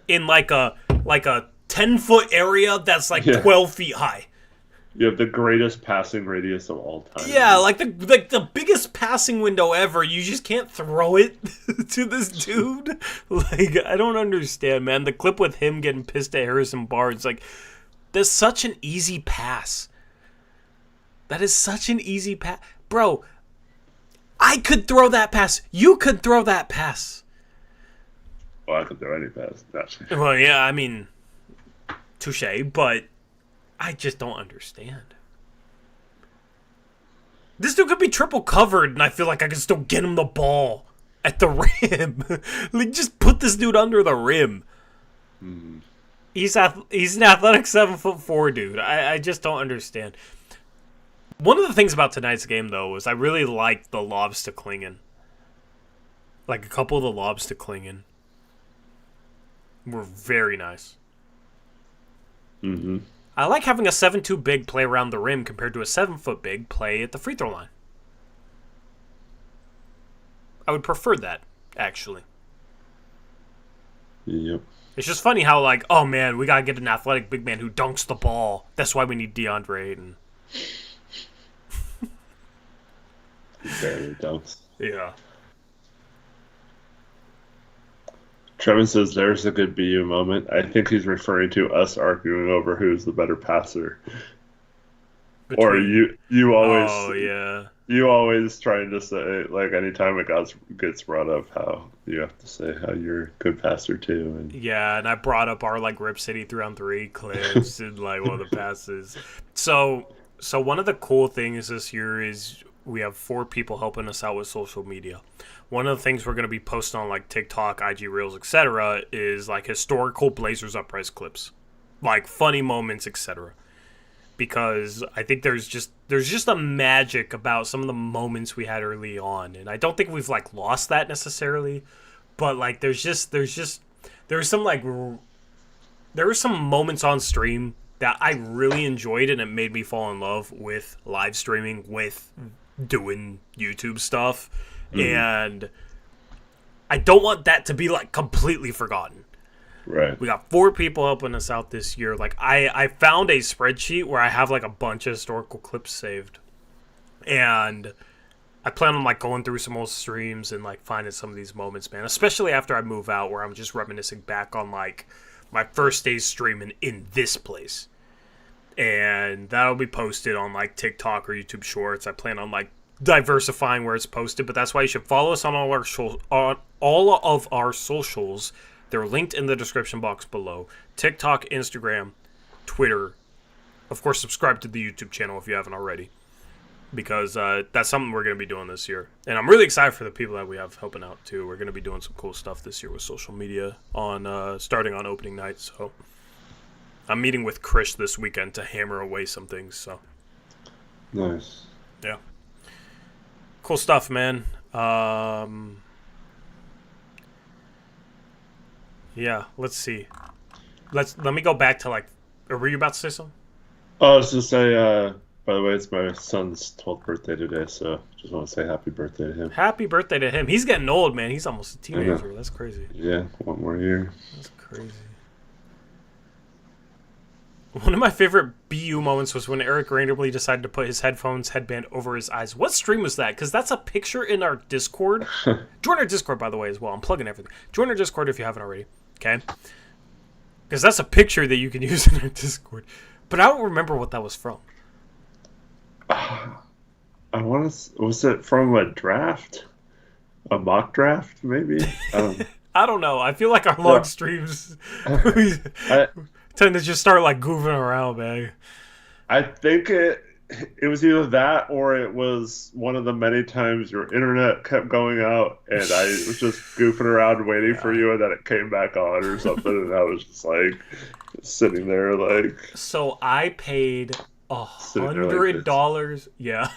in like a 10-foot area that's like 12 feet high. You have the greatest passing radius of all time. Yeah, like the biggest passing window ever. You just can't throw it to this dude. Like, I don't understand, man. The clip with him getting pissed at Harrison Barnes, like, that's such an easy pass. That is such an easy pass. Bro, I could throw that pass. You could throw that pass. Well, I could throw any pass. Naturally. Well, yeah, I mean, touche, but I just don't understand. This dude could be triple covered, and I feel like I can still get him the ball at the rim. Like, just put this dude under the rim. Mm. He's an athletic 7'4" dude. I just don't understand. One of the things about tonight's game, though, was I really liked the lobs to Clingan. Like, a couple of the lobs to Clingan were very nice. Mm-hmm. I like having a 7'2" big play around the rim compared to a 7-foot big play at the free throw line. I would prefer that, actually. Yep. It's just funny how, like, oh man, we gotta get an athletic big man who dunks the ball. That's why we need DeAndre Ayton. He barely dunks. Yeah. Trevin says there's a good BU moment. I think he's referring to us arguing over who's the better passer. Or you always. Oh yeah. You always trying to say, like, anytime it gets brought up, how you have to say how you're a good passer too. And Yeah, and I brought up our like Rip City 3-on-3 clips and like one of the passes. So one of the cool things this year is we have 4 people helping us out with social media. One of the things we're going to be posting on like TikTok, IG Reels, etc. is like historical Blazers Uprise clips, like funny moments, etc. Because I think there's just a magic about some of the moments we had early on, and I don't think we've like lost that necessarily, but like there were some moments on stream that I really enjoyed, and it made me fall in love with live streaming, with doing YouTube stuff, and I don't want that to be like completely forgotten. right. We got 4 people helping us out this year. Like I found a spreadsheet where I have like a bunch of historical clips saved, and I plan on like going through some old streams and like finding some of these moments, man. Especially after I move out, where I'm just reminiscing back on like my first days streaming in this place, and that'll be posted on like TikTok or YouTube Shorts. I plan on like diversifying where it's posted, but that's why you should follow us on all of our socials. They're linked in the description box below. TikTok, Instagram, Twitter. Of course, subscribe to the YouTube channel if you haven't already, because that's something we're going to be doing this year. And I'm really excited for the people that we have helping out, too. We're going to be doing some cool stuff this year with social media on starting on opening night. So I'm meeting with Krish this weekend to hammer away some things. So Nice. yeah. Cool stuff, man. Yeah, let's see. Let me go back to like. Were you about to say something? Oh, I was just say, by the way, it's my son's 12th birthday today, so just want to say happy birthday to him. Happy birthday to him. He's getting old, man. He's almost a teenager. That's crazy. Yeah, 1 more year. That's crazy. One of my favorite BU moments was when Eric randomly decided to put his headband over his eyes. What stream was that? Because that's a picture in our Discord. Join our Discord, by the way, as well. I'm plugging everything. Join our Discord if you haven't already. Okay? Because that's a picture that you can use in our Discord. But I don't remember what that was from. I want to. Was it from a draft? A mock draft, maybe? I don't know. I feel like our long streams we tend to just start like goofing around, man. I think it was either that or it was one of the many times your internet kept going out and I was just goofing around waiting for you, and then it came back on or something, and I was just like sitting there like. So I paid $100. Yeah.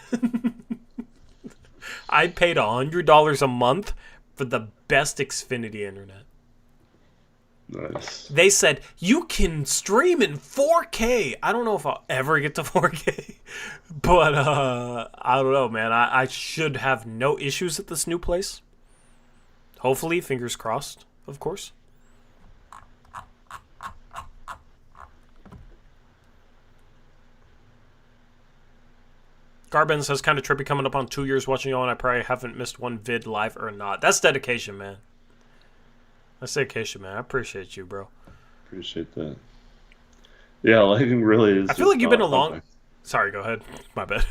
I paid $100 a month for the best Xfinity internet. Nice. They said you can stream in 4K. I don't know if I'll ever get to 4K, but I don't know, man. I should have no issues at this new place. Hopefully, fingers crossed, of course. Garben says, kind of trippy coming up on 2 years watching y'all, and I probably haven't missed one vid live or not. That's dedication, man. That's dedication, man. I appreciate you, bro. Appreciate that. Yeah, lagging really is. I feel like you've been a long... Sorry, go ahead. My bad.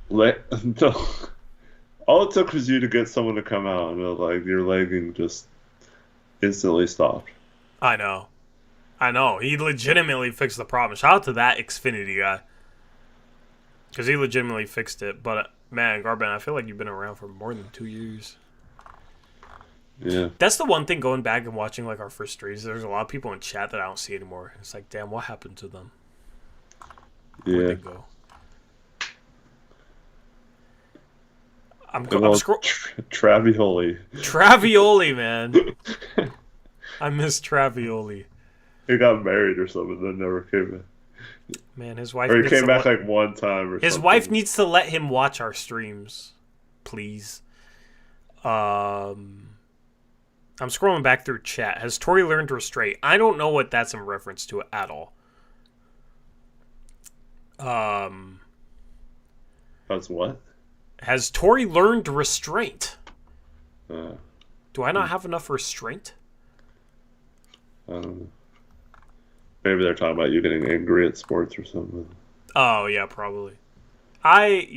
No. All it took was you to get someone to come out, and like your lagging just instantly stopped. I know. He legitimately fixed the problem. Shout out to that Xfinity guy. Because he legitimately fixed it. But, man, Garben, I feel like you've been around for more than 2 years. Yeah. That's the one thing going back and watching like our first streams. There's a lot of people in chat that I don't see anymore. It's like, damn, what happened to them? Where'd they go? I'm Travioli. Travioli, man. I miss Travioli. He got married or something, then never came back. Man, his wife. Or he came back like one time or something. His wife needs to let him watch our streams, please. I'm scrolling back through chat. Has Tori learned restraint? I don't know what that's in reference to at all. That's what? Has Tori learned restraint? Do I not have enough restraint? I don't know. Maybe they're talking about you getting angry at sports or something. Oh, yeah, probably. I'll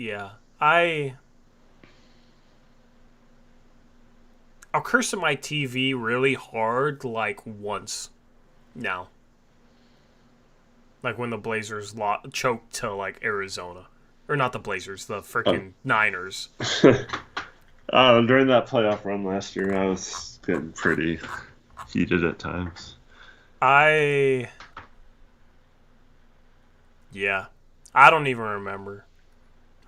curse at my TV really hard, like, once now. Like, when the Blazers choked to, like, Arizona. Or not the Blazers, the freaking Niners. During that playoff run last year, I was getting pretty heated at times. Yeah. I don't even remember.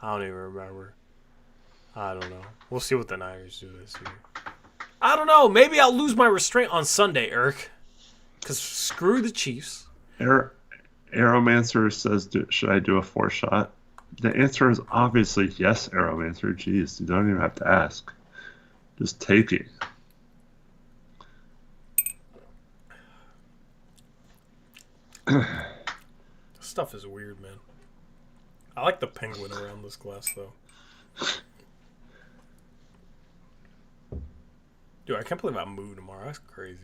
I don't know. We'll see what the Niners do this year. I don't know. Maybe I'll lose my restraint on Sunday, Eric. Because screw the Chiefs. Aeromancer says, should I do a 4-shot? The answer is obviously yes, Aeromancer. Jeez, you don't even have to ask. Just take it. This stuff is weird, man. I like the penguin around this glass, though. Dude, I can't believe I moved tomorrow. That's crazy.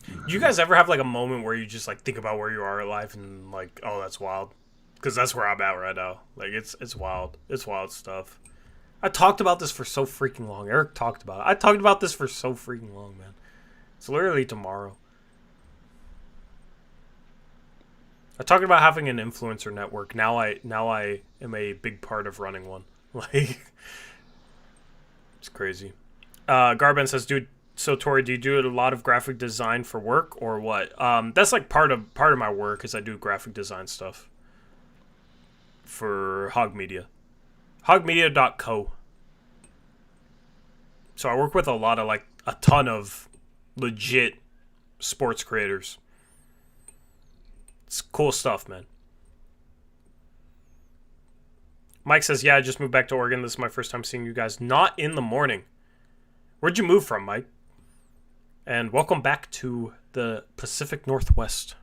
Do you guys ever have, like, a moment where you just, like, think about where you are in life and, like, oh, that's wild? Because that's where I'm at right now. Like, it's wild. It's wild stuff. I talked about this for so freaking long. Eric talked about it. I talked about this for so freaking long, man. It's literally tomorrow. I talked about having an influencer network. Now I am a big part of running one. Like, it's crazy. Garben says, dude, so Tori, do you do a lot of graphic design for work or what? That's like part of my work is I do graphic design stuff for Hog Media. Hogmedia.co. So I work with a ton of legit sports creators. It's cool stuff, man. Mike says, yeah, I just moved back to Oregon. This is my first time seeing you guys. Not in the morning. Where'd you move from, Mike? And welcome back to the Pacific Northwest.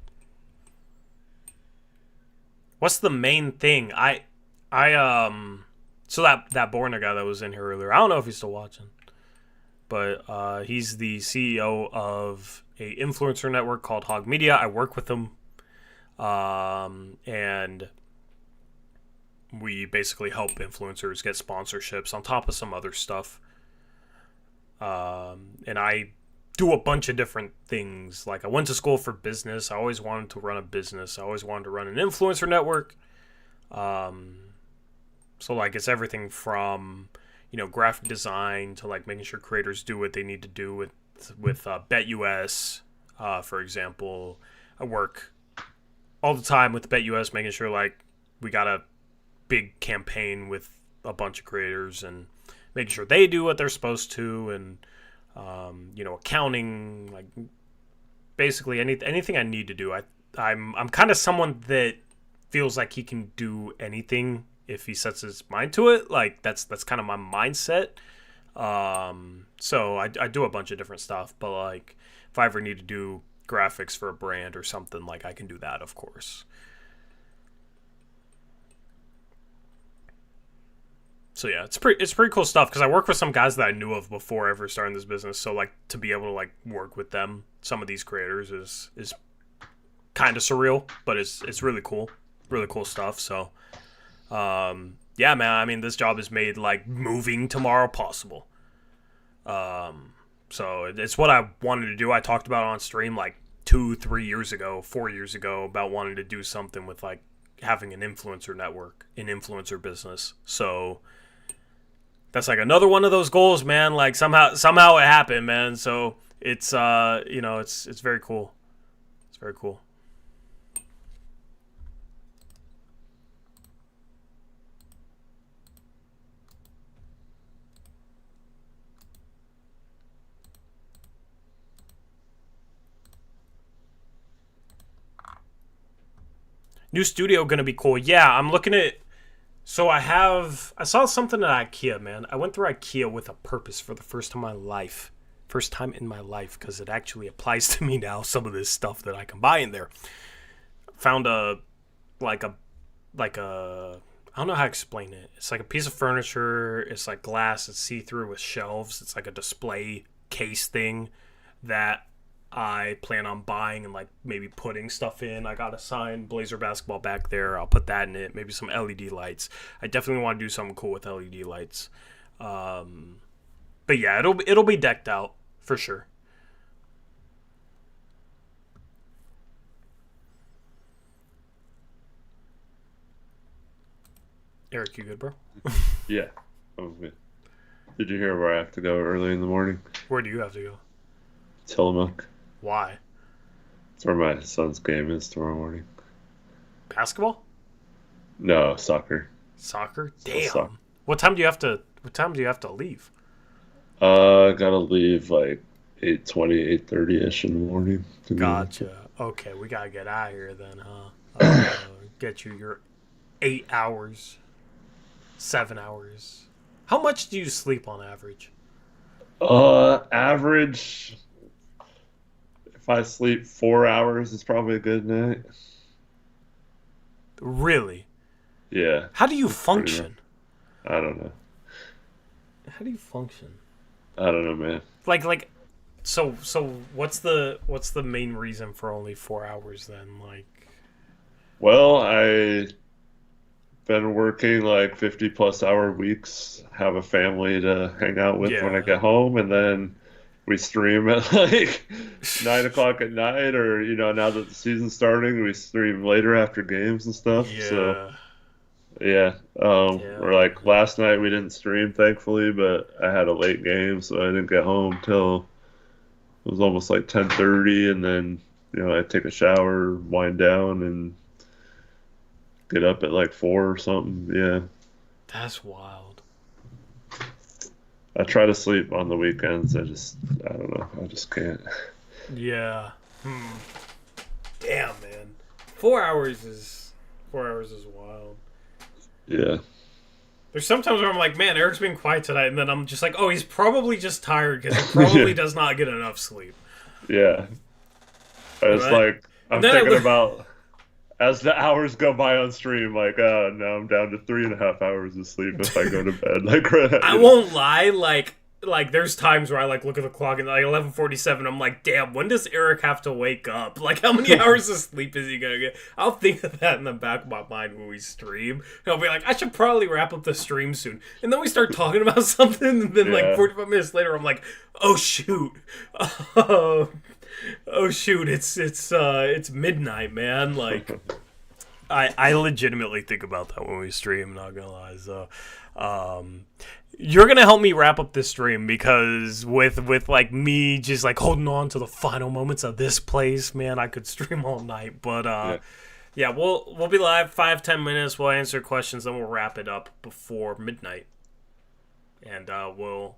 What's the main thing? So that Borna guy that was in here earlier, I don't know if he's still watching. But he's the CEO of a influencer network called Hog Media. I work with him. And we basically help influencers get sponsorships on top of some other stuff. And I do a bunch of different things. Like I went to school for business. I always wanted to run a business. I always wanted to run an influencer network. So like it's everything from, graphic design to like making sure creators do what they need to do with BetUS, for example. I work all the time with BetUS, making sure like we got a big campaign with a bunch of creators and making sure they do what they're supposed to, and accounting, like basically anything I need to do. I'm kind of someone that feels like he can do anything if he sets his mind to it. Like that's kind of my mindset. So I do a bunch of different stuff, but like if I ever need to do graphics for a brand or something, like I can do that, of course. So yeah, it's pretty cool stuff because I work with some guys that I knew of before ever starting this business. So like to be able to like work with them, some of these creators is kind of surreal, but it's really cool stuff. So yeah, man. I mean, this job has made like moving tomorrow possible. So it's what I wanted to do. I talked about it on stream like 2-3 years ago, 4 years ago about wanting to do something with like having an influencer network, an influencer business. So that's like another one of those goals, man. Like somehow it happened, man. So it's it's very cool. It's very cool. New studio gonna be cool. Yeah, I'm looking at. So I saw something at IKEA, man. I went through IKEA with a purpose for the first time in my life. First time in my life, because it actually applies to me now. Some of this stuff that I can buy in there. Found a I don't know how to explain it. It's like a piece of furniture. It's like glass. It's see-through with shelves. It's like a display case thing that I plan on buying and like maybe putting stuff in. I got a signed Blazer basketball back there. I'll put that in it. Maybe some LED lights. I definitely want to do something cool with LED lights. But yeah, it'll be decked out for sure. Eric, you good, bro? Yeah. I'm good. Did you hear where I have to go early in the morning? Where do you have to go? Tillamook. Why? It's where my son's game is tomorrow morning. Basketball? No, soccer. Soccer? Still Damn. soccer. What time do you have to leave? I gotta leave like 8:20, 8:30ish in the morning. Gotcha. Okay, we gotta get out of here then, huh? Get you your 8 hours, 7 hours. How much do you sleep on average? Average. If I sleep 4 hours, it's probably a good night. Really? Yeah. How do you function? I don't know. How do you function? I don't know, man. Like, so what's the main reason for only 4 hours then? Like, Well, I been working like 50 plus hour weeks, have a family to hang out with when I get home, and then we stream at like 9 o'clock at night, or now that the season's starting, we stream later after games and stuff. yeah. So yeah, or like last night we didn't stream thankfully, but I had a late game, so I didn't get home till it was almost like 10:30, and then I take a shower, wind down, and get up at like 4 or something. Yeah. That's wild. I try to sleep on the weekends. I don't know. I just can't. Yeah. Damn, man. 4 hours is wild. Yeah. There's sometimes where I'm like, man, Eric's being quiet tonight, and then I'm just like, oh, he's probably just tired because he probably does not get enough sleep. Yeah. It's like I'm thinking about as the hours go by on stream, like, now I'm down to 3.5 hours of sleep if I go to bed. Like, I won't lie, like there's times where I like look at the clock and like 11:47, I'm like, damn, when does Eric have to wake up? Like, how many hours of sleep is he gonna get? I'll think of that in the back of my mind when we stream. And I'll be like, I should probably wrap up the stream soon. And then we start talking about something, and then like 45 minutes later, I'm like, oh shoot, oh shoot, it's midnight, man. Like, I legitimately think about that when we stream. Not gonna lie, so. You're gonna help me wrap up this stream because with like me just like holding on to the final moments of this place, man, I could stream all night. But yeah, we'll be live 5-10 minutes. We'll answer questions, then we'll wrap it up before midnight, and we'll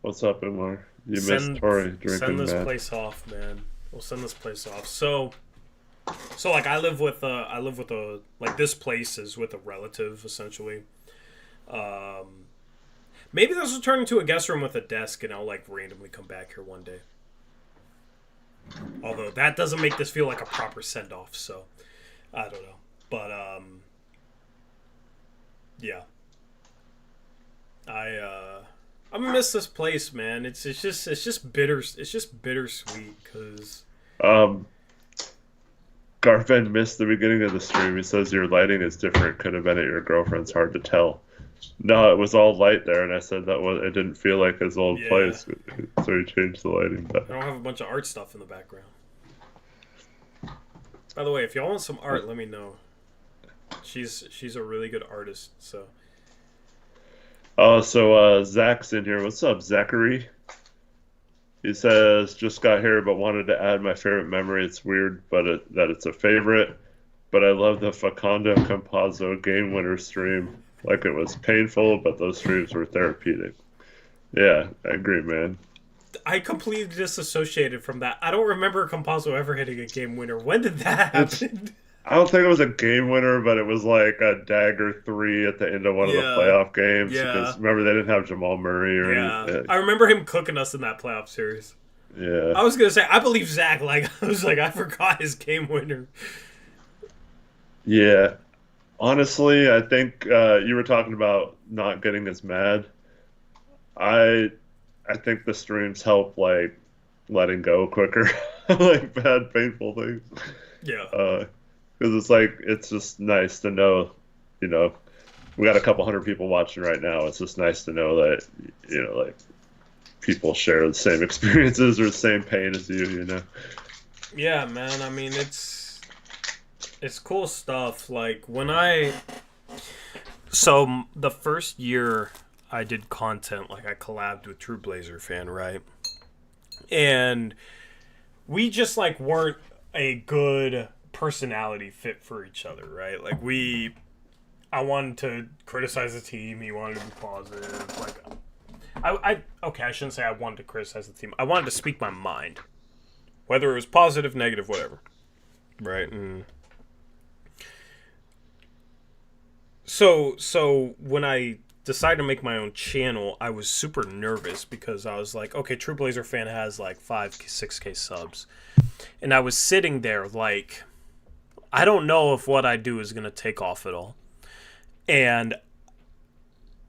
What's up, Umar? You missed Tori drinking. Send this place off, man. We'll send this place off. So like I live with a like this place is with a relative essentially. Maybe this will turn into a guest room with a desk, and I'll like randomly come back here one day. Although that doesn't make this feel like a proper send off, so I don't know. But Yeah. I'm gonna miss this place, man. It's just bittersweet because Um, Garvin missed the beginning of the stream. He says your lighting is different. Could have been at your girlfriend's. Hard to tell. No, it was all light there, and I said it didn't feel like his old Yeah. place, so he changed the lighting. But I don't have a bunch of art stuff in the background. By the way, if y'all want some art, let me know. She's a really good artist, so. oh, so Zach's in here. What's up, Zachary? He says, just got here, but wanted to add my favorite memory. It's weird, but that it's a favorite. But I love the Facundo Campazzo game winner stream. Like it was painful, but those streams were therapeutic. Yeah, I agree, man. I completely disassociated from that. I don't remember Campazzo ever hitting a game winner. When did that happen? I don't think it was a game winner, but it was like a dagger 3 at the end of one of the playoff games. Yeah. Because remember, they didn't have Jamal Murray or anything. I remember him cooking us in that playoff series. Yeah. I was gonna say I believe Zach. Like I was like I forgot his game winner. Yeah. Honestly, I think you were talking about not getting as mad. I think the streams help like letting go quicker, like bad, painful things. Yeah. Because it's like it's just nice to know, we got a couple hundred people watching right now. It's just nice to know that like people share the same experiences or the same pain as you. Yeah, man. I mean, it's cool stuff. Like so the first year I did content, like I collabed with True Blazer Fan, right? And we just like weren't a good personality fit for each other, right? Like I wanted to criticize the team, he wanted to be positive. Like I shouldn't say I wanted to criticize the team. I wanted to speak my mind. Whether it was positive, negative, whatever. Right? And so when I decided to make my own channel, I was super nervous because I was like, okay, True Blazer Fan has like 6K subs. And I was sitting there like, I don't know if what I do is going to take off at all. And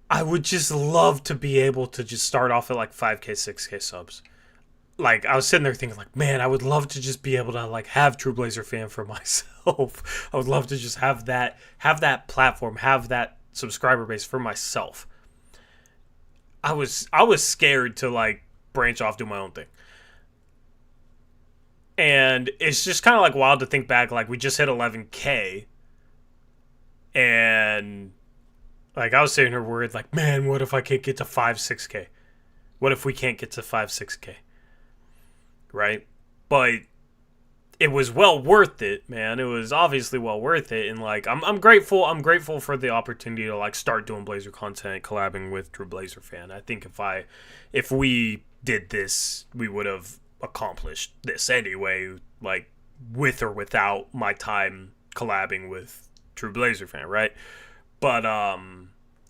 I would just love to be able to just start off at like 5K, 6K subs. Like, I was sitting there thinking like, man, I would love to just be able to like have True Blazer Fan for myself. I would love to just have that platform, have that subscriber base for myself. I was scared to like branch off, do my own thing. And it's just kind of like wild to think back, like we just hit 11K and like I was sitting here worried like, man, what if I can't get to 5-6K? What if we can't get to 5-6K? Right? But it was well worth it, man. It was obviously well worth it, and like I'm grateful for the opportunity to like start doing Blazer content, collabing with True Blazer Fan. I think if we did this, we would have accomplished this anyway, like with or without my time collabing with True Blazer Fan, right? But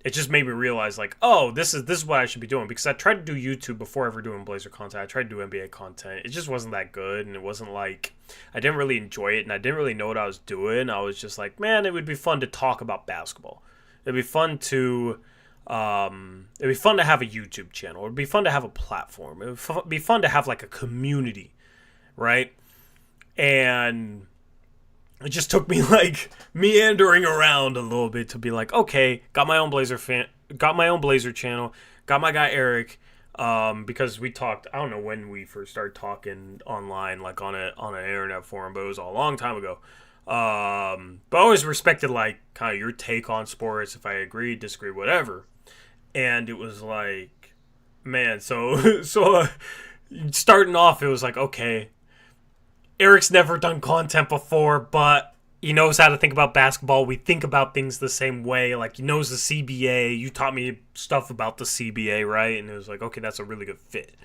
it just made me realize like, oh, this is what I should be doing, because I tried to do YouTube before ever doing Blazer content. I tried to do NBA content. It just wasn't that good, and it wasn't like I didn't really enjoy it, and I didn't really know what I was doing. I was just like, man, it would be fun to talk about basketball. It'd be fun to have a YouTube channel. It'd be fun to have a platform. It would be fun to have like a community, right? And it just took me like meandering around a little bit to be like, okay, got my own Blazer channel, got my guy Eric, because we talked, I don't know when we first started talking online, like on an internet forum, but it was a long time ago. But I always respected like kind of your take on sports, if I agree, disagree, whatever. And it was like, man, so starting off, it was like, okay, Eric's never done content before, but he knows how to think about basketball. We think about things the same way. Like, he knows the CBA. You taught me stuff about the CBA, right? And it was like, okay, that's a really good fit.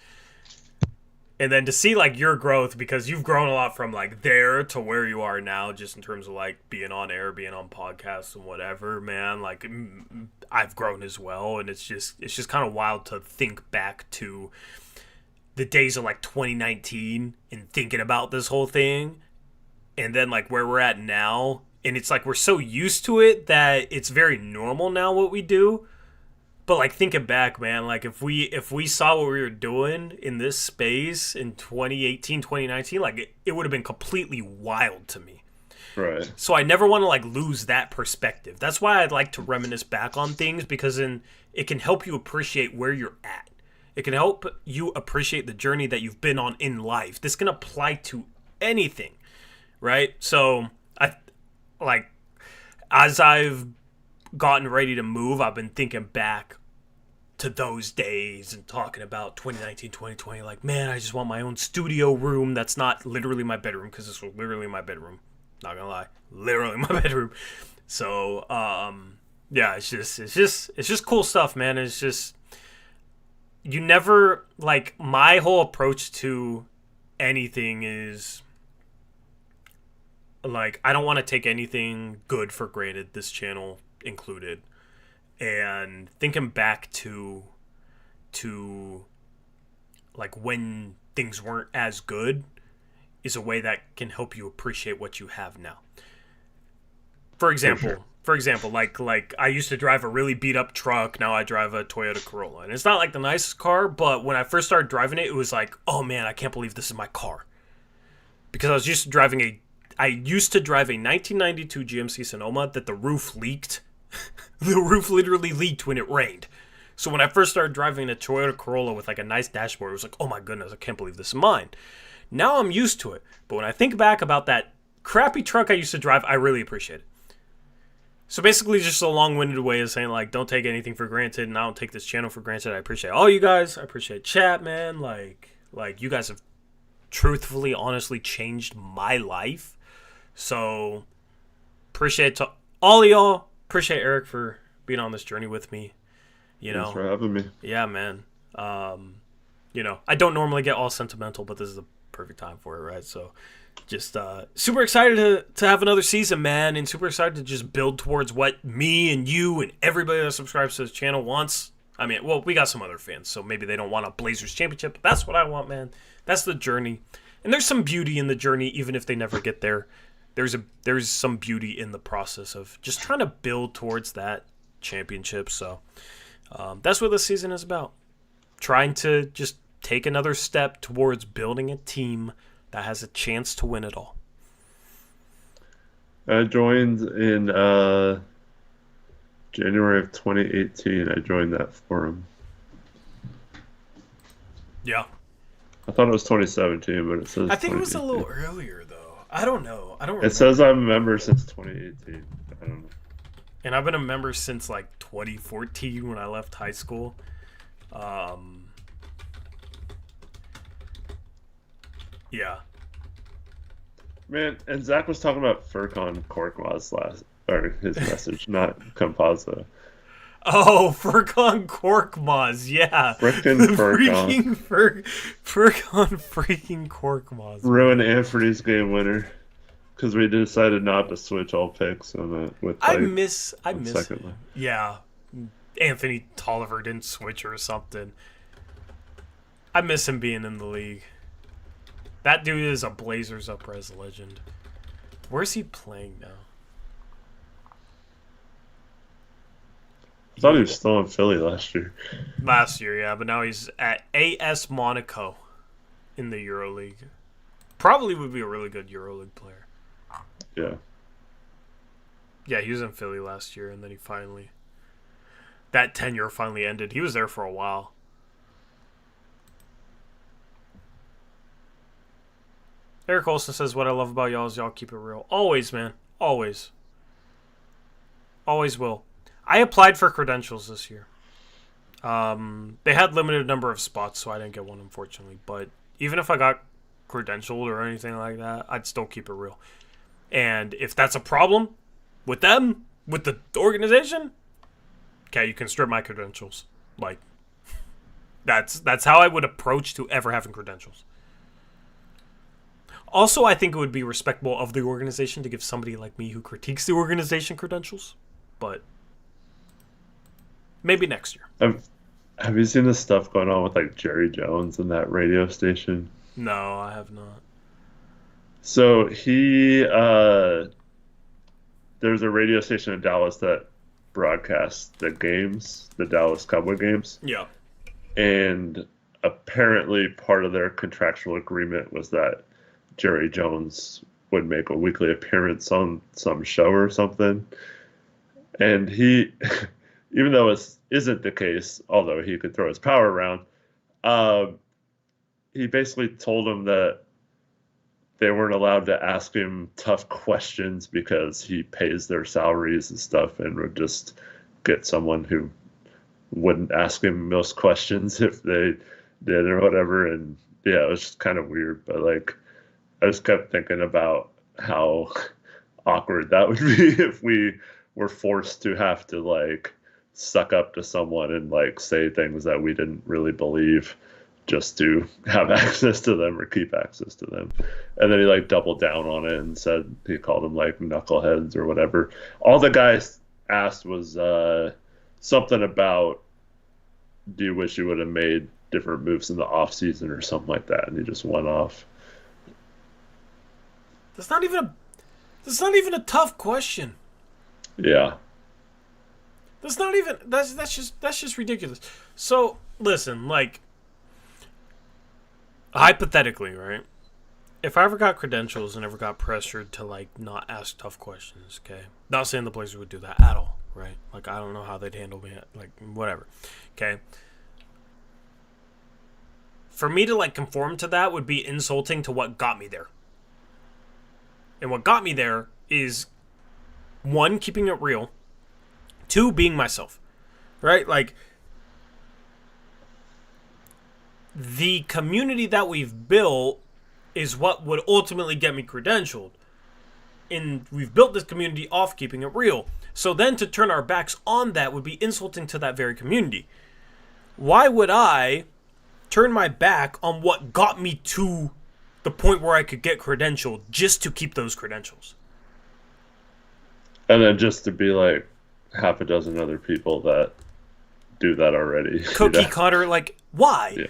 And then to see, like, your growth, because you've grown a lot from, like, there to where you are now, just in terms of, like, being on air, being on podcasts and whatever, man. Like, I've grown as well, and it's just kind of wild to think back to the days of like 2019 and thinking about this whole thing, and then like where we're at now, And it's like we're so used to it that it's very normal now what we do. But like thinking back, man, like if we saw what we were doing in this space in 2018, 2019, like it would have been completely wild to me. Right. So I never want to like lose that perspective. That's why I'd like to reminisce back on things, because then it can help you appreciate where you're at. It can help you appreciate the journey that you've been on in life. This can apply to anything, right? So I like as I've gotten ready to move, I've been thinking back to those days and talking about 2019, 2020. Like, man, I just want my own studio room that's not literally my bedroom, because this was literally my bedroom. Not gonna lie, literally my bedroom. So, yeah, it's just cool stuff, man. It's just, you never, like, my whole approach to anything is, like, I don't want to take anything good for granted, this channel included. And thinking back to like when things weren't as good is a way that can help you appreciate what you have now. For example, like I used to drive a really beat up truck. Now I drive a Toyota Corolla, and it's not like the nicest car, but when I first started driving it, it was like, oh man, I can't believe this is my car. Because I used to drive a 1992 GMC Sonoma that the roof leaked. The roof literally leaked when it rained. So when I first started driving a Toyota Corolla with like a nice dashboard, it was like, oh my goodness, I can't believe this is mine. Now I'm used to it. But when I think back about that crappy truck I used to drive, I really appreciate it. So basically just a long-winded way of saying, like, don't take anything for granted, and I don't take this channel for granted. I appreciate all you guys. I appreciate chat, man. Like you guys have truthfully, honestly changed my life. So appreciate to all of y'all. Appreciate Eric for being on this journey with me. Thanks for having me. Yeah, man. I don't normally get all sentimental, but this is the perfect time for it, right? So just super excited to have another season, man, and super excited to just build towards what me and you and everybody that subscribes to this channel wants. I mean, well, we got some other fans, so maybe they don't want a Blazers championship, but that's what I want, man. That's the journey. And there's some beauty in the journey, even if they never get there. There's some beauty in the process of just trying to build towards that championship. So that's what this season is about. Trying to just take another step towards building a team that has a chance to win it all. I joined in January of 2018. I joined that forum. Yeah. I thought it was 2017, but it says I think it was a little earlier, though. I don't know. I don't remember. It says I'm a member since 2018. I don't know. And I've been a member since, like, 2014 when I left high school. Yeah. Man, and Zach was talking about Furcon Korkmaz his message, not Compazzo. Oh, Furcon Korkmaz, yeah. Frickin' Furcon. Furcon freaking Korkmaz. Ruined Anthony's game winner because we decided not to switch all picks on that. I miss him. Yeah. Anthony Tolliver didn't switch or something. I miss him being in the league. That dude is a Blazers Uprise legend. Where's he playing now? I thought he was still in Philly last year. Last year, yeah, but now he's at AS Monaco in the EuroLeague. Probably would be a really good EuroLeague player. Yeah. Yeah, he was in Philly last year, and then that tenure finally ended. He was there for a while. Eric Olson says, what I love about y'all is y'all keep it real. Always, man. Always. Always will. I applied for credentials this year. They had limited number of spots, so I didn't get one, unfortunately. But even if I got credentialed or anything like that, I'd still keep it real. And if that's a problem with them, with the organization, okay, you can strip my credentials. Like, that's how I would approach to ever having credentials. Also, I think it would be respectable of the organization to give somebody like me who critiques the organization credentials. But maybe next year. Have you seen the stuff going on with like Jerry Jones and that radio station? No, I have not. So he there's a radio station in Dallas that broadcasts the games, the Dallas Cowboy games. Yeah. And apparently part of their contractual agreement was that Jerry Jones would make a weekly appearance on some show or something. And he, even though it isn't the case, although he could throw his power around, he basically told him that they weren't allowed to ask him tough questions because he pays their salaries and stuff, and would just get someone who wouldn't ask him most questions if they did or whatever. And yeah, it was just kind of weird. But like, I just kept thinking about how awkward that would be if we were forced to have to like suck up to someone and like say things that we didn't really believe just to have access to them or keep access to them. And then he like doubled down on it and said he called them like knuckleheads or whatever. All the guys asked was something about, do you wish you would have made different moves in the off season or something like that, and he just went off. That's not even a tough question. Yeah. That's not even that's just ridiculous. So listen, like, hypothetically, right? If I ever got credentials and ever got pressured to like not ask tough questions, okay? Not saying the Blazers would do that at all, right? Like, I don't know how they'd handle me, like, whatever. Okay? For me to like conform to that would be insulting to what got me there. And what got me there is, one, keeping it real, two, being myself. Right? Like, the community that we've built is what would ultimately get me credentialed. And we've built this community off keeping it real. So then to turn our backs on that would be insulting to that very community. Why would I turn my back on what got me to the point where I could get credentialed just to keep those credentials? And then just to be like half a dozen other people that do that already. Cookie cutter, like, why? Yeah.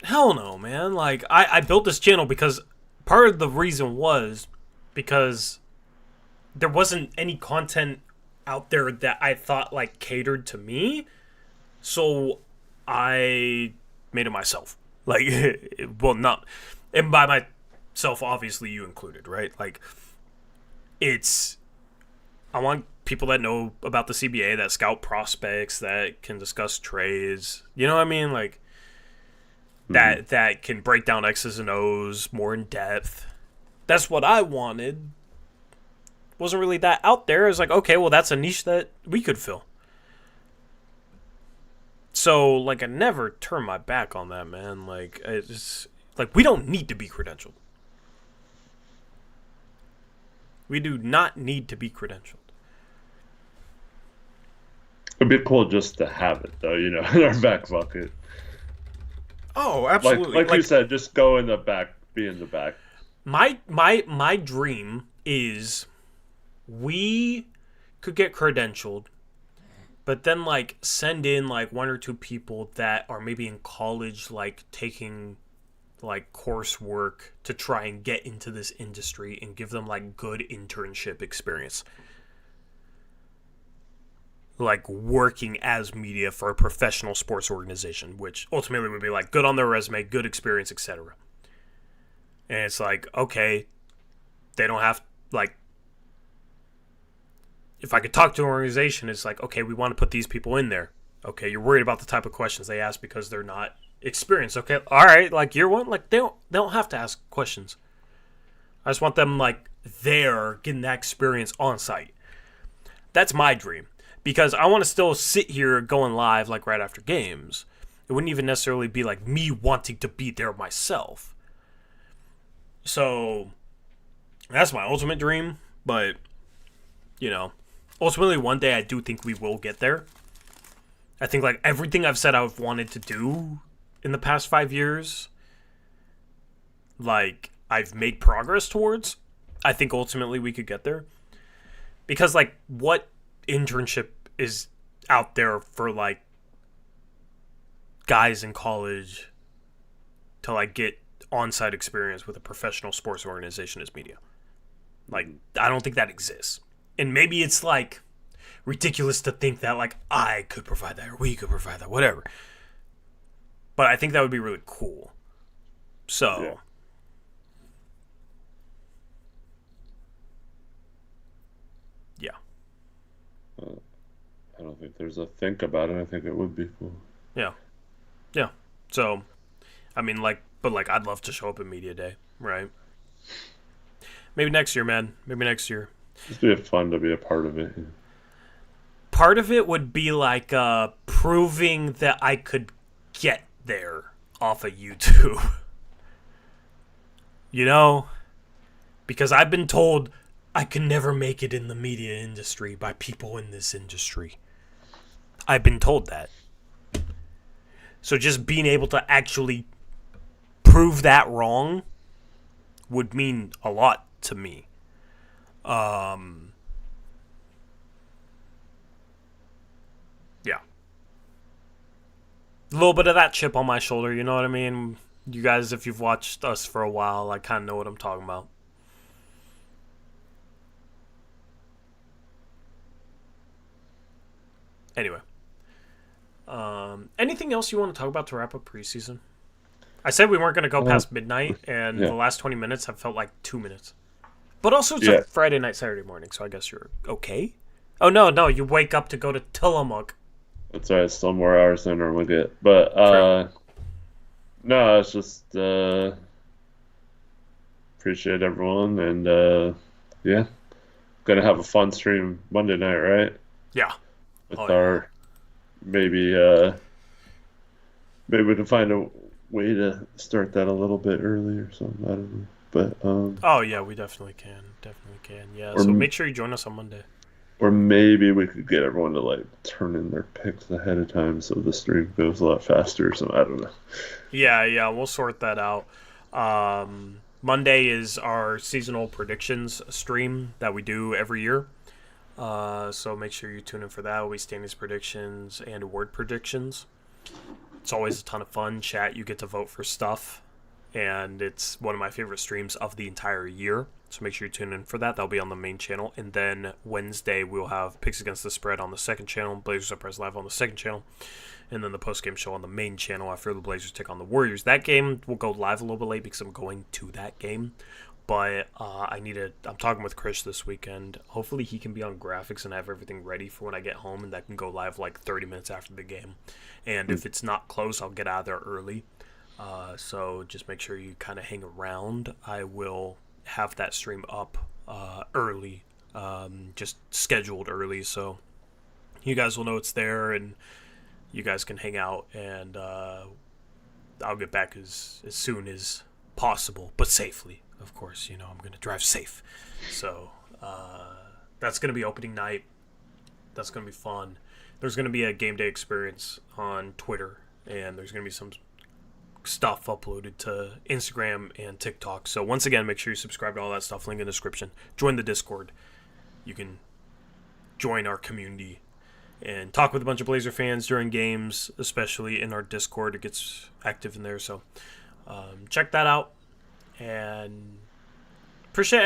Hell no, man. Like, I built this channel because part of the reason was because there wasn't any content out there that I thought like catered to me. So I made it myself. Like, well, not, and by myself, obviously you included, right? Like, I want people that know about the CBA, that scout prospects, that can discuss trades. You know what I mean? Like, that can break down X's and O's more in depth. That's what I wanted. Wasn't really that out there. It was like, okay, well, that's a niche that we could fill. So, like, I never turn my back on that, man. Like, it's like, we don't need to be credentialed. We do not need to be credentialed. It'd be cool just to have it, though, you know, in our back pocket. Oh, absolutely. Like you said, just go in the back, be in the back. My dream is we could get credentialed, but then like send in like one or two people that are maybe in college, like taking like coursework to try and get into this industry and give them like good internship experience. Like working as media for a professional sports organization, which ultimately would be like good on their resume, good experience, etc. And it's like, okay, they don't have, like, if I could talk to an organization, it's like, okay, we want to put these people in there. Okay, you're worried about the type of questions they ask because they're not experienced. Okay, all right, like, year one, like, they don't have to ask questions. I just want them, like, there, getting that experience on site. That's my dream. Because I want to still sit here going live, like, right after games. It wouldn't even necessarily be, like, me wanting to be there myself. So, that's my ultimate dream. But, you know, ultimately one day I do think we will get there. I think, like, everything I've said I've wanted to do in the past 5 years, like, I've made progress towards. I think ultimately we could get there. Because, like, what internship is out there for, like, guys in college to, like, get on-site experience with a professional sports organization as media? Like, I don't think that exists. And maybe it's, like, ridiculous to think that, like, I could provide that or we could provide that, whatever. But I think that would be really cool. So, yeah. I don't think there's a think about it. I think it would be cool. Yeah. Yeah. So, I mean, like, but, like, I'd love to show up at Media Day, right? Maybe next year, man. Maybe next year. It'd be fun to be a part of it. Yeah. Part of it would be, like, proving that I could get there off of YouTube. You know? Because I've been told I can never make it in the media industry by people in this industry. I've been told that. So just being able to actually prove that wrong would mean a lot to me. Yeah. A little bit of that chip on my shoulder, you know what I mean? You guys, if you've watched us for a while, I kind of know what I'm talking about. Anyway. Anything else you want to talk about to wrap up preseason? I said we weren't going to go past midnight, and the last 20 minutes have felt like 2 minutes. But also it's a Friday night, Saturday morning, so I guess you're okay? Oh, no, you wake up to go to Tillamook. That's right, still more hours than I normally get. But, no, it's just, appreciate everyone, and, yeah. Gonna have a fun stream Monday night, right? Yeah. With our, maybe we can find a way to start that a little bit early or something, I don't know. But, oh, yeah, we definitely can. Yeah, so make sure you join us on Monday. Or maybe we could get everyone to, like, turn in their picks ahead of time so the stream goes a lot faster or something. I don't know. Yeah, we'll sort that out. Monday is our seasonal predictions stream that we do every year. So make sure you tune in for that. We'll be standings predictions and award predictions. It's always a ton of fun. Chat, you get to vote for stuff. And it's one of my favorite streams of the entire year. So make sure you tune in for that. That'll be on the main channel. And then Wednesday, we'll have Picks Against the Spread on the second channel. Blazers Uprise Live on the second channel. And then the post-game show on the main channel after the Blazers take on the Warriors. That game will go live a little bit late because I'm going to that game. But I'm talking with Chris this weekend. Hopefully he can be on graphics and have everything ready for when I get home. And that can go live like 30 minutes after the game. And if it's not close, I'll get out of there early. So just make sure you kind of hang around. I will have that stream up early, just scheduled early, so you guys will know it's there and you guys can hang out, and I'll get back as soon as possible, but safely, of course. You know, I'm going to drive safe. So that's going to be opening night. That's going to be fun. There's going to be a game day experience on Twitter, and there's going to be some stuff uploaded to Instagram and TikTok. So once again, make sure you subscribe to all that stuff. Link in the description. Join the Discord. You can join our community and talk with a bunch of Blazer fans during games, especially in our Discord. It gets active in there. So check that out. And appreciate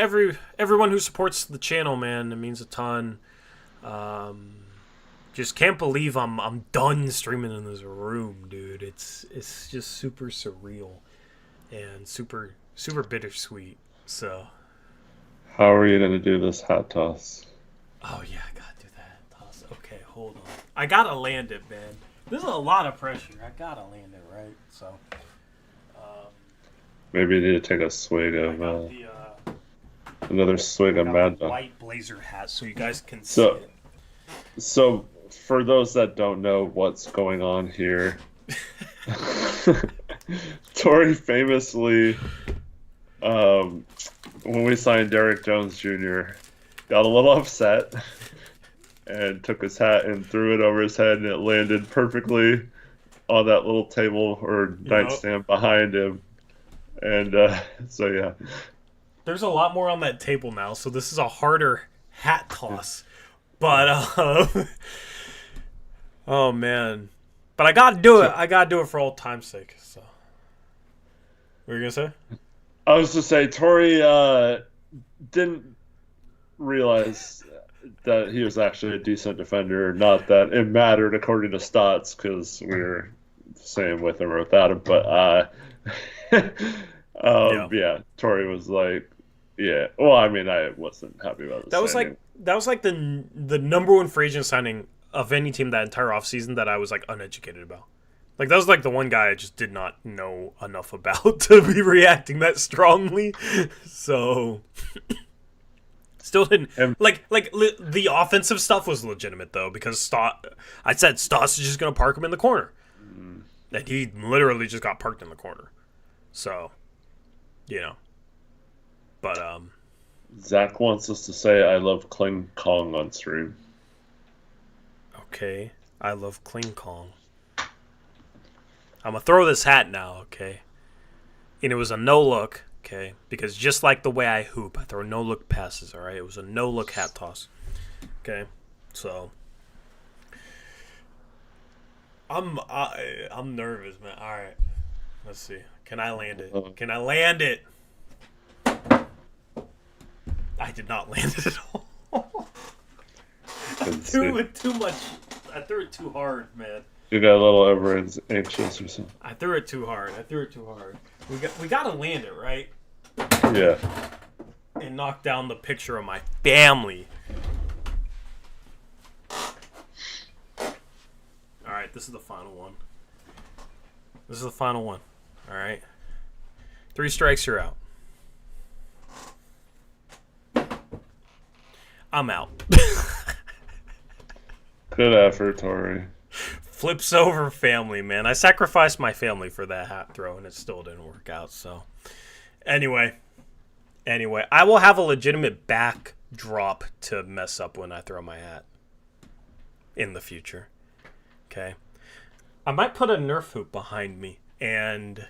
everyone who supports the channel, man. It means a ton. Just can't believe I'm done streaming in this room, dude. It's just super surreal and super bittersweet. So, how are you gonna do this hot toss? Oh yeah, I gotta do that toss. Okay, hold on. I gotta land it, man. This is a lot of pressure. I gotta land it right. So, maybe you need to take a swig of another swig of Mad Dog. White Blazer hat, so you guys can see it. So for those that don't know what's going on here, Tori famously, when we signed Derrick Jones Jr., got a little upset and took his hat and threw it over his head, and it landed perfectly on that little table or nightstand behind him. And so, yeah. There's a lot more on that table now, so this is a harder hat toss. But, oh, man. But I gotta do it. I gotta do it for old time's sake. So, what were you gonna say? I was to say, Tori didn't realize that he was actually a decent defender. Not that it mattered according to stats, because we were the same with him or without him. But yeah, Torrey was like, yeah. Well, I mean, I wasn't happy about this. That was like the number one free agent signing of any team that entire offseason that I was like uneducated about. Like, that was like the one guy I just did not know enough about to be reacting that strongly. So, still didn't the offensive stuff was legitimate though, because I said Stoss is just gonna park him in the corner, and he literally just got parked in the corner. So, but Zach wants us to say I love Kling Kong on stream. Okay, I love Kling Kong. I'm going to throw this hat now, okay? And it was a no-look, okay? Because just like the way I hoop, I throw no-look passes, all right? It was a no-look hat toss, okay? So, I'm nervous, man. All right, let's see. Can I land it? Can I land it? I did not land it at all. I threw it too much. I threw it too hard, man. You got a little over anxious or something. I threw it too hard. We got to land it, right? Yeah. And knock down the picture of my family. All right, this is the final one. All right. 3 strikes, you're out. I'm out. Good effort, Tori. Flips over family, man. I sacrificed my family for that hat throw, and it still didn't work out. So, anyway, I will have a legitimate backdrop to mess up when I throw my hat in the future. Okay, I might put a Nerf hoop behind me, and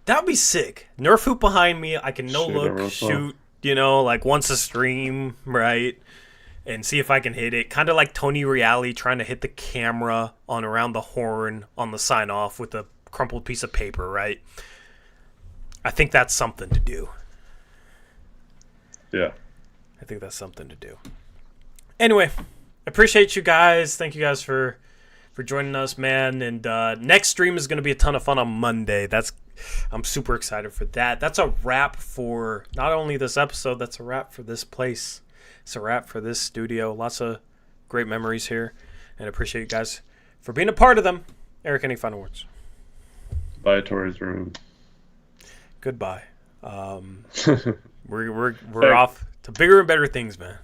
that would be sick. Nerf hoop behind me. I can shoot. Like once a stream, right? And see if I can hit it. Kind of like Tony Reale trying to hit the camera on around the horn on the sign-off with a crumpled piece of paper, right? I think that's something to do. Yeah. I think that's something to do. Anyway, appreciate you guys. Thank you guys for joining us, man. And next stream is going to be a ton of fun on Monday. I'm super excited for that. That's a wrap for not only this episode, that's a wrap for this place. It's a wrap for this studio. Lots of great memories here, and I appreciate you guys for being a part of them. Eric, any final words? Bye, Tori's room. Goodbye. We're off to bigger and better things, man.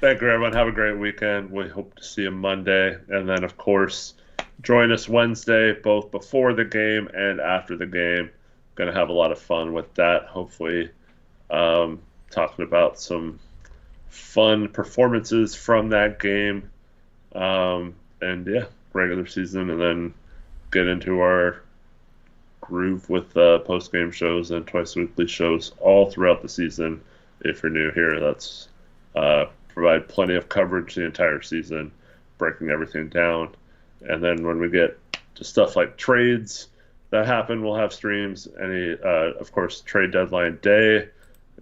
Thank you, everyone. Have a great weekend. We hope to see you Monday, and then of course, join us Wednesday, both before the game and after the game. Going to have a lot of fun with that. Hopefully, talking about some fun performances from that game, and yeah, regular season, and then get into our groove with post-game shows and twice weekly shows all throughout the season. If you're new here, that's provide plenty of coverage the entire season, breaking everything down, and then when we get to stuff like trades that happen, we'll have streams. Of course, trade deadline day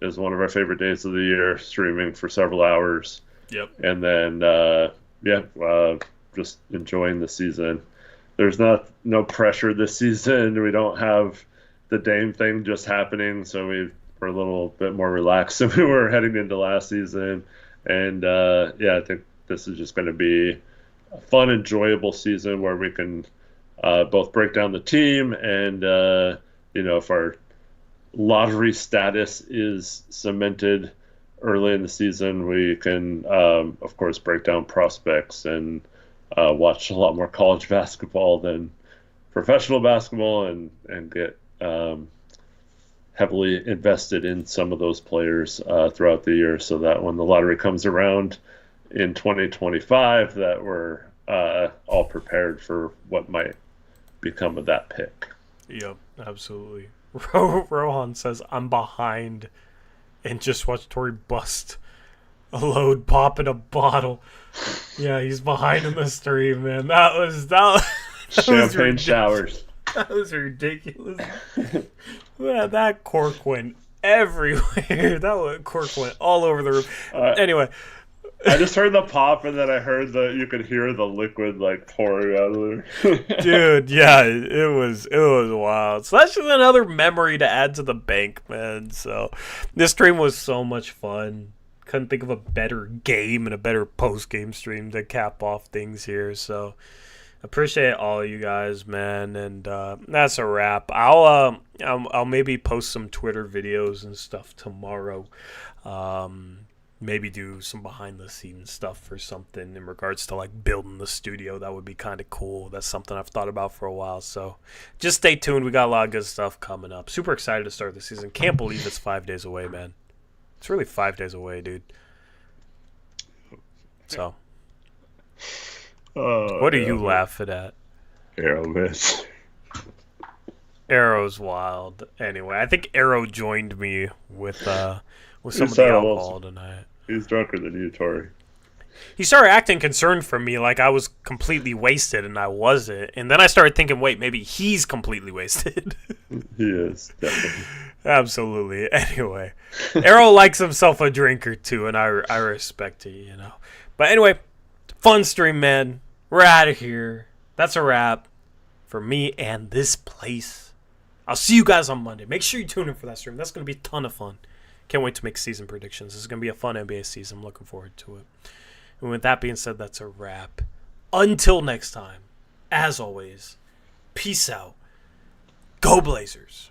is one of our favorite days of the year, streaming for several hours. Yep. And then, just enjoying the season. There's no pressure this season. We don't have the Dame thing just happening, so we're a little bit more relaxed than we were heading into last season. And, I think this is just going to be a fun, enjoyable season where we can both break down the team and, if our lottery status is cemented early in the season, we can, of course, break down prospects and watch a lot more college basketball than professional basketball and get heavily invested in some of those players throughout the year, so that when the lottery comes around in 2025, that we're all prepared for what might become of that pick. Yep, absolutely. Rohan says, I'm behind and just watch Tori bust a load, pop in a bottle. Yeah, he's behind in the stream, man. That was champagne showers. That was ridiculous. That cork went everywhere. Cork went all over the room. Anyway. I just heard the pop, and then I heard you could hear the liquid like pouring out of there. Dude, yeah, it was wild. So that's just another memory to add to the bank, man. So this stream was so much fun. Couldn't think of a better game and a better post-game stream to cap off things here. So appreciate all of you guys, man. And that's a wrap. I'll maybe post some Twitter videos and stuff tomorrow. Maybe do some behind-the-scenes stuff or something in regards to, like, building the studio. That would be kind of cool. That's something I've thought about for a while. So just stay tuned. We got a lot of good stuff coming up. Super excited to start the season. Can't believe it's 5 days away, man. It's really 5 days away, dude. So what are you laughing at? Arrow miss. Arrow's wild. Anyway, I think Arrow joined me with some of the alcohol tonight. He's drunker than you, Tori. He started acting concerned for me like I was completely wasted, and I wasn't. And then I started thinking, wait, maybe he's completely wasted. He is, definitely. Absolutely. Anyway, Arrow likes himself a drink or two, and I respect it, you know. But anyway, fun stream, man. We're out of here. That's a wrap for me and this place. I'll see you guys on Monday. Make sure you tune in for that stream. That's going to be a ton of fun. Can't wait to make season predictions. This is going to be a fun NBA season. I'm looking forward to it. And with that being said, that's a wrap. Until next time, as always, peace out. Go Blazers.